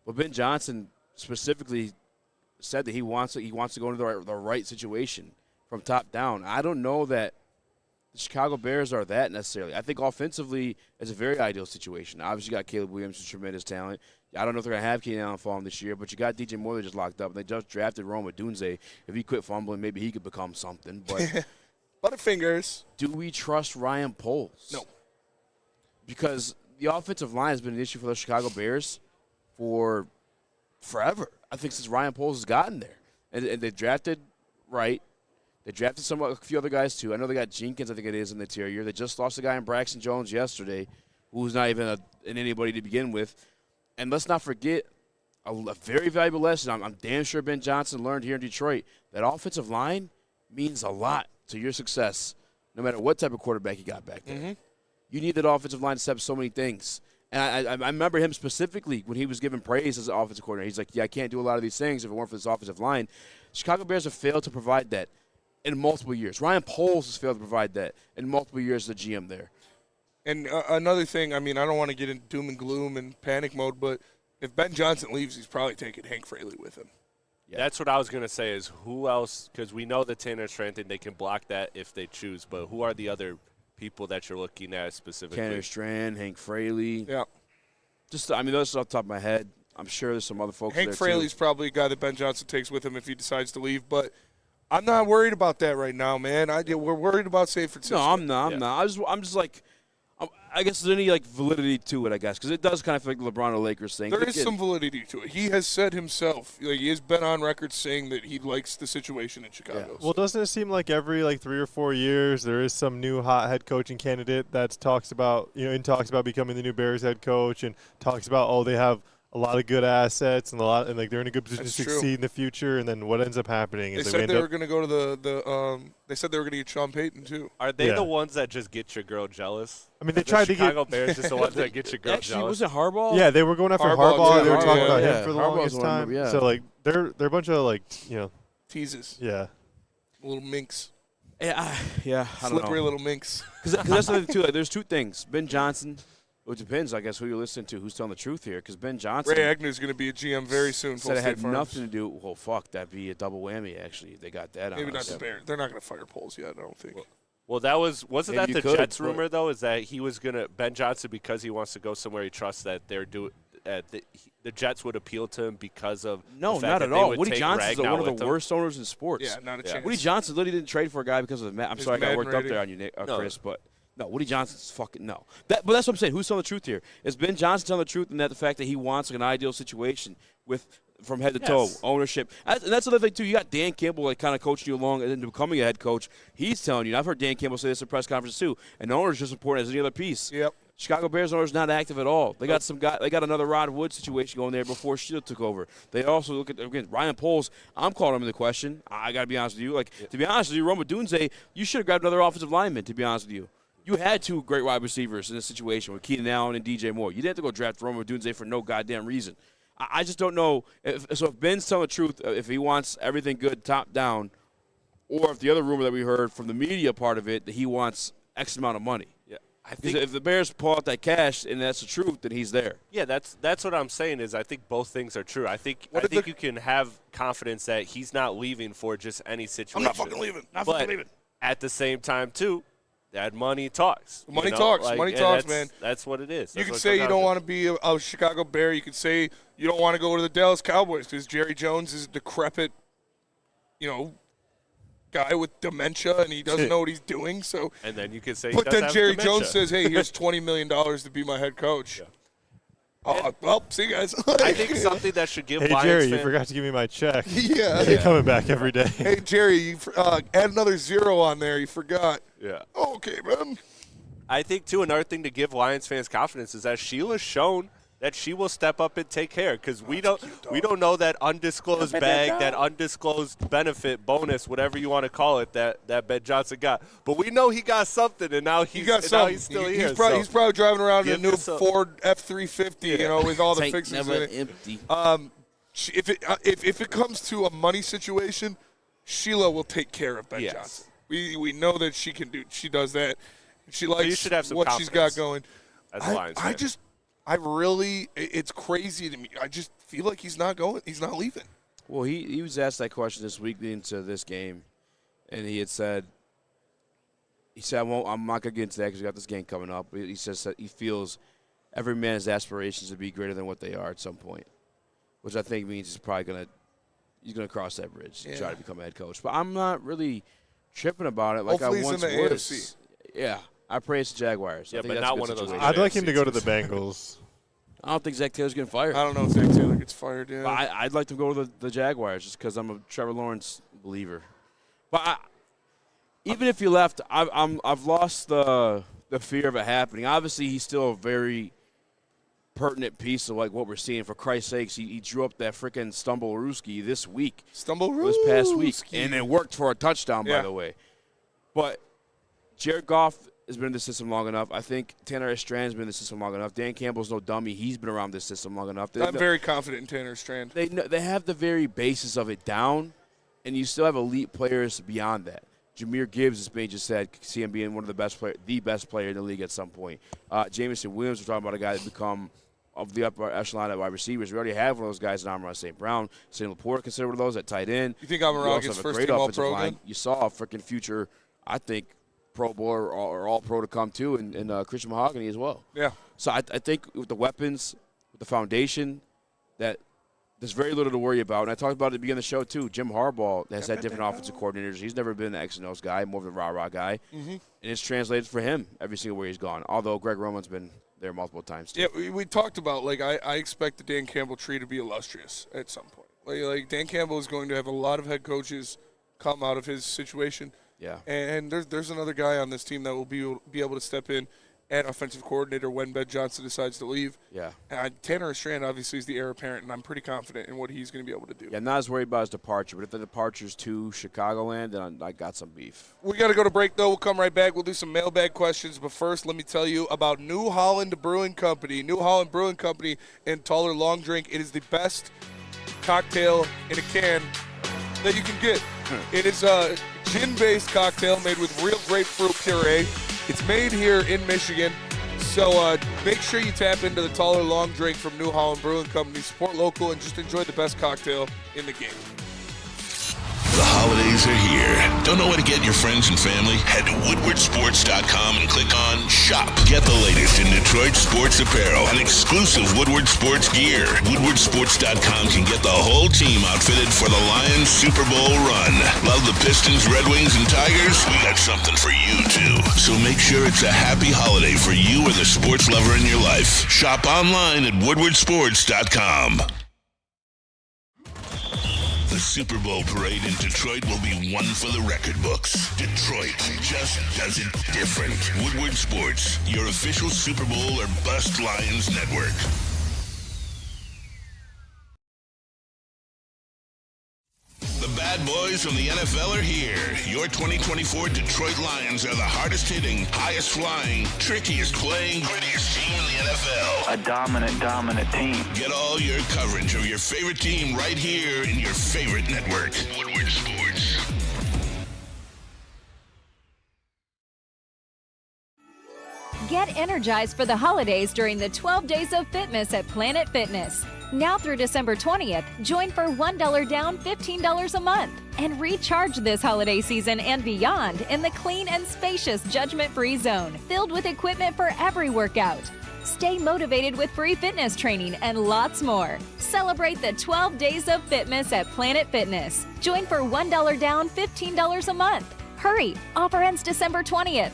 but Ben Johnson specifically said that he wants to go into the right situation from top down. I don't know that the Chicago Bears are that necessarily. I think offensively it's a very ideal situation. Obviously, you got Caleb Williams, who's tremendous talent. I don't know if they're going to have Keenan Allen for him this year, but you got DJ Moore that just locked up. And they just drafted Rome Odunze. If he quit fumbling, maybe he could become something. But Butterfingers. Do we trust Ryan Poles? No. Because the offensive line has been an issue for the Chicago Bears for forever. I think since Ryan Poles has gotten there. And they drafted Wright. They drafted a few other guys, too. I know they got Jenkins, I think it is, in the interior. They just lost a guy in Braxton Jones yesterday, who's not even in anybody to begin with. And let's not forget a very valuable lesson I'm damn sure Ben Johnson learned here in Detroit. That offensive line means a lot to your success, no matter what type of quarterback you got back there. Mm-hmm. You need that offensive line to step so many things. And I remember him specifically when he was given praise as an offensive coordinator. He's like, yeah, I can't do a lot of these things if it weren't for this offensive line. Chicago Bears have failed to provide that in multiple years. Ryan Poles has failed to provide that in multiple years as the GM there. And another thing, I mean, I don't want to get into doom and gloom and panic mode, but if Ben Johnson leaves, he's probably taking Hank Fraley with him. Yeah. That's what I was going to say is who else, because we know the Tanner strength and they can block that if they choose, but who are the other people that you're looking at specifically? Tanner Strand, Hank Fraley. Yeah. Just, I mean, those are off the top of my head. I'm sure there's some other folks Hank there, Fraley's too. probably a guy that Ben Johnson takes with him if he decides to leave, but I'm not worried about that right now, man. We're worried about San Francisco. No, I'm not. I'm not. I'm just like, I guess there's any like validity to it, I guess, because it does kind of feel like LeBron or Lakers thing. There is some validity to it. He has said himself, like, he has been on record saying that he likes the situation in Chicago. Well, doesn't it seem like every 3 or 4 years there is some new hot head coaching candidate that talks about becoming the new Bears head coach and talks about they have a lot of good assets and they're in a good position to succeed in the future, and then what ends up happening is they said they were going to go to they said they were going to get Sean Payton too. Are they the ones that just get your girl jealous? I mean, they tried to get Chicago Bears just the ones that get your girl Actually, jealous. was it Harbaugh? Yeah, they were going after Harbaugh. They were talking about him for the Harbaugh's longest one of time. them, yeah. So they're a bunch of teases. Yeah. Little minks. Yeah, I don't know. Slippery little minks. Because that's the other too. Like, there's two things. Ben Johnson. It depends, I guess, who you're listening to, who's telling the truth here. Because Ben Johnson. Ray Agnew's going to be a GM very soon. Said it had nothing to do. Well, fuck, that'd be a double whammy. Actually, they got that. Maybe on not us. the Bears. They're not going to fire Poles yet. I don't think. Well, wasn't Maybe that the you could, Jets but- rumor though? Is that he was gonna Ben Johnson because he wants to go somewhere he trusts that the Jets would appeal to him because of No, the fact not that at they all. would Woody take Johnson's Ragnow one of with the them. worst owners in sports. Yeah, not a chance. Woody Johnson literally didn't trade for a guy because of the I'm His sorry, I got Madden worked up rating. there on you, Nick, No. Chris, but no, Woody Johnson's fucking no. But that's what I'm saying. Who's telling the truth here? Is Ben Johnson telling the truth in that the fact that he wants an ideal situation from head to toe, ownership. And that's another thing, too. You got Dan Campbell kind of coaching you along into becoming a head coach. He's telling you, and I've heard Dan Campbell say this at press conference, too, an owner's just as important as any other piece. Yep. Chicago Bears owner's not active at all. They got some guy. They got another Rod Wood situation going there before Sheila took over. They also look at, again, Ryan Poles. I'm calling him into question. I got to be honest with you. To be honest with you, Roma Dunze, you should have grabbed another offensive lineman, to be honest with you. You had two great wide receivers in this situation with Keenan Allen and DJ Moore. You didn't have to go draft Roma Dunze for no goddamn reason. I just don't know. If Ben's telling the truth, if he wants everything good top down, or if the other rumor that we heard from the media part of it, that he wants X amount of money. Yeah, I Because think if the Bears pull out that cash and that's the truth, then he's there. Yeah, that's what I'm saying is I think both things are true. I think you can have confidence that he's not leaving for just any situation. I'm not fucking leaving. Not fucking leaving. At the same time, too, that money talks. Money talks. Money talks, man. That's what it is. You can say you don't want to be a Chicago Bear. You can say you don't want to go to the Dallas Cowboys because Jerry Jones is a decrepit, guy with dementia and he doesn't know what he's doing. So, and then you could say, but then Jerry Jones says, "Hey, here's $20 million to be my head coach." Yeah. Well, see you guys. I think something that should give Hey, Lions Jerry, fans. you forgot to give me my check. Yeah. You're coming back every day. Hey, Jerry, you add another zero on there. You forgot. Yeah. Oh, okay, man. I think, too, another thing to give Lions fans confidence is that Sheila's shown that she will step up and take care because we don't know that undisclosed bag, that undisclosed benefit, bonus, whatever you want to call it, that Ben Johnson got. But we know he got something, and now he's still here. He's probably driving around in a new Ford F-350, with all the fixings in it. Empty. If it comes to a money situation, Sheila will take care of Ben Johnson. We know that she can do. She does that. She likes you should have some what she's got confidence going. as a Lions fan. It's crazy to me. I just feel like he's not going. He's not leaving. Well, he was asked that question this week into this game, and he said, I'm not going to get into that because we got this game coming up. But he says that he feels every man's aspirations to be greater than what they are at some point, which I think means he's probably going to cross that bridge and try to become a head coach. But I'm not really tripping about it like Hopefully I once he's in the was. AFC. Yeah, I praise the Jaguars. Yeah, I think but that's a not good one of those situation. I'd like him to go to the Bengals. I don't think Zach Taylor's getting fired. I don't know if Zach Taylor gets fired. Yeah. But I'd like to go to the Jaguars just because I'm a Trevor Lawrence believer. But even if he left, I've lost the fear of it happening. Obviously, he's still a very pertinent piece of like what we're seeing. For Christ's sakes, he drew up that freaking Stumblerooski this week. Stumblerooski. This past week, and it worked for a touchdown, by the way. But Jared Goff has been in the system long enough. I think Tanner Strand's been in the system long enough. Dan Campbell's no dummy. He's been around this system long enough. I'm very confident in Tanner Strand. They have the very basis of it down, and you still have elite players beyond that. Jahmyr Gibbs, as May just said, see him being one of the best player in the league at some point. Jameson Williams, we're talking about a guy that become of the upper echelon at wide receivers. We already have one of those guys in Amon-Ra St. Brown. St. Laporte considered one of those at tight end. You think Amon-Ra gets first team All-Pro again? You saw a freaking future, I think, Pro Bowl or All Pro to come too, and Christian Mahogany as well. Yeah. So I think with the weapons, with the foundation, that there's very little to worry about. And I talked about it at the beginning of the show too. Jim Harbaugh has had different offensive coordinators. He's never been an X and O's guy, more of the rah-rah guy. Mm-hmm. And it's translated for him every single where he's gone. Although Greg Roman's been there multiple times too. Yeah, we talked about, like, I expect the Dan Campbell tree to be illustrious at some point. Like Dan Campbell is going to have a lot of head coaches come out of his situation. Yeah. And there's another guy on this team that will be able to step in at offensive coordinator when Ben Johnson decides to leave. Yeah. Tanner Strand obviously is the heir apparent, and I'm pretty confident in what he's going to be able to do. Yeah, not as worried about his departure, but if the departure's to Chicagoland, then I got some beef. We got to go to break, though. We'll come right back. We'll do some mailbag questions. But first, let me tell you about New Holland Brewing Company. New Holland Brewing Company and Taller Long Drink. It is the best cocktail in a can that you can get. It is a gin-based cocktail made with real grapefruit puree. It's made here in Michigan, so make sure you tap into the Taller Long Drink from New Holland Brewing Company. Support local and just enjoy the best cocktail in the game. The holidays are here. Don't know where to get your friends and family? Head to woodwardsports.com and click on Shop. Get the latest in Detroit sports apparel and exclusive Woodward sports gear. Woodwardsports.com can get the whole team outfitted for the Lions Super Bowl run. Love the Pistons, Red Wings, and Tigers? We got something for you, too. So make sure it's a happy holiday for you or the sports lover in your life. Shop online at woodwardsports.com. The Super Bowl parade in Detroit will be one for the record books. Detroit just does it different. Woodward Sports, your official Super Bowl or Bust Lions network. The bad boys from the NFL are here. Your 2024 Detroit Lions are the hardest hitting, highest flying, trickiest playing, grittiest team in the NFL. A dominant team. Get all your coverage of your favorite team right here in your favorite network. Woodward Sports. Get energized for the holidays during the 12 Days of Fitness at Planet Fitness. Now through December 20th, join for $1 down, $15 a month. And recharge this holiday season and beyond in the clean and spacious judgment-free zone, filled with equipment for every workout. Stay motivated with free fitness training and lots more. Celebrate the 12 Days of Fitness at Planet Fitness. Join for $1 down, $15 a month. Hurry! Offer ends December 20th.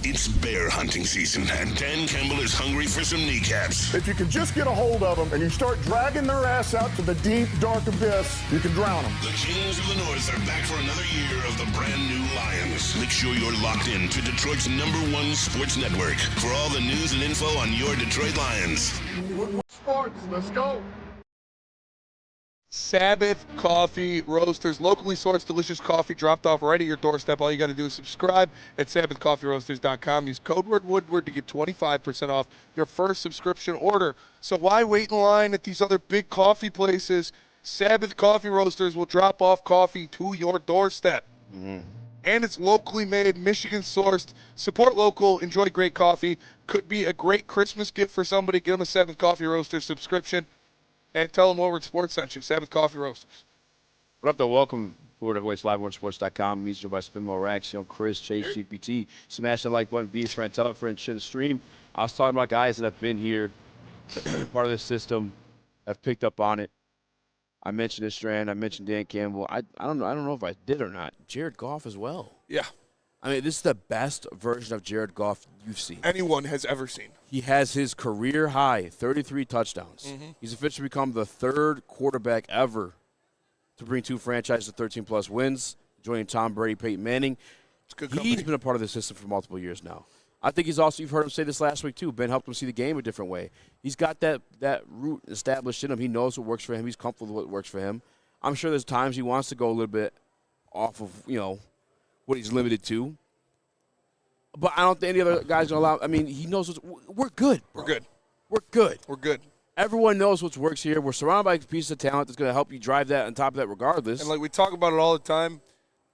It's bear hunting season, and Dan Campbell is hungry for some kneecaps. If you can just get a hold of them and you start dragging their ass out to the deep, dark abyss, you can drown them. The Kings of the North are back for another year of the brand new Lions. Make sure you're locked in to Detroit's #1 sports network for all the news and info on your Detroit Lions. Sports, let's go. Sabbath Coffee Roasters, locally sourced delicious coffee dropped off right at your doorstep. All you got to do is subscribe at sabbathcoffeeroasters.com. Use code word Woodward to get 25% off your first subscription order. So why wait in line at these other big coffee places? Sabbath Coffee Roasters will drop off coffee to your doorstep. And it's locally made, Michigan sourced. Support local, enjoy great coffee. Could be a great Christmas gift for somebody. Give them a Sabbath Coffee Roasters subscription. And tell them Woodward Sports sent you. Sabbath Coffee Roasters. What up, though? Welcome. Woodward Voice Live, WoodwardSports.com. Music by Spinmo Rax, Chris, Chase, GPT. Smash the like button, be a friend, tell a friend, share the stream. I was talking about guys that have been here, part of this system, have picked up on it. I mentioned this Strand. I mentioned Dan Campbell. I don't know if I did or not. Jared Goff as well. Yeah. I mean, this is the best version of Jared Goff you've seen. Anyone has ever seen. He has his career high, 33 touchdowns. He's officially become the third quarterback ever to bring two franchises to 13-plus wins, joining Tom Brady, Peyton Manning. It's good company. He's been a part of the system for multiple years now. I think he's also, you've heard him say this last week too, Ben helped him see the game a different way. He's got that root established in him. He knows what works for him. He's comfortable with what works for him. I'm sure there's times he wants to go a little bit off of, what he's limited to. But I don't think any other guys are allowed. I mean, he knows we're good. We're good. We're good. We're good. Everyone knows what works here. We're surrounded by pieces of talent that's going to help you drive that on top of that regardless. And like we talk about it all the time,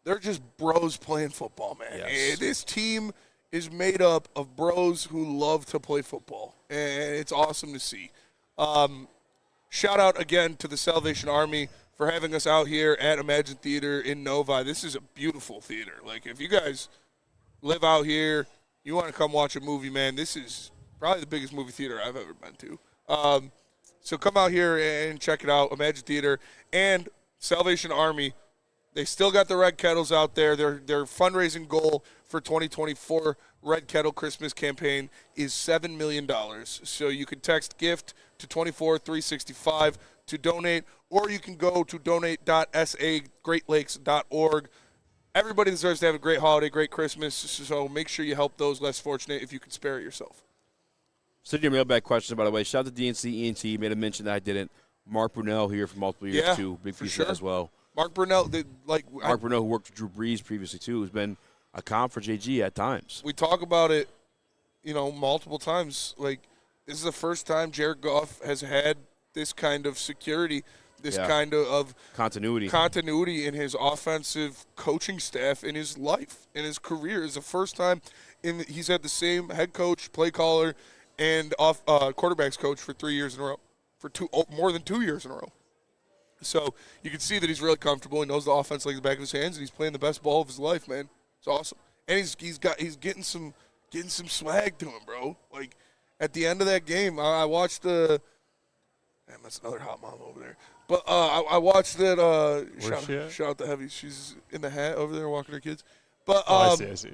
they're just bros playing football, man. Yes. This team is made up of bros who love to play football, and it's awesome to see. Shout out again to the Salvation Army for having us out here at Imagine Theater in Novi. This is a beautiful theater. Like, if you guys live out here, you want to come watch a movie, man, this is probably the biggest movie theater I've ever been to. So come out here and check it out, Imagine Theater. And Salvation Army, they still got the Red Kettles out there. Their fundraising goal for 2024 Red Kettle Christmas campaign is $7 million. So you can text GIFT to 24365 to donate, or you can go to donate.sagreatlakes.org. Everybody deserves to have a great holiday, great Christmas, so make sure you help those less fortunate if you can spare it yourself. Send your mailbag questions, by the way. Shout out to DNC ENT. Made a mention that I didn't. Mark Brunell here for multiple years, too. Big piece of that as well. Mark Brunell, Mark Brunell, who worked with Drew Brees previously, too, has been a comp for JG at times. We talk about it, multiple times. Like, this is the first time Jared Goff has had this kind of security, this kind of continuity in his offensive coaching staff in his life, in his career. It's the first time he's had the same head coach, play caller, and quarterbacks coach for 3 years in a row, for more than 2 years in a row. So you can see that he's really comfortable. He knows the offense like the back of his hands, and he's playing the best ball of his life, man. It's awesome, and he's getting some swag to him, bro. Like at the end of that game, I watched the. Man, that's another hot mom over there. But I watched that. Shout out to Heavy. She's in the hat over there walking her kids. But I see.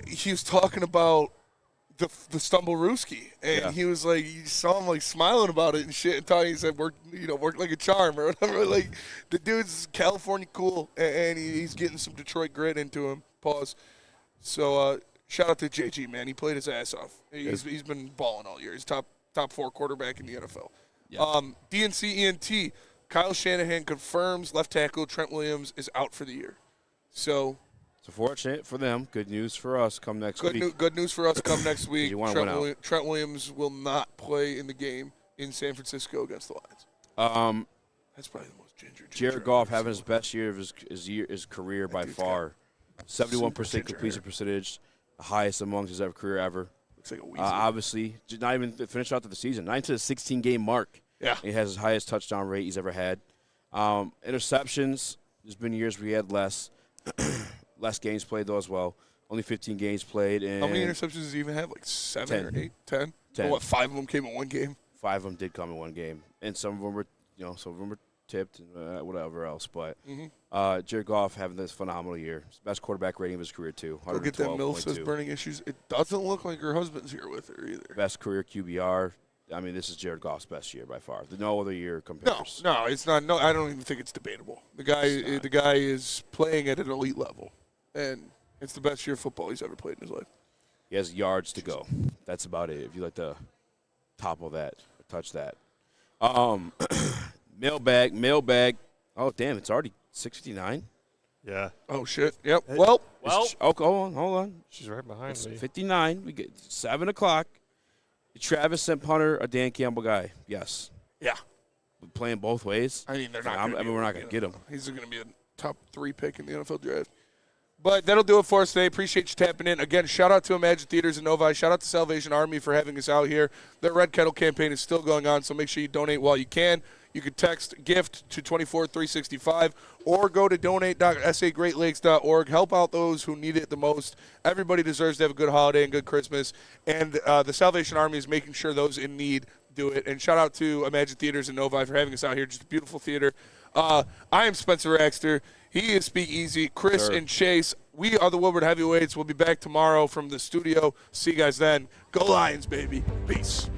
He was talking about the Stumblerooski, and he was like, you saw him like smiling about it and shit, and talking. He said, "Work like a charm," or whatever. Like the dude's California cool, and he's getting some Detroit grit into him. Pause. So shout out to JG, man. He played his ass off. He's been balling all year. He's top 4 quarterback in the NFL. Yeah. DNC ENT, Kyle Shanahan confirms left tackle Trent Williams is out for the year. So fortunate for them. Good news for us come next week. Good news for us come next week. Trent Williams will not play in the game in San Francisco against the Lions. That's probably the most ginger. Jared Goff having his best year of his career by far. 71% completion percentage, the highest amongst his career ever. Looks like a weasel. Obviously, not even finished out the season. 9 to the 16-game mark. Yeah. He has his highest touchdown rate he's ever had. Interceptions, there's been years where he had less. Less games played, though, as well. Only 15 games played. And how many interceptions does he even have? Like 7 10. or 8? 10? 10. What, 5 of them came in one game? 5 of them did come in one game. And some of them were, tipped and whatever else. But Jared Goff having this phenomenal year. Best quarterback rating of his career, too. Go get that Mill says burning issues. It doesn't look like her husband's here with her either. Best career QBR. I mean, this is Jared Goff's best year by far. No other year compares. No, it's not. No, I don't even think it's debatable. The guy is playing at an elite level, and it's the best year of football he's ever played in his life. He has yards to go. That's about it. If you like to topple that, or touch that. Mailbag. Oh, damn, it's already 6:59. Yeah. Oh, shit. Yep. Hey. Well. Hold on. She's right behind me. 59. We get 7 o'clock. Travis sent punter a Dan Campbell guy. Yes. Yeah. We're playing both ways. I mean, we're not going to get him. He's going to be a top 3 pick in the NFL draft. But that'll do it for us today. Appreciate you tapping in. Again, shout out to Imagine Theaters in Novi. Shout out to Salvation Army for having us out here. Their Red Kettle campaign is still going on, so make sure you donate while you can. You can text GIFT to 24365 or go to donate.sagreatlakes.org. Help out those who need it the most. Everybody deserves to have a good holiday and good Christmas. And the Salvation Army is making sure those in need do it. And shout out to Imagine Theaters in Novi for having us out here. Just a beautiful theater. I am Spencer Raxter. He is Speak Easy. Chris and Chase. We are the Woodward Heavyweights. We'll be back tomorrow from the studio. See you guys then. Go Lions, baby. Peace.